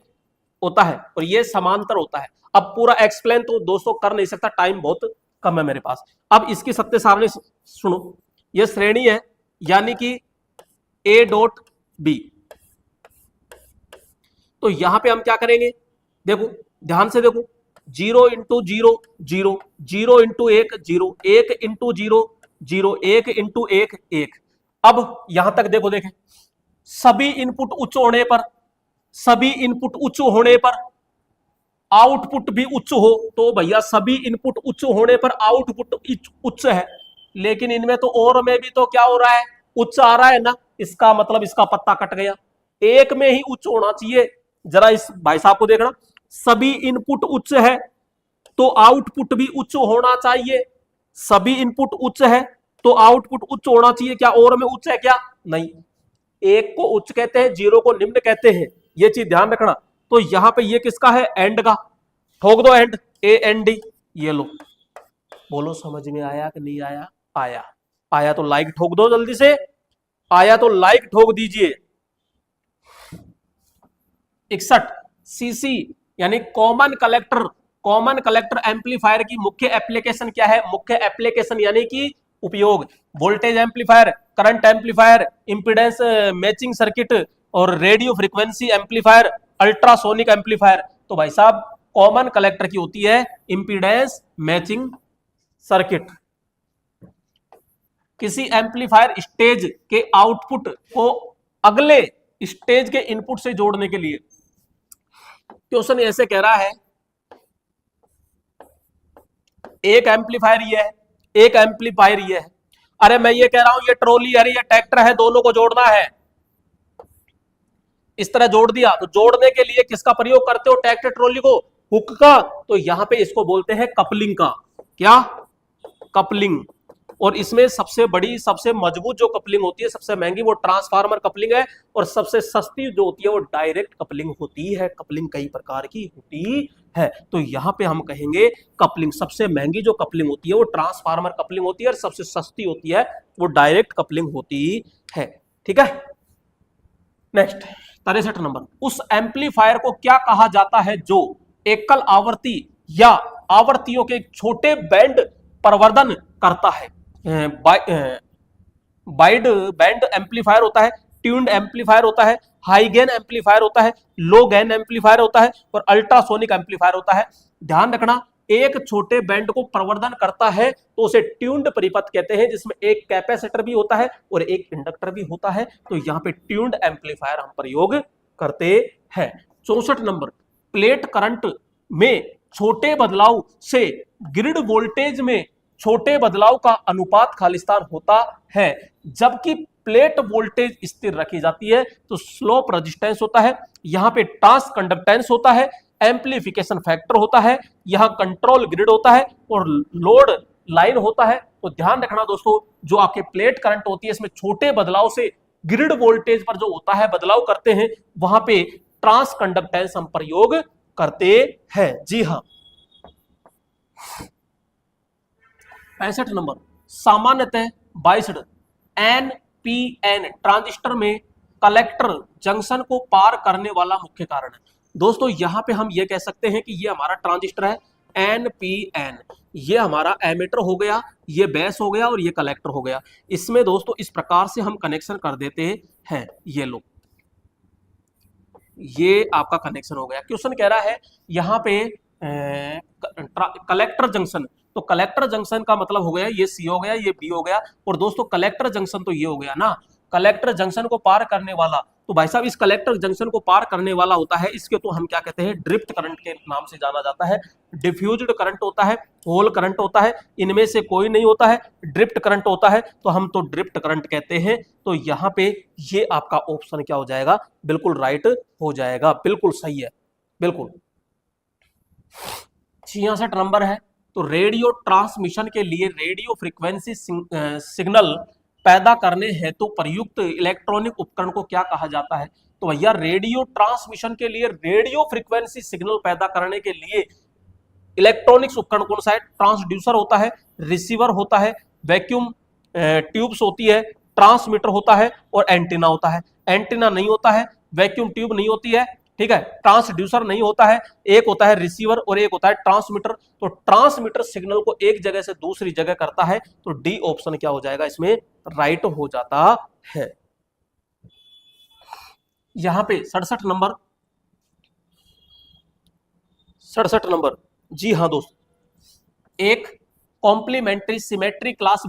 होता है और ये समांतर होता है। अब पूरा एक्सप्लेन तो दोस्तों कर नहीं सकता, टाइम बहुत कम है मेरे पास। अब इसकी सत्य सारणी सुनो, ये श्रेणी है यानी कि ए डॉट बी। तो यहां पे हम क्या करेंगे, देखो ध्यान से देखो, 0 इंटू 0 0, 0 इंटू 1 0, 1 इंटू 0 0, 1 इंटू 1 1। अब यहां तक देखो, देखें सभी इनपुट उच्च होने पर, सभी इनपुट उच्च होने पर आउटपुट भी उच्च हो, तो भैया सभी इनपुट उच्च होने पर आउटपुट उच्च है, लेकिन इनमें तो और में भी तो क्या हो रहा है, उच्च आ रहा है ना, इसका मतलब इसका पत्ता कट गया। एक में ही उच्च होना चाहिए। जरा इस भाई साहब को देखना, सभी इनपुट उच्च है तो आउटपुट भी उच्च होना चाहिए। सभी इनपुट उच्च है तो आउटपुट उच्च होना चाहिए। क्या और में उच्च है क्या? नहीं। एक को उच्च कहते हैं, जीरो को निम्न कहते हैं, ये चीज ध्यान रखना। तो यहां पे ये किसका है? एंड का। ठोक दो एंड, ए एन डी। ये लो, बोलो समझ में आया कि नहीं आया? आया। आया तो लाइक ठोक दो जल्दी से, आया तो लाइक ठोक दीजिए। 61 सीसी यानी common collector. Common collector amplifier की मुख्य एप्लीकेशन क्या है? मुख्य एप्लीकेशन यानी कि उपयोग, voltage amplifier, current amplifier, impedance matching circuit और radio frequency amplifier, ultrasonic amplifier. तो भाई साहब कॉमन कलेक्टर की होती है इंपीडेंस मैचिंग सर्किट। किसी एम्पलीफायर स्टेज के आउटपुट को अगले स्टेज के इनपुट से जोड़ने के लिए, क्वेश्चन ऐसे कह रहा है, एक एम्पलीफायर ये है, एक एम्पलीफायर ये है। अरे मैं ये कह रहा हूं ये ट्रॉली है, ये ट्रैक्टर है, दोनों को जोड़ना है। इस तरह जोड़ दिया, तो जोड़ने के लिए किसका प्रयोग करते हो? ट्रैक्टर ट्रॉली को, हुक का। तो यहां पे इसको बोलते हैं कपलिंग का। क्या? कपलिंग। और इसमें सबसे बड़ी, सबसे मजबूत जो कपलिंग होती है, सबसे महंगी, वो ट्रांसफार्मर कपलिंग है। और सबसे सस्ती जो होती है वो डायरेक्ट कपलिंग होती है। कपलिंग कई प्रकार की होती है। तो यहां पे हम कहेंगे कपलिंग, सबसे महंगी जो कपलिंग होती है वो ट्रांसफार्मर कपलिंग होती है, और सबसे सस्ती होती है वो डायरेक्ट कपलिंग होती है। ठीक है, नेक्स्ट 63 नंबर, उस एम्पलीफायर को क्या कहा जाता है जो एकल आवर्ती या आवृत्तियों के छोटे बैंड प्रवर्धन करता है? वाइड बैंड एम्पलीफायर होता है, ट्यून्ड एम्पलीफायर होता है, हाई गेन एम्पलीफायर होता है, लो गेन एम्पलीफायर होता है, और अल्ट्रासोनिक एम्पलीफायर होता है। ध्यान रखना, एक छोटे बैंड को प्रवर्धन करता है तो उसे ट्यून्ड परिपथ कहते हैं, जिसमें एक कैपेसिटर भी होता है और एक इंडक्टर भी होता है। तो यहां पे ट्यून्ड एम्पलीफायर हम प्रयोग करते हैं। 64 नंबर, प्लेट करंट में छोटे बदलाव से ग्रिड वोल्टेज में छोटे बदलाव का अनुपात खालिस्तान होता है। जबकि प्लेट वोल्टेज स्थिर रखी जाती है तो स्लोप रेजिस्टेंस होता है, यहां पे ट्रांस कंडक्टेंस होता है, एम्पलीफिकेशन फैक्टर होता है, यहां कंट्रोल ग्रिड होता है और लोड लाइन होता है। तो ध्यान रखना दोस्तों, जो आपके प्लेट करंट होती है इसमें छोटे बदलाव से ग्रिड वोल्टेज पर जो होता है बदलाव करते हैं, वहां पे ट्रांस कंडक्टेंस हम प्रयोग करते हैं। जी हां। 65 नंबर, सामान्यतः बाइस्ड एनपीएन ट्रांजिस्टर में कलेक्टर जंक्शन को पार करने वाला मुख्य कारण है। दोस्तों यहां पे हम ये कह सकते हैं कि ये हमारा ट्रांजिस्टर है एनपीएन, ये हमारा एमीटर हो गया, ये बेस हो गया और ये कलेक्टर हो गया। इसमें दोस्तों इस प्रकार से हम कनेक्शन कर देते हैं। ये लो, ये आपका कनेक्शन हो गया। क्वेश्चन कह रहा है यहां पे कलेक्टर जंक्शन, तो कलेक्टर जंक्शन का मतलब हो गया ये सी हो गया, ये बी हो गया, और दोस्तों कलेक्टर जंक्शन तो ये हो गया ना। कलेक्टर जंक्शन को पार करने वाला, तो भाई साहब इस कलेक्टर जंक्शन को पार करने वाला होता है, इसके तो हम क्या कहते हैं? ड्रिफ्ट करंट के नाम से जाना जाता है। डिफ्यूज्ड करंट होता है, होल करंट होता है, इनमें से कोई नहीं होता है, ड्रिफ्ट करंट होता है, तो हम तो ड्रिफ्ट करंट कहते हैं। तो यहाँ पे ये आपका ऑप्शन क्या हो जाएगा? बिल्कुल राइट हो जाएगा, बिल्कुल सही है, बिल्कुल। 66 नंबर है, तो रेडियो ट्रांसमिशन के लिए रेडियो फ्रीक्वेंसी सिग्नल पैदा करने हेतु प्रयुक्त इलेक्ट्रॉनिक उपकरण को क्या कहा जाता है? तो भैया रेडियो ट्रांसमिशन के लिए रेडियो फ्रीक्वेंसी सिग्नल पैदा करने के लिए इलेक्ट्रॉनिक्स उपकरण कौन सा है? ट्रांसड्यूसर होता है, रिसीवर होता है, वैक्यूम ट्यूब्स होती है, ट्रांसमीटर होता है और एंटीना होता है। एंटीना नहीं होता है वैक्यूम ट्यूब नहीं होती है, ठीक है, ट्रांसड्यूसर नहीं होता है, एक होता है रिसीवर और एक होता है ट्रांसमीटर। तो ट्रांसमीटर सिग्नल को एक जगह से दूसरी जगह करता है, तो डी ऑप्शन क्या हो जाएगा इसमें, राइट हो जाता है। यहां पे 67 नंबर, जी हाँ दोस्त, एक complementary symmetry class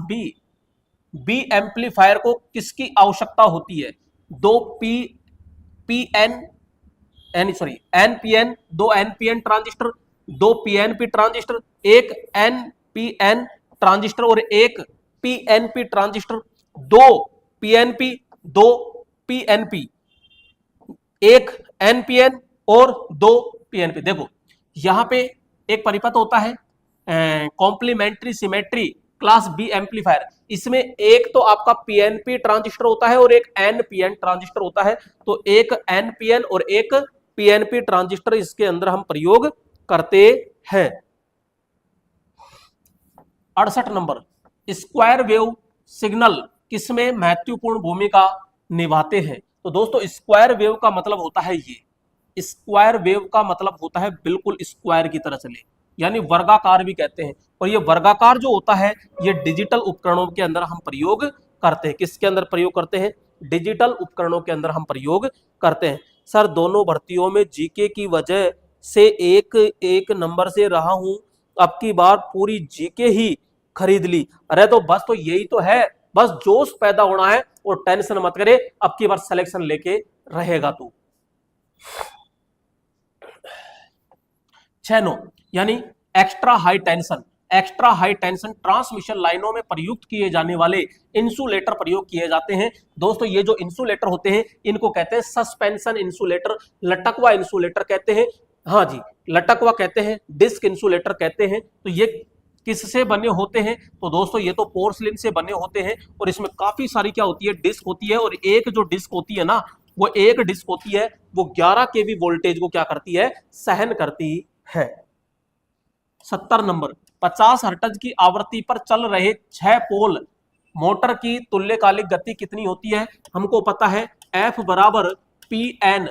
B amplifier को किसकी आवश्यकता होती है? दो एनपीएन, दो एनपीएन ट्रांजिस्टर, दो पीएनपी ट्रांजिस्टर, एक एनपीएन ट्रांजिस्टर और एक पीएनपी ट्रांजिस्टर, दो पीएनपी, दो पीएनपी, एक एनपीएन और दो पीएनपी। देखो यहां पे एक परिपथ होता है complementary symmetry class B amplifier, इसमें एक तो आपका पीएनपी ट्रांजिस्टर होता है और एक एनपीएन ट्रांजिस्टर होता है। तो एक एनपीएन और एक पीएनपी ट्रांजिस्टर इसके अंदर हम प्रयोग करते हैं। 68 नंबर, स्क्वायर वेव सिग्नल किसमें महत्वपूर्ण भूमिका निभाते हैं? तो दोस्तों स्क्वायर वेव का मतलब होता है ये, स्क्वायर वेव का मतलब होता है बिल्कुल स्क्वायर की तरह चले, यानी वर्गाकार भी कहते हैं। और ये वर्गाकार जो होता है ये डिजिटल उपकरणों के अंदर हम प्रयोग करते हैं। किसके अंदर प्रयोग करते हैं? डिजिटल उपकरणों के अंदर हम प्रयोग करते हैं। सर दोनों भर्तियों में जीके की वजह से एक नंबर से रहा हूं, अब की बार पूरी जीके ही खरीद ली। अरे तो बस, तो यही तो है, बस जोश पैदा होना है और टेंशन मत करे, अब की बार सिलेक्शन लेके रहेगा तू। 6 यानी एक्स्ट्रा हाई टेंशन ट्रांसमिशन लाइनों में प्रयुक्त किए जाने वाले इंसुलेटर प्रयोग किए जाते हैं। दोस्तों ये जो इंसुलेटर होते हैं इनको कहते हैं सस्पेंशन इंसुलेटर, लटकवा इंसुलेटर कहते हैं, हाँ जी लटकवा कहते हैं, डिस्क इंसुलेटर कहते हैं। तो ये किससे बने होते हैं? तो दोस्तों ये तो पोर्सलिन से बने होते हैं और इसमें काफी सारी क्या होती है, डिस्क होती है। और एक जो डिस्क होती है ना, वो एक डिस्क होती है वो 11 केवी वोल्टेज को क्या करती है, सहन करती है। 70 नंबर, 50 हर्ट्ज की आवृत्ति पर चल रहे 6 पोल मोटर की तुल्यकालिक गति कितनी होती है? हमको पता है F बराबर PN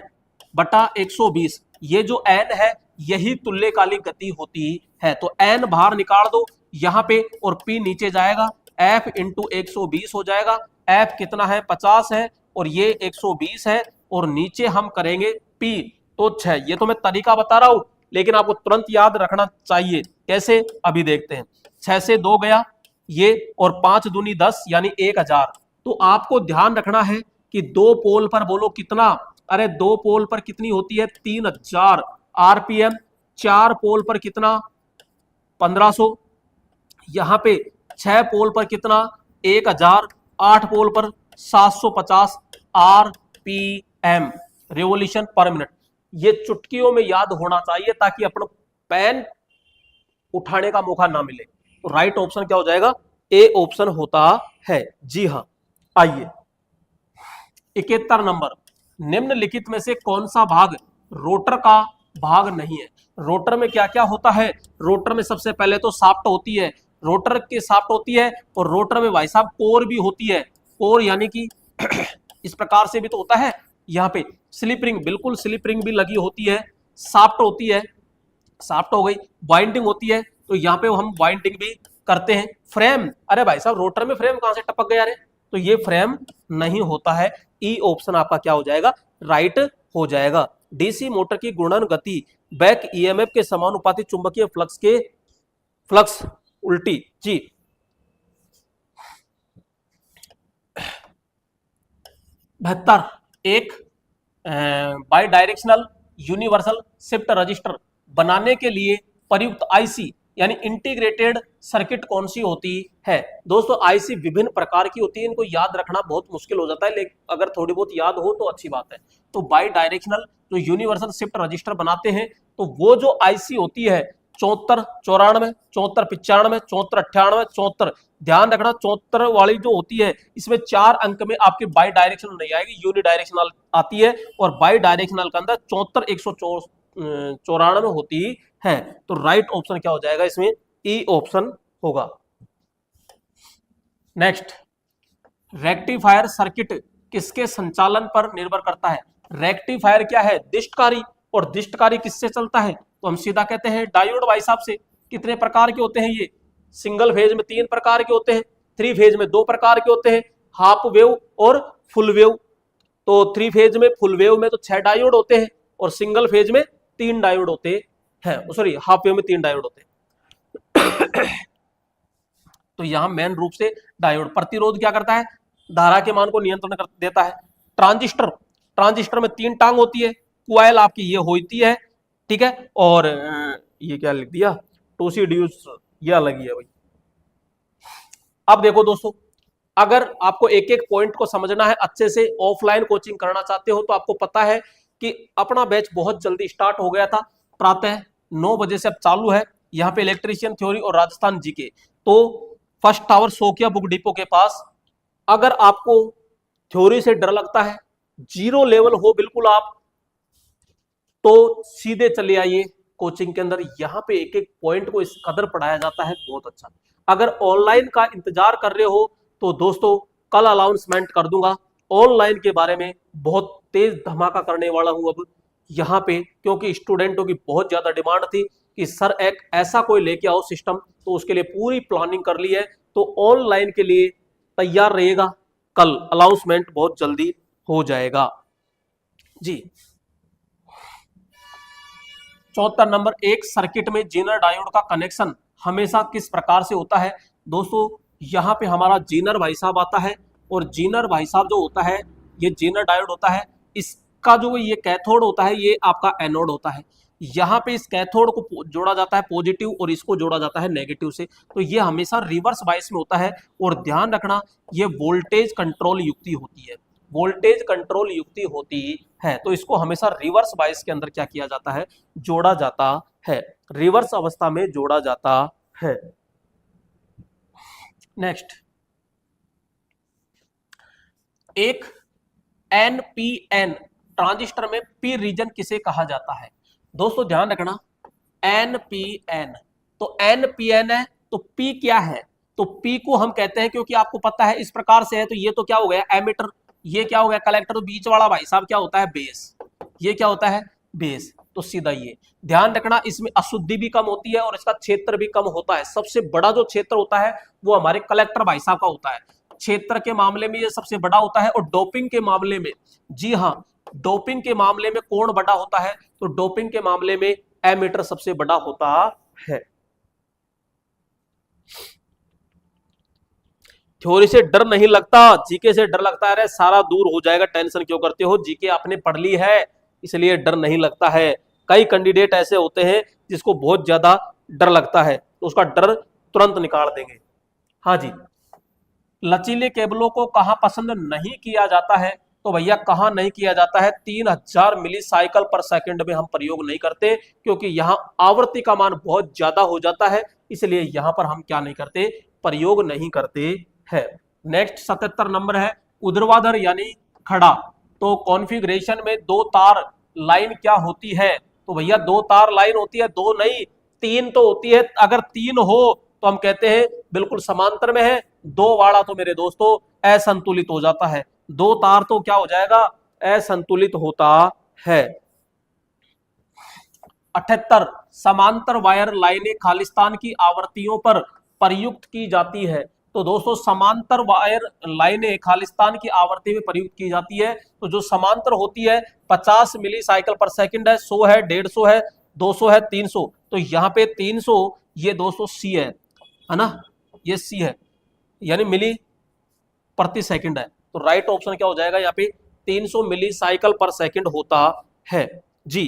बटा 120, ये जो N है यही तुल्यकालिक गति होती है। तो N बाहर निकाल दो यहां पे और P नीचे जाएगा, F इंटू 120 हो जाएगा। F कितना है, 50 है और ये 120 है और नीचे हम करेंगे P, तो 6। ये तो मैं तरीका बता रहा हूं लेकिन आपको तुरंत याद रखना चाहिए। कैसे, अभी देखते हैं। 6 से 2 गया ये और 5 दूनी 10 यानी 1000। तो आपको ध्यान रखना है कि 2 पोल पर बोलो कितना, अरे 2 पोल पर कितनी होती है, 3000 आरपीएम। 4 पोल पर कितना, 1500। यहां पे 6 पोल पर कितना, 1000। 8 पोल पर 750 आरपीएम, रिवॉल्यूशन पर मिनट। ये चुटकियों में याद होना चाहिए ताकि अपन पेन उठाने का मौका ना मिले। तो राइट ऑप्शन क्या हो जाएगा, ए ऑप्शन होता है। जी हां, आइए 71 नंबर, निम्नलिखित में से कौन सा भाग रोटर का भाग नहीं है? रोटर में क्या क्या होता है? रोटर में सबसे पहले तो शाफ्ट होती है, रोटर के शाफ्ट होती है और रोटर में भाई साहब कोर भी होती है। कोर यानी कि इस प्रकार से भी तो होता है, यहाँ पे स्लिप रिंग, बिल्कुल स्लिप रिंग भी लगी होती है। शाफ्ट होती है, शाफ्ट हो गई। वाइंडिंग होती है, तो यहाँ पे हम वाइंडिंग भी करते हैं। फ्रेम, अरे भाई साहब रोटर में फ्रेम कहां से टपक गया रे, तो ये फ्रेम नहीं होता है। ई ऑप्शन आपका क्या हो जाएगा, राइट हो जाएगा। डीसी मोटर की घूर्णन गति बैक ईएमएफ के समानुपाती चुंबकीय फ्लक्स उल्टी। जी 72, एक by directional universal shift register बनाने के लिए प्रयुक्त आईसी यानी इंटीग्रेटेड सर्किट कौन सी होती है? दोस्तों आईसी विभिन्न प्रकार की होती है, इनको याद रखना बहुत मुश्किल हो जाता है, लेकिन अगर थोड़ी बहुत याद हो तो अच्छी बात है। तो बाई डायरेक्शनल जो यूनिवर्सल शिफ्ट रजिस्टर बनाते हैं, तो वो जो आईसी होती है 74, 94, 74, 95, 74, 98, 74। ध्यान रखना 74 वाली जो होती है इसमें 4 अंक में आपकी बाई डायरेक्शनल नहीं आएगी, यूनि डायरेक्शनल आती है। और बाई डायरेक्शनल के अंदर 74, 194 होती है। तो राइट ऑप्शन क्या हो जाएगा इसमें, ई ऑप्शन होगा। नेक्स्ट, रेक्टिफायर सर्किट किसके संचालन पर निर्भर करता है? रेक्टिफायर क्या है? दिष्टकारी। और दिष्टकारी किससे चलता है? तो हम सीधा कहते हैं डायोड भाई साहब से। कितने प्रकार के होते हैं ये? सिंगल फेज में 3 प्रकार के होते हैं, 3 फेज में 2 प्रकार के होते हैं, हाफ वेव और फुल वेव। तो 3 फेज में, फुल वेव में तो 6 डायोड होते हैं और सिंगल फेज में 3 डायोड होते हैं, सॉरी हाफ वेव में 3 डायोड होते हैं। तो यहां मेन रूप से डायोड। प्रतिरोध क्या करता है? धारा के मान को नियंत्रण कर देता है। ट्रांजिस्टर, ट्रांजिस्टर में 3 टांग होती है, क्वाइल आपकी ये होती है, ठीक है। और ये क्या लिख दिया, टोसी ड्यूस, ये अलग ही है भाई। अब देखो दोस्तों, अगर आपको एक एक पॉइंट को समझना है अच्छे से, ऑफलाइन कोचिंग करना चाहते हो तो आपको पता है कि अपना बैच बहुत जल्दी स्टार्ट हो गया था, प्रातः 9 बजे से अब चालू है। यहाँ पे इलेक्ट्रीशियन थ्योरी और राजस्थान जीके, तो first tower Sokkia book depot के पास। अगर आपको थ्योरी से डर लगता है, जीरो लेवल हो बिल्कुल आप, तो सीधे चले आइए कोचिंग के अंदर। यहाँ पे एक एक पॉइंट को इस कदर पढ़ाया जाता है, बहुत अच्छा। अगर ऑनलाइन का इंतजार कर रहे हो तो दोस्तों कल अनाउंसमेंट कर दूंगा ऑनलाइन के बारे में, बहुत तेज धमाका करने वाला हूं अब यहाँ पे, क्योंकि स्टूडेंटों की बहुत ज्यादा डिमांड थी कि सर एक ऐसा कोई लेके आओ सिस्टम, तो उसके लिए पूरी प्लानिंग कर ली है। तो ऑनलाइन के लिए तैयार रहेगा, कल अनाउंसमेंट बहुत जल्दी हो जाएगा जी। 74 नंबर, एक सर्किट में जीनर डायोड का कनेक्शन हमेशा किस प्रकार से होता है? दोस्तों यहाँ पे हमारा जीनर भाई साहब आता है, और जीनर भाई साहब जो होता है, ये जीनर डायोड होता है, इसका जो ये कैथोड होता है, ये आपका एनोड होता है। यहाँ पे इस कैथोड को जोड़ा जाता है पॉजिटिव और इसको जोड़ा जाता है नेगेटिव से, तो ये हमेशा रिवर्स बायस में होता है। और ध्यान रखना, ये वोल्टेज कंट्रोल युक्ति होती है, वोल्टेज कंट्रोल युक्ति होती है, तो इसको हमेशा रिवर्स बायस के अंदर क्या किया जाता है? जोड़ा जाता है, रिवर्स अवस्था में जोड़ा जाता है। नेक्स्ट, एक एनपीएन ट्रांजिस्टर में पी रीजन किसे कहा जाता है? दोस्तों ध्यान रखना, एनपीएन, तो एनपीएन है तो पी क्या है? तो पी को हम कहते हैं, क्योंकि आपको पता है इस प्रकार से है, तो ये तो क्या हो गया? एमीटर। ये क्या हो गया? कलेक्टर। तो बीच वाला भाई साहब क्या होता है? बेस। ये क्या होता है? बेस। तो सीधा ये ध्यान रखना, इसमें अशुद्धि भी कम होती है और इसका क्षेत्र भी कम होता है। सबसे बड़ा जो क्षेत्र होता है वो हमारे कलेक्टर भाई साहब का होता है, क्षेत्र के मामले में ये सबसे बड़ा होता है। और डोपिंग के मामले में, जी हाँ, डोपिंग के मामले में कौन बड़ा होता है? तो डोपिंग के मामले में एमीटर सबसे बड़ा होता है। थ्योरी से डर नहीं लगता, जीके से डर लगता है। अरे सारा दूर हो जाएगा, टेंशन क्यों करते हो? जीके आपने पढ़ ली है, इसलिए डर नहीं लगता है। कई कैंडिडेट ऐसे होते हैं जिसको बहुत ज्यादा डर लगता है, तो उसका डर तुरंत निकाल देंगे। हाँ जी, लचीले केबलों को कहां पसंद नहीं किया जाता है? तो भैया कहां नहीं किया जाता है? 3000 मिली साइकिल पर सेकंड में हम प्रयोग नहीं करते, क्योंकि यहां आवृत्ति का मान बहुत ज्यादा हो जाता है, इसलिए यहां पर हम क्या नहीं करते? प्रयोग नहीं करते हैं। नेक्स्ट 77 नंबर है, ऊर्ध्वाधर यानी खड़ा। तो कॉन्फ़िगरेशन में 2 तार लाइन क्या होती है? तो भैया 2 तार लाइन होती है, 2 नहीं 3 तो होती है। अगर 3 हो तो हम कहते हैं बिल्कुल समांतर में है, 2 वाला तो मेरे दोस्तों असंतुलित हो जाता है। 2 तार तो क्या हो जाएगा? असंतुलित होता है। 78, समांतर वायर लाइनें खालिस्तान की आवृत्तियों पर प्रयुक्त की जाती है। तो दोस्तों समांतर वायर लाइनें खालिस्तान की आवृत्ति में प्रयुक्त की जाती है। तो जो समांतर होती है 50 मिली साइकिल पर सेकंड है, 100 है, 150 है, 200 है, 300। तो यहाँ पे 300, ये दोस्तों सी है ना, ये सी है, यानी मिली प्रति सेकंड है। तो राइट ऑप्शन क्या हो जाएगा यहाँ पे? 300 मिली साइकिल पर सेकंड होता है जी।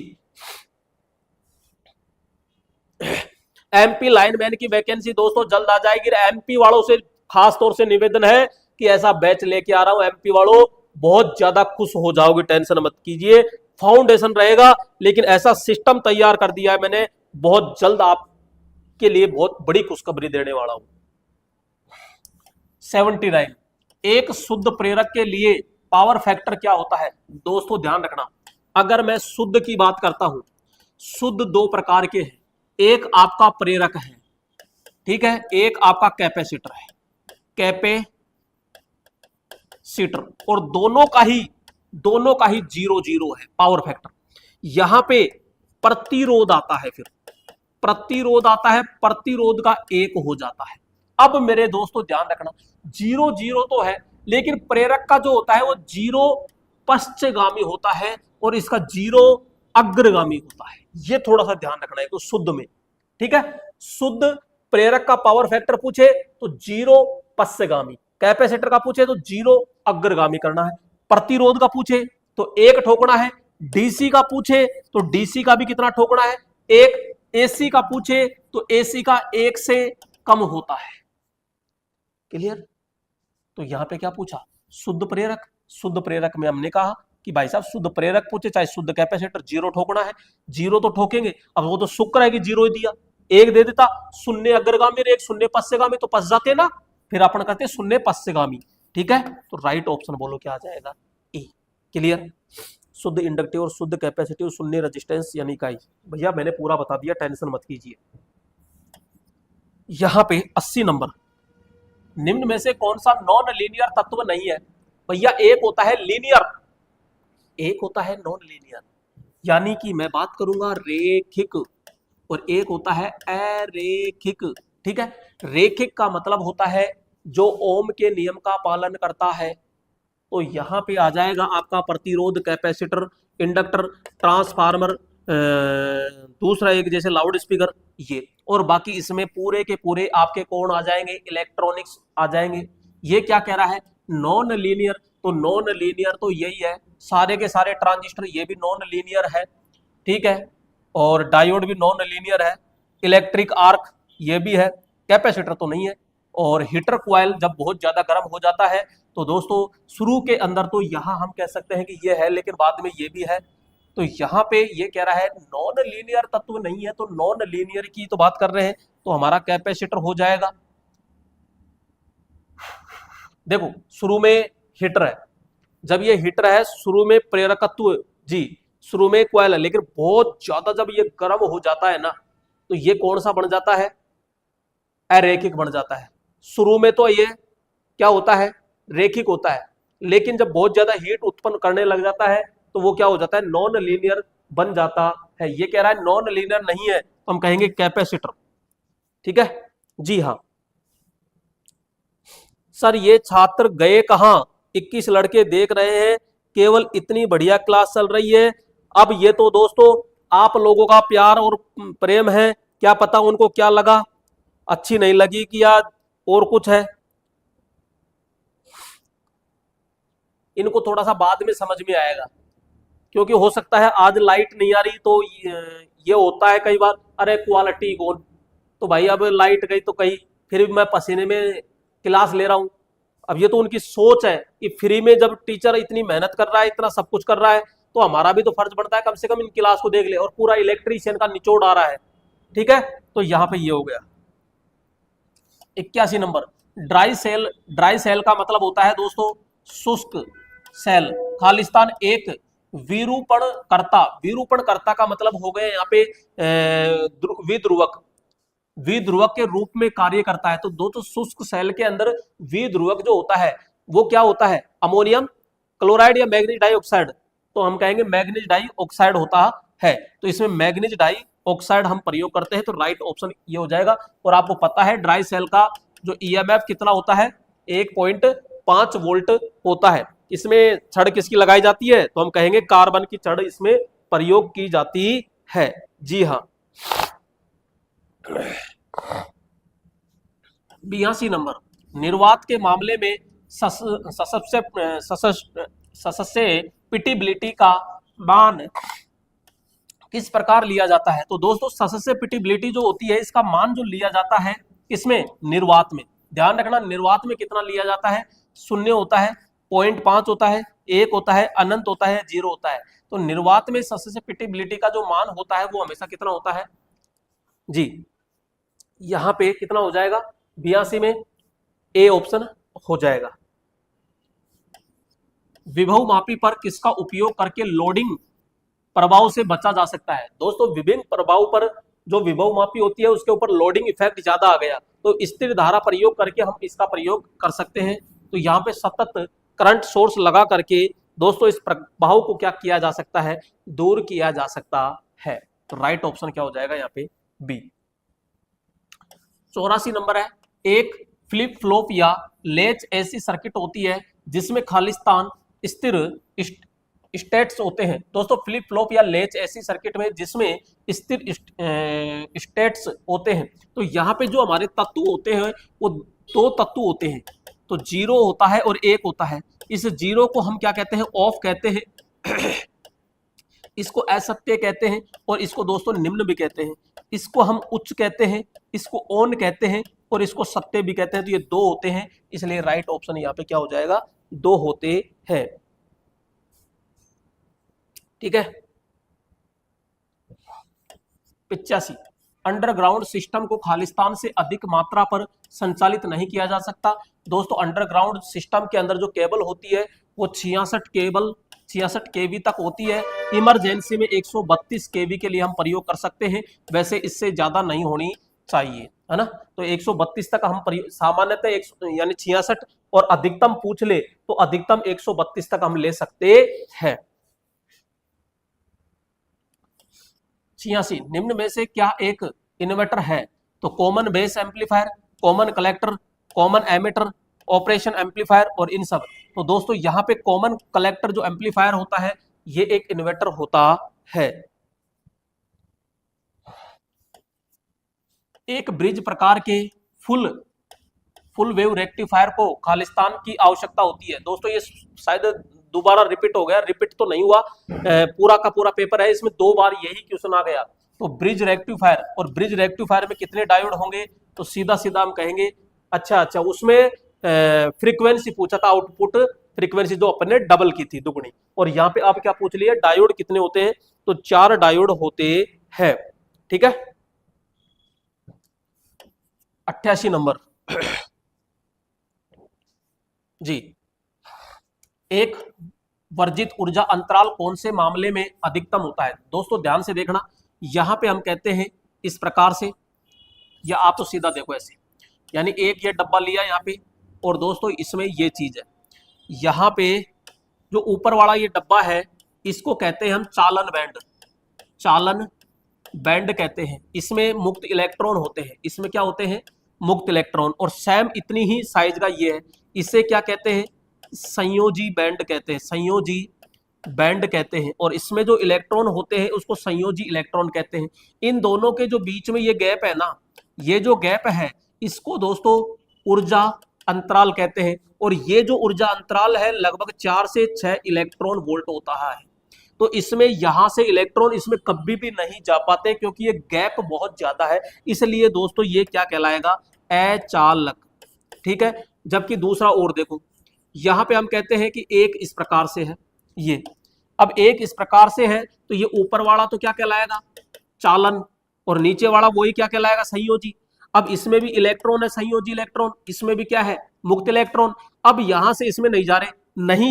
एमपी लाइनमैन की वैकेंसी दोस्तों जल्द आ जाएगी। एमपी वालों से खास तौर से निवेदन है कि ऐसा बैच लेके आ रहा हूं, एमपी वालों बहुत ज्यादा खुश हो जाओगे, टेंशन मत कीजिए। फाउंडेशन रहेगा, लेकिन ऐसा सिस्टम तैयार कर दिया है मैंने, बहुत जल्द आपके लिए बहुत बड़ी खुशखबरी देने वाला हूं। 79, एक शुद्ध प्रेरक के लिए पावर फैक्टर क्या होता है? दोस्तों ध्यान रखना, अगर मैं शुद्ध की बात करता हूं, शुद्ध 2 प्रकार के हैं। एक आपका प्रेरक है, ठीक है, एक आपका कैपेसिटर है, कैपेसिटर। और दोनों का ही दोनों का ही 0 है पावर फैक्टर। यहां पे प्रतिरोध आता है, फिर प्रतिरोध आता है, प्रतिरोध का 1 हो जाता है। अब मेरे दोस्तों ध्यान रखना, 0 तो है, लेकिन प्रेरक का जो होता है वो 0 पश्चगामी होता है और इसका 0 अग्रगामी होता है। ये थोड़ा सा ध्यान रखना है तो शुद्ध में, ठीक है। शुद्ध प्रेरक का पावर फैक्टर पूछे तो 0 पश्चगामी, कैपेसिटर का पूछे तो 0 अग्रगामी करना है, प्रतिरोध का पूछे तो 1 ठोकना है, डीसी का पूछे तो डीसी का भी कितना ठोकना है 1, एसी का पूछे तो एसी का 1 से कम होता है। क्लियर। तो यहां पे क्या पूछा, शुद्ध प्रेरक। शुद्ध प्रेरक में हमने कहा कि भाई साहब शुद्ध प्रेरक पूछे चाहे शुद्ध कैपेसिटर, 0 ठोकना है, 0 तो ठोकेंगे। अब वो तो शुक्र है कि 0 ही दिया, 1 दे देता, 0 अग्रगामी और 1 0 पश्चगामी तो पस जाते ना, फिर अपन कहते हैं 0 पश्चगामी, ठीक है। तो राइट ऑप्शन बोलो क्या आ जाएगा, ए। क्लियर। शुद्ध इंडक्टिव और शुद्ध कैपेसिटिव, शून्य रेजिस्टेंस यानी इकाई। भैया मैंने पूरा बता दिया, टेंशन मत कीजिए। यहां पे 80 नंबर, निम्न में से कौन सा नॉन लीनियर तत्व नहीं है। भैया एक होता है लीनियर, एक होता है नॉन लीनियर, यानी कि मैं बात करूंगा रेखिक, और एक होता है अरेखिक, ठीक है। रेखिक का मतलब होता है जो ओम के नियम का पालन करता है। तो यहां पे आ जाएगा आपका प्रतिरोध, कैपेसिटर, इंडक्टर, ट्रांसफार्मर, दूसरा एक जैसे लाउड स्पीकर, ये। और बाकी इसमें पूरे के पूरे आपके कौन आ जाएंगे, इलेक्ट्रॉनिक्स आ जाएंगे। ये क्या कह रहा है, नॉन लीनियर। तो नॉन लीनियर तो यही है, सारे के सारे ट्रांजिस्टर ये भी नॉन लीनियर है, ठीक है। और डायोड भी नॉन लीनियर है, इलेक्ट्रिक आर्क ये भी है, कैपेसिटर तो नहीं है। और हीटर कॉइल जब बहुत ज्यादा गर्म हो जाता है तो दोस्तों शुरू के अंदर तो यहां हम कह सकते हैं कि ये है, लेकिन बाद में ये भी है। तो यहां पे ये कह रहा है नॉन लीनियर तत्व नहीं है, तो नॉन लीनियर की तो बात कर रहे हैं, तो हमारा कैपेसिटर हो जाएगा। देखो शुरू में हीटर है, जब ये हीटर है शुरू में प्रेरकत्व जी, शुरू में कॉइल है, लेकिन बहुत ज्यादा जब ये गर्म हो जाता है ना, तो ये कौन सा बन जाता है, अरेखिक बन जाता है। शुरू में तो ये क्या होता है, रेखिक होता है, लेकिन जब बहुत ज्यादा हीट उत्पन्न करने लग जाता है तो वो क्या हो जाता है, नॉन लीनियर बन जाता है। ये कह रहा है नॉन लीनियर नहीं है, तो हम कहेंगे कैपेसिटर, ठीक है जी हाँ। सर ये छात्र गए कहां, 21 लड़के देख रहे हैं, केवल इतनी बढ़िया क्लास चल रही है। अब ये तो दोस्तों आप लोगों का प्यार और प्रेम है, क्या पता उनको क्या लगा, अच्छी नहीं लगी कि या और कुछ है। इनको थोड़ा सा बाद में समझ में आएगा, क्योंकि हो सकता है आज लाइट नहीं आ रही तो ये होता है कई बार, अरे क्वालिटी कौन, तो भाई अब लाइट गई तो कहीं फिर भी मैं पसीने में क्लास ले रहा हूं। अब ये तो उनकी सोच है कि फ्री में जब टीचर इतनी मेहनत कर रहा है, इतना सब कुछ कर रहा है, तो हमारा भी तो फर्ज बनता है कम से कम इन क्लास को देख ले, और पूरा इलेक्ट्रीशियन का निचोड़ आ रहा है, ठीक है। तो यहां पे ये हो गया 81 number. Dry cell, dry cell का मतलब होता है दोस्तों शुष्क सेल। खालिस्तान एक, विरूपण कर्ता, विरूपण कर्ता का मतलब हो गए यहाँ पे विध्रुवक, विध्रुवक के रूप में कार्य करता है। तो दोस्तों शुष्क सेल के अंदर विध्रुवक जो होता है वो क्या होता है, अमोनियम क्लोराइड या मैग्नीज डाइऑक्साइड, तो हम कहेंगे मैग्नीज डाइऑक्साइड होता है। तो इसमें मैग्नीज डाइऑक्साइड हम प्रयोग करते हैं, तो राइट ऑप्शन ये हो जाएगा। और आपको पता है ड्राई सेल का जो ईएमएफ कितना होता है, 1.5 वोल्ट होता है। इसमें छड़ किसकी लगाई जाती है, तो हम कहेंगे कार्बन की छड़ इसमें प्रयोग की जाती है, जी हाँ। 82 नंबर, निर्वात के मामले में सससेप्टिबिलिटी का मान किस प्रकार लिया जाता है। तो दोस्तों सससेप्टिबिलिटी जो होती है इसका मान जो लिया जाता है इसमें निर्वात में, ध्यान रखना निर्वात में कितना लिया जाता है, 0 होता है, 0.5 होता है, 1 होता है, अनंत होता है, 0 होता है। तो निर्वात में सससेप्टिबिलिटी का जो मान होता है वो हमेशा कितना होता है जी, यहां पे कितना हो जाएगा 82 में ए ऑप्शन हो जाएगा। विभव मापी पर किसका उपयोग करके लोडिंग प्रभाव से बचा जा सकता है। दोस्तों विभिन्न प्रभाव पर जो विभव मापी होती है उसके ऊपर लोडिंग इफेक्ट ज्यादा आ गया, तो स्थिर धारा प्रयोग करके हम इसका प्रयोग कर सकते हैं। तो यहाँ पे सतत करंट सोर्स लगा करके दोस्तों इस प्रभाव को क्या किया जा सकता है, दूर किया जा सकता है। तो राइट ऑप्शन क्या हो जाएगा यहाँ पे, बी। 84 नंबर है, एक फ्लिप फ्लॉप या लेच ऐसी सर्किट होती है जिसमें खालिस्तान स्थिर स्टेट्स होते हैं। दोस्तों फ्लिप फ्लॉप या लेच ऐसी सर्किट में जिसमें स्थिर स्टेट्स होते हैं। तो यहाँ पे जो हमारे तत्व होते हैं वो दो तत्व होते हैं, तो 0 होता है और 1 होता है। इस 0 को हम क्या कहते हैं, ऑफ कहते हैं इसको असत्य कहते हैं, और इसको दोस्तों निम्न भी कहते हैं। इसको हम उच्च कहते हैं, इसको ऑन कहते हैं, और इसको सत्य भी कहते हैं। तो ये 2 होते हैं, इसलिए राइट ऑप्शन यहाँ पे क्या हो जाएगा, 2 होते हैं। ठीक है। 85, अंडरग्राउंड सिस्टम को खालिस्तान से अधिक मात्रा पर संचालित नहीं किया जा सकता। दोस्तों अंडरग्राउंड सिस्टम के अंदर जो केबल होती है वो 66 केवी तक होती है। इमरजेंसी में 132 केवी के लिए हम प्रयोग कर सकते हैं, वैसे इससे ज्यादा नहीं होनी चाहिए, है ना। तो 132 तक हम सामान्यतः यानी 66, और अधिकतम पूछ ले तो अधिकतम 132 तक हम ले सकते हैं। 86, निम्न में से क्या एक इन्वर्टर है, तो common base amplifier, common collector, common emitter, operation amplifier और इन सब। तो दोस्तों यहाँ पे कॉमन कलेक्टर जो एम्पलीफायर होता है ये एक इन्वर्टर होता है। एक ब्रिज प्रकार के फुल वेव रेक्टिफायर को खालिस्तान की आवश्यकता होती है। दोस्तों ये शायद दोबारा रिपीट हो गया, रिपीट तो नहीं हुआ, पूरा का पूरा पेपर है, इसमें 2 बार यही क्वेश्चन आ गया। तो ब्रिज रेक्टिफायर, और ब्रिज रेक्टिफायर में कितने डायोड होंगे, तो सीधा सीधा हम कहेंगे अच्छा उसमें फ्रीक्वेंसी पूछा था, आउटपुट फ्रीक्वेंसी जो अपन ने डबल की थी, दुगनी। और यहाँ पे आप क्या पूछ लिया, डायोड कितने होते हैं, तो 4 डायोड होते हैं। ठीक है। 88 नंबर जी, एक वर्जित ऊर्जा अंतराल कौन से मामले में अधिकतम होता है। दोस्तों ध्यान से देखना, यहां पे हम कहते हैं इस प्रकार से, या आप तो सीधा देखो ऐसे, यानी एक ये डब्बा लिया यहाँ पे, और दोस्तों इसमें ये चीज है, यहाँ पे जो ऊपर वाला ये डब्बा है इसको कहते हैं हम चालन बैंड कहते हैं। इसमें मुक्त इलेक्ट्रॉन होते हैं, इसमें क्या होते हैं, मुक्त इलेक्ट्रॉन, और सेम इतनी ही साइज का ये है, इसे क्या कहते हैं, संयोजी बैंड कहते हैं, संयोजी बैंड कहते हैं। और इसमें जो इलेक्ट्रॉन होते हैं उसको संयोजी इलेक्ट्रॉन कहते हैं। इन दोनों के जो बीच में ये गैप है ना, ये जो गैप है इसको दोस्तों ऊर्जा अंतराल कहते हैं। और ये जो ऊर्जा अंतराल है लगभग 4 से 6 इलेक्ट्रॉन वोल्ट होता है। तो इसमें यहां से इलेक्ट्रॉन इसमें कभी भी नहीं जा पाते, क्योंकि ये गैप बहुत ज्यादा है, इसलिए दोस्तों ये क्या कहलाएगा, अचालक। ठीक है। जबकि दूसरा और देखो, यहां पे हम कहते हैं कि एक इस प्रकार से है ये, अब एक इस प्रकार से है, तो ये ऊपर वाला तो क्या कहलाएगा, चालन, और नीचे वाला वही क्या कहलाएगा, संयोजी। अब इसमें भी इलेक्ट्रॉन है, संयोजी इलेक्ट्रॉन, इसमें भी क्या है, मुक्त इलेक्ट्रॉन। अब यहां से इसमें नहीं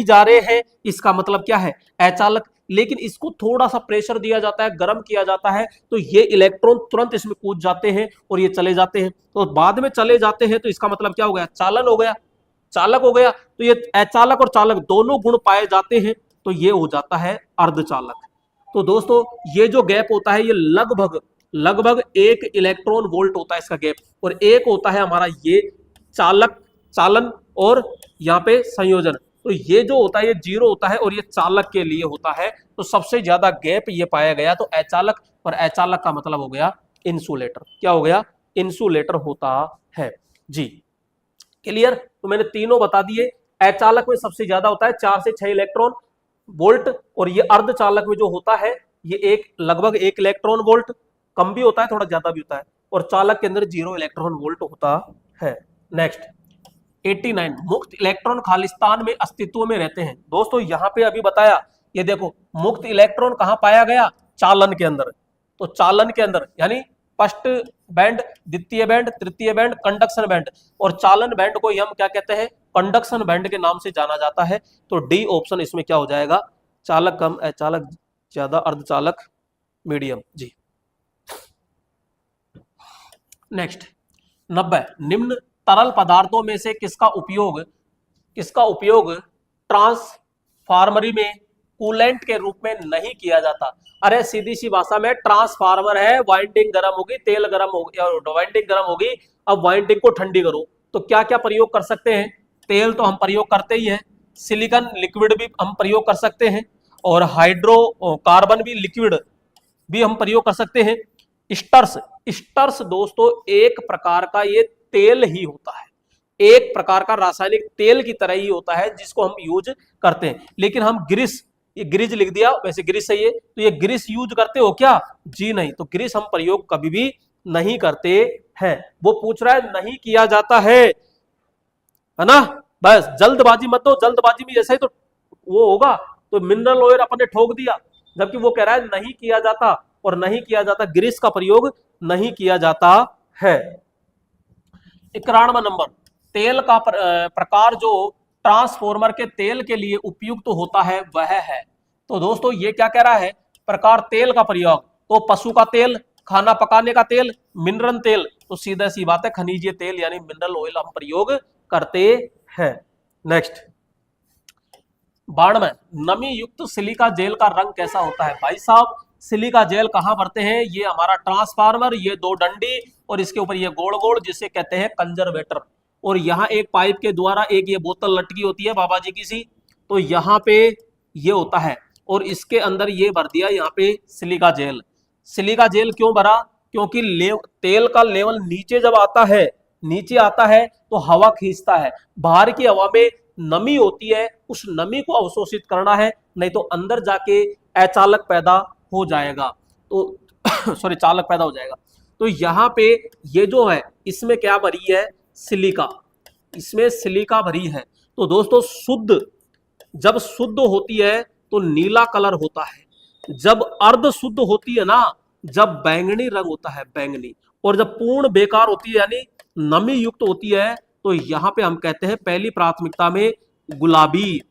जा रहे हैं, इसका मतलब क्या है, अचालक। लेकिन इसको थोड़ा सा प्रेशर दिया जाता है, गर्म किया जाता है, तो ये इलेक्ट्रॉन तुरंत इसमें कूद जाते हैं और ये चले जाते हैं। तो बाद में चले जाते हैं, तो इसका मतलब क्या हो गया, चालन हो गया, चालक हो गया। तो ये अचालक और चालक दोनों गुण पाए जाते हैं, तो ये हो जाता है अर्धचालक। तो दोस्तों ये जो गैप होता है ये लगभग 1 इलेक्ट्रॉन वोल्ट होता है इसका गैप, और एक होता है हमारा ये चालन, और यहाँ पे संयोजन। तो ये जो होता है ये 0 होता है, और ये चालक के लिए होता है। तो सबसे ज्यादा गैप ये पाया गया तो अचालक, और अचालक का मतलब हो गया इंसुलेटर। क्या हो गया, इंसुलेटर होता है जी। क्लियर। तो मैंने तीनों बता दिए। अचालक में सबसे ज्यादा होता है 4 से 6 इलेक्ट्रॉन वोल्ट, और ये अर्धचालक में जो होता है ये लगभग 1 इलेक्ट्रॉन वोल्ट, कम भी होता है थोड़ा ज्यादा भी होता है, और चालक के अंदर 0 इलेक्ट्रॉन वोल्ट होता है। नेक्स्ट 89, मुक्त इलेक्ट्रॉन खालिस्तान में अस्तित्व में रहते हैं। दोस्तों यहां पे अभी बताया, ये देखो मुक्त इलेक्ट्रॉन कहां पाया गया, चालन के अंदर। तो चालन के अंदर यानी फर्स्ट बैंड, द्वितीय बैंड, तृतीय बैंड, कंडक्शन बैंड, और चालन बैंड को हम क्या कहते हैं, कंडक्शन बैंड के नाम से जाना जाता है। तो डी ऑप्शन इसमें क्या हो जाएगा, चालक कम, अचालक ज्यादा, अर्धचालक मीडियम जी। नेक्स्ट 90, निम्न तरल पदार्थों में से किसका उपयोग फार्मरी में कूलेंट के रूप में नहीं किया जाता। अरे सीधी सी भाषा में ट्रांसफार्मर है, वाइंडिंग गर्म होगी, तेल गर्म होगी, वाइंडिंग गर्म होगी, अब वाइंडिंग को ठंडी करो तो क्या क्या प्रयोग कर सकते हैं? तेल तो हम प्रयोग करते ही हैं, सिलिकॉन लिक्विड भी हम प्रयोग कर सकते हैं, और हाइड्रोकार्बन भी लिक्विड भी हम प्रयोग कर सकते हैं। स्टर्स, स्टर्स दोस्तों एक प्रकार का ये तेल ही होता है, एक प्रकार का रासायनिक तेल की तरह ही होता है जिसको हम यूज करते हैं। लेकिन हम ग्रीस, ये ग्रीस लिख दिया, वैसे ग्रीस सही है, तो ये ग्रीस यूज करते हो क्या? जी नहीं, तो ग्रीस हम प्रयोग कभी भी नहीं करते हैं। वो पूछ रहा है नहीं किया जाता है ना, बस जल्दबाजी मत दो, जल्दबाजी में जैसे ही तो वो होगा तो मिनरल ऑयल अपन ने ठोक दिया, जबकि वो कह रहा है नहीं किया जाता, और नहीं किया जाता, ग्रीस का प्रयोग नहीं किया जाता है। 91 नंबर, तेल का प्रकार जो ट्रांसफॉर्मर के तेल के लिए उपयुक्त होता है वह है। तो दोस्तों ये क्या कह रहा है? प्रकार तेल का प्रयोग, तो पशु का तेल, खाना पकाने का तेल, मिनरल तेल, तो सीधा सी बात है खनिजीय तेल यानी मिनरल ऑयल हम प्रयोग करते हैं। नेक्स्ट 92, नमी युक्त सिलिका जेल का रंग कैसा होता है? भाई साहब सिलिका जेल कहां भरते हैं? ये हमारा ट्रांसफार्मर, ये दो डंडी और इसके ऊपर ये गोल गोल जिसे कहते हैं कंजर्वेटर, और यहाँ एक पाइप के द्वारा एक ये बोतल लटकी होती है बाबा जी की सी, तो यहाँ पे ये होता है, और इसके अंदर ये भर दिया यहाँ पे सिलिका जेल। सिलिका जेल क्यों भरा? क्योंकि तेल का लेवल नीचे जब आता है, नीचे आता है तो हवा खींचता है, बाहर की हवा में नमी होती है, उस नमी को अवशोषित करना है, नहीं तो अंदर जाके अचालक पैदा हो जाएगा, तो सॉरी चालक पैदा हो जाएगा। तो यहाँ पे ये जो है इसमें क्या भरी है? सिलिका, इसमें सिलिका भरी है। तो दोस्तों शुद्ध, जब शुद्ध होती है तो नीला कलर होता है, जब अर्ध शुद्ध होती है ना, जब बैंगनी रंग होता है, बैंगनी, और जब पूर्ण बेकार होती है यानी नमी युक्त होती है तो यहाँ पे हम कहते हैं पहली प्राथमिकता में गुलाबी,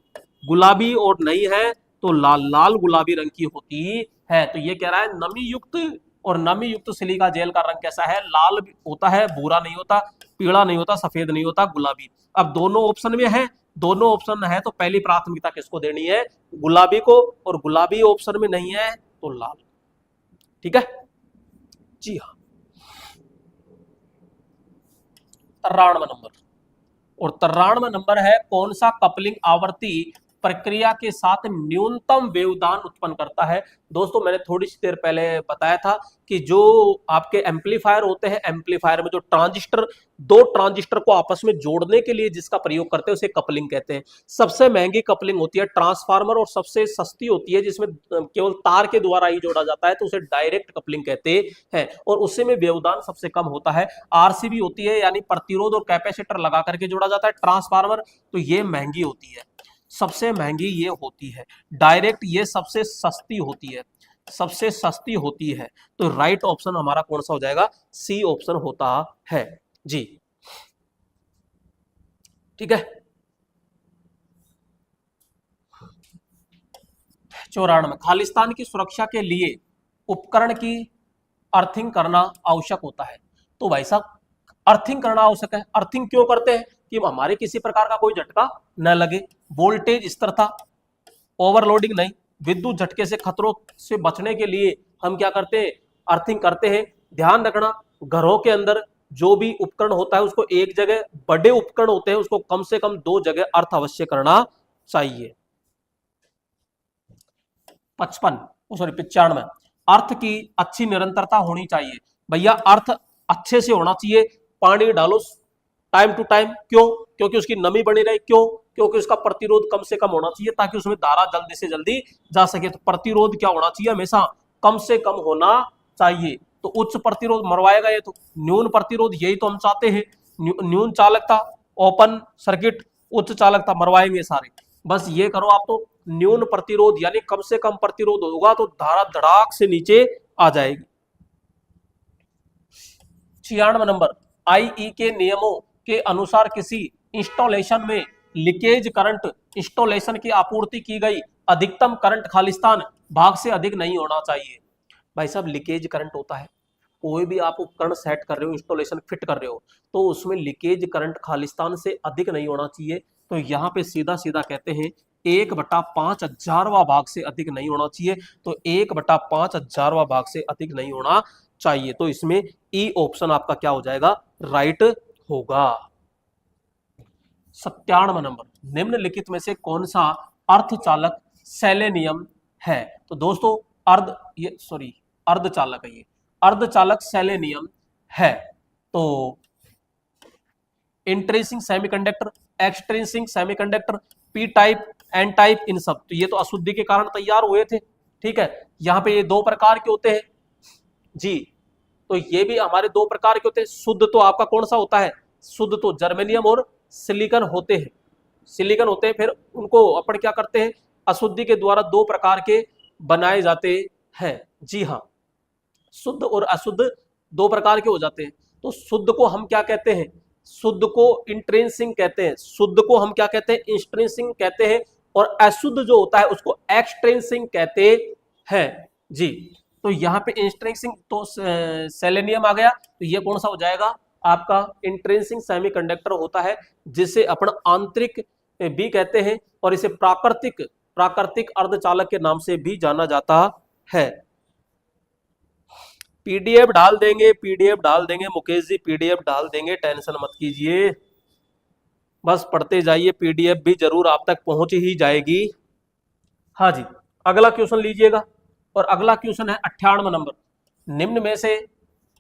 गुलाबी और नहीं है तो लाल, लाल गुलाबी रंग की होती है। तो ये कह रहा है नमी युक्त, और नमी युक्त सिलिका जेल का रंग कैसा है? लाल होता है, भूरा नहीं होता, पीला नहीं होता, सफेद नहीं होता, गुलाबी। अब दोनों ऑप्शन में है, दोनों ऑप्शन है तो पहली प्राथमिकता किसको देनी है? गुलाबी को, और गुलाबी ऑप्शन में नहीं है तो लाल। ठीक है जी हाँ। 93 नंबर, और 93 नंबर है कौन सा कपलिंग आवर्ती प्रक्रिया के साथ न्यूनतम व्यवधान उत्पन्न करता है? दोस्तों मैंने थोड़ी सी देर पहले बताया था कि जो आपके एम्पलीफायर होते हैं, एम्पलीफायर में जो ट्रांजिस्टर, दो ट्रांजिस्टर को आपस में जोड़ने के लिए जिसका प्रयोग करते हैं उसे कपलिंग कहते हैं। सबसे महंगी कपलिंग होती है ट्रांसफार्मर, और सबसे सस्ती होती है जिसमें केवल तार के द्वारा ही जोड़ा जाता है तो उसे डायरेक्ट कपलिंग कहते हैं, और उससे में व्यवधान सबसे कम होता है। आरसीबी होती है यानी प्रतिरोध और कैपेसिटर लगा करके जोड़ा जाता है ट्रांसफार्मर, तो ये महंगी होती है, सबसे महंगी ये होती है। डायरेक्ट ये सबसे सस्ती होती है, सबसे सस्ती होती है। तो राइट ऑप्शन हमारा कौन सा हो जाएगा? सी ऑप्शन होता है जी। ठीक है 94, खालिस्तान की सुरक्षा के लिए उपकरण की अर्थिंग करना आवश्यक होता है। तो भाई साहब अर्थिंग करना आवश्यक है। अर्थिंग क्यों करते हैं? कि हमारे किसी प्रकार का कोई झटका न लगे, वोल्टेज स्थिरता, ओवरलोडिंग नहीं, विद्युत झटके से खतरों से बचने के लिए हम क्या करते हैं? अर्थिंग करते हैं। ध्यान रखना घरों के अंदर जो भी उपकरण होता है उसको एक जगह, बड़े उपकरण होते हैं उसको कम से कम 2 जगह अर्थ अवश्य करना चाहिए। 95 अर्थ की अच्छी निरंतरता होनी चाहिए। भैया अर्थ अच्छे से होना चाहिए, पानी डालो टाइम टू टाइम, क्यों? क्योंकि उसकी नमी बनी रहे, क्यों? क्योंकि उसका प्रतिरोध कम से कम होना चाहिए ताकि उसमें धारा जल्दी से जल्दी जा सके। तो प्रतिरोध क्या होना चाहिए? हमेशा कम से कम होना चाहिए। तो उच्च प्रतिरोध मरवाएगा ये, तो न्यून प्रतिरोध यही तो हम चाहते हैं। न्यून चालकता, ओपन सर्किट, उच्च चालकता मरवाएंगे सारे। बस ये करो आप, तो न्यून प्रतिरोध यानी कम से कम प्रतिरोध होगा तो धारा धड़ाक से नीचे आ जाएगी। 96 नंबर, आईई के नियमों के अनुसार किसी इंस्टॉलेशन में लीकेज करंट इंस्टॉलेशन की आपूर्ति की गई अधिकतम करंट खालिस्तान भाग से अधिक नहीं होना चाहिए। भाई साहब लीकेज करंट होता है, कोई भी आप उपकरण सेट कर रहे हो, इंस्टॉलेशन फिट कर रहे हो, तो उसमें लीकेज करंट खालिस्तान से अधिक नहीं होना चाहिए। तो यहाँ पे सीधा सीधा कहते हैं 1/5000वां भाग से अधिक नहीं होना चाहिए। तो 1/5000वां भाग से अधिक नहीं होना चाहिए। तो इसमें ई ऑप्शन आपका क्या हो जाएगा, राइट होगा। 97 नंबर, निम्नलिखित में से कौन सा अर्धचालक सेलेनियम है? तो दोस्तों अर्धचालक है, ये अर्धचालक सेलेनियम है। तो intrinsic semiconductor, extrinsic semiconductor, P type, N type, इन सब। तो ये तो अशुद्धि के कारण तैयार हुए थे, ठीक है। यहाँ पे ये दो प्रकार के होते हैं जी। तो ये भी हमारे दो प्रकार के होते हैं। शुद्ध तो आपका कौन सा होता है, शुद्ध तो जर्मेनियम और सिलिकॉन होते हैं, सिलिकॉन होते हैं। फिर उनको अपन क्या करते हैं, अशुद्धि के द्वारा दो प्रकार के बनाए जाते हैं। जी हाँ, शुद्ध और अशुद्ध दो प्रकार के हो जाते हैं। तो शुद्ध को हम क्या कहते हैं, शुद्ध को इंट्रिंसिक कहते हैं, शुद्ध को हम क्या कहते हैं, इंट्रिंसिक कहते हैं। और अशुद्ध जो होता है उसको एक्सट्रिंसिक कहते हैं जी। तो यहाँ पे इंट्रिंसिक तो सेलेनियम आ गया। तो ये कौन सा हो जाएगा आपका, इंट्रिंसिक सेमीकंडक्टर होता है, जिसे अपन आंतरिक भी कहते हैं और इसे प्राकृतिक अर्धचालक के नाम से भी जाना जाता है। पीडीएफ डाल देंगे, पीडीएफ डाल देंगे मुकेश जी, पीडीएफ डाल देंगे, टेंशन मत कीजिए, बस पढ़ते जाइए, पीडीएफ भी जरूर आप तक पहुंच ही जाएगी। हाँ जी, अगला क्वेश्चन लीजिएगा। और अगला क्वेश्चन है 98 नंबर,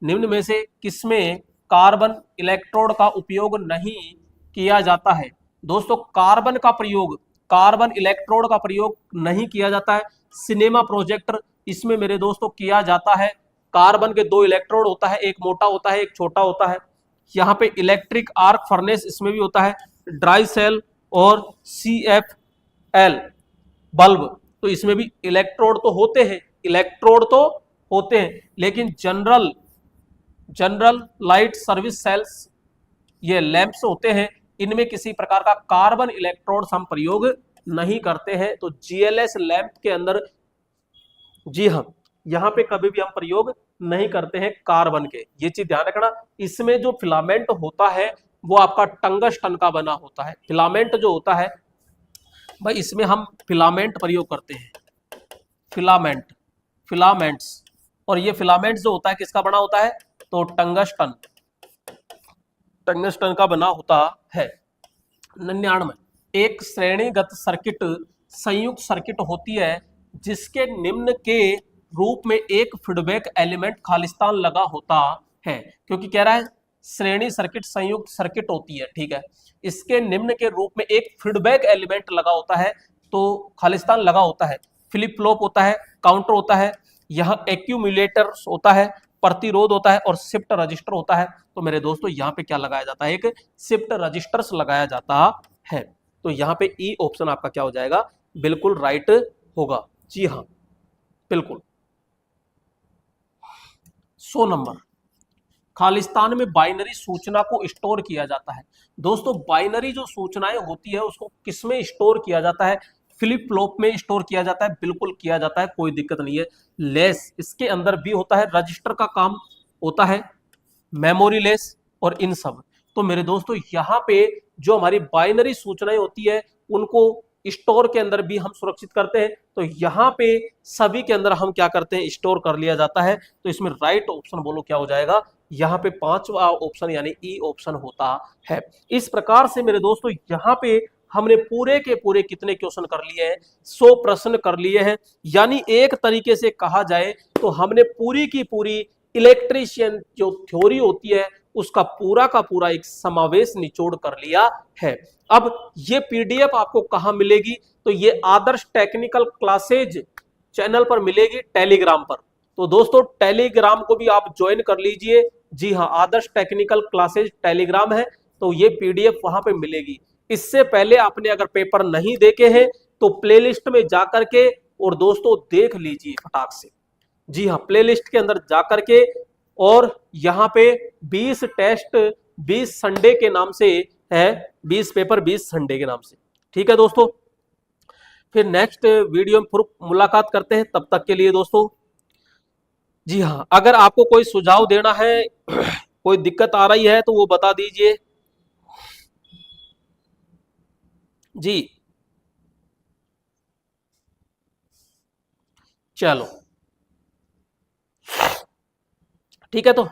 निम्न में से किसमें कार्बन इलेक्ट्रोड का उपयोग नहीं किया जाता है? दोस्तों कार्बन इलेक्ट्रोड का प्रयोग नहीं किया जाता है। सिनेमा प्रोजेक्टर, इसमें मेरे दोस्तों किया जाता है। कार्बन के दो इलेक्ट्रोड होता है, एक मोटा होता है, एक छोटा होता है। यहाँ पे इलेक्ट्रिक आर्क फर्नेस इसमें भी होता है, ड्राई सेल और CFL बल्ब। तो इसमें भी इलेक्ट्रोड तो होते हैं, लेकिन जनरल लाइट सर्विस सेल्स, ये लैंप्स होते हैं, इनमें किसी प्रकार का कार्बन इलेक्ट्रोड्स हम प्रयोग नहीं करते हैं। तो GLS लैंप के अंदर, जी हाँ, यहाँ पे कभी भी हम प्रयोग नहीं करते हैं कार्बन के, ये चीज ध्यान रखना। इसमें जो फिलामेंट होता है वो आपका टंगस्टन का बना होता है। फिलामेंट जो होता है भाई, इसमें हम फिलामेंट प्रयोग करते हैं, फिलामेंट्स। और ये फिलामेंट जो होता है किसका बना होता है, तो टंगस्टन का बना होता है। 99, एक श्रेणीगत सर्किट संयुक्त सर्किट होती है जिसके निम्न के रूप में एक फीडबैक एलिमेंट खालिस्तान लगा होता है। क्योंकि कह रहा है श्रेणी सर्किट संयुक्त सर्किट होती है, ठीक है, इसके निम्न के रूप में एक फीडबैक एलिमेंट लगा होता है, तो खालिस्तान लगा होता है। फ्लिप फ्लॉप होता है, काउंटर होता है, यहाँ एक्यूमुलेटर होता है, प्रतिरोध होता है और शिफ्ट रजिस्टर होता है। तो मेरे दोस्तों यहाँ पे क्या लगाया जाता है, एक शिफ्ट रजिस्टर्स लगाया जाता है। तो यहाँ पे ई ऑप्शन आपका क्या हो जाएगा, बिल्कुल राइट होगा। जी हाँ, बिल्कुल। 100 नंबर, खालिस्तान में बाइनरी सूचना को स्टोर किया जाता है। दोस्तों बाइनरी जो सूचनाएं होती है उसको किसमें स्टोर किया जाता है, फ्लिप फ्लॉप में स्टोर किया जाता है, बिल्कुल किया जाता है, कोई दिक्कत नहीं है। लेस इसके अंदर भी होता है, रजिस्टर का काम होता है, मेमोरी लेस और इन सब। तो मेरे दोस्तों यहाँ पे जो हमारी बाइनरी सूचनाएं होती है उनको स्टोर के अंदर भी हम सुरक्षित करते हैं। तो यहाँ पे सभी के अंदर हम क्या करते हैं, स्टोर कर लिया जाता है। तो इसमें राइट ऑप्शन बोलो क्या हो जाएगा, यहाँ पे 5वां ऑप्शन यानी ई ऑप्शन होता है। इस प्रकार से मेरे दोस्तों यहाँ पे हमने पूरे के पूरे कितने क्वेश्चन कर लिए हैं, 100 प्रश्न कर लिए हैं। यानी एक तरीके से कहा जाए तो हमने पूरी की पूरी इलेक्ट्रीशियन जो थ्योरी होती है उसका पूरा का पूरा एक समावेश निचोड़ कर लिया है। अब ये पीडीएफ आपको कहां मिलेगी, तो ये आदर्श टेक्निकल क्लासेज चैनल पर मिलेगी, टेलीग्राम पर। तो दोस्तों टेलीग्राम को भी आप ज्वाइन कर लीजिए। जी हाँ, आदर्श टेक्निकल क्लासेज टेलीग्राम है, तो ये पीडीएफ वहां पे मिलेगी। इससे पहले आपने अगर पेपर नहीं देखे हैं तो प्लेलिस्ट में जाकर के और दोस्तों देख लीजिए फटाक से। जी हाँ, प्लेलिस्ट के अंदर जाकर के, और यहाँ पे 20 टेस्ट 20 संडे के नाम से है, 20 पेपर 20 संडे के नाम से। ठीक है दोस्तों, फिर नेक्स्ट वीडियो में फिर मुलाकात करते हैं। तब तक के लिए दोस्तों, जी हाँ, अगर आपको कोई सुझाव देना है, कोई दिक्कत आ रही है तो वो बता दीजिए। जी चलो ठीक है, तो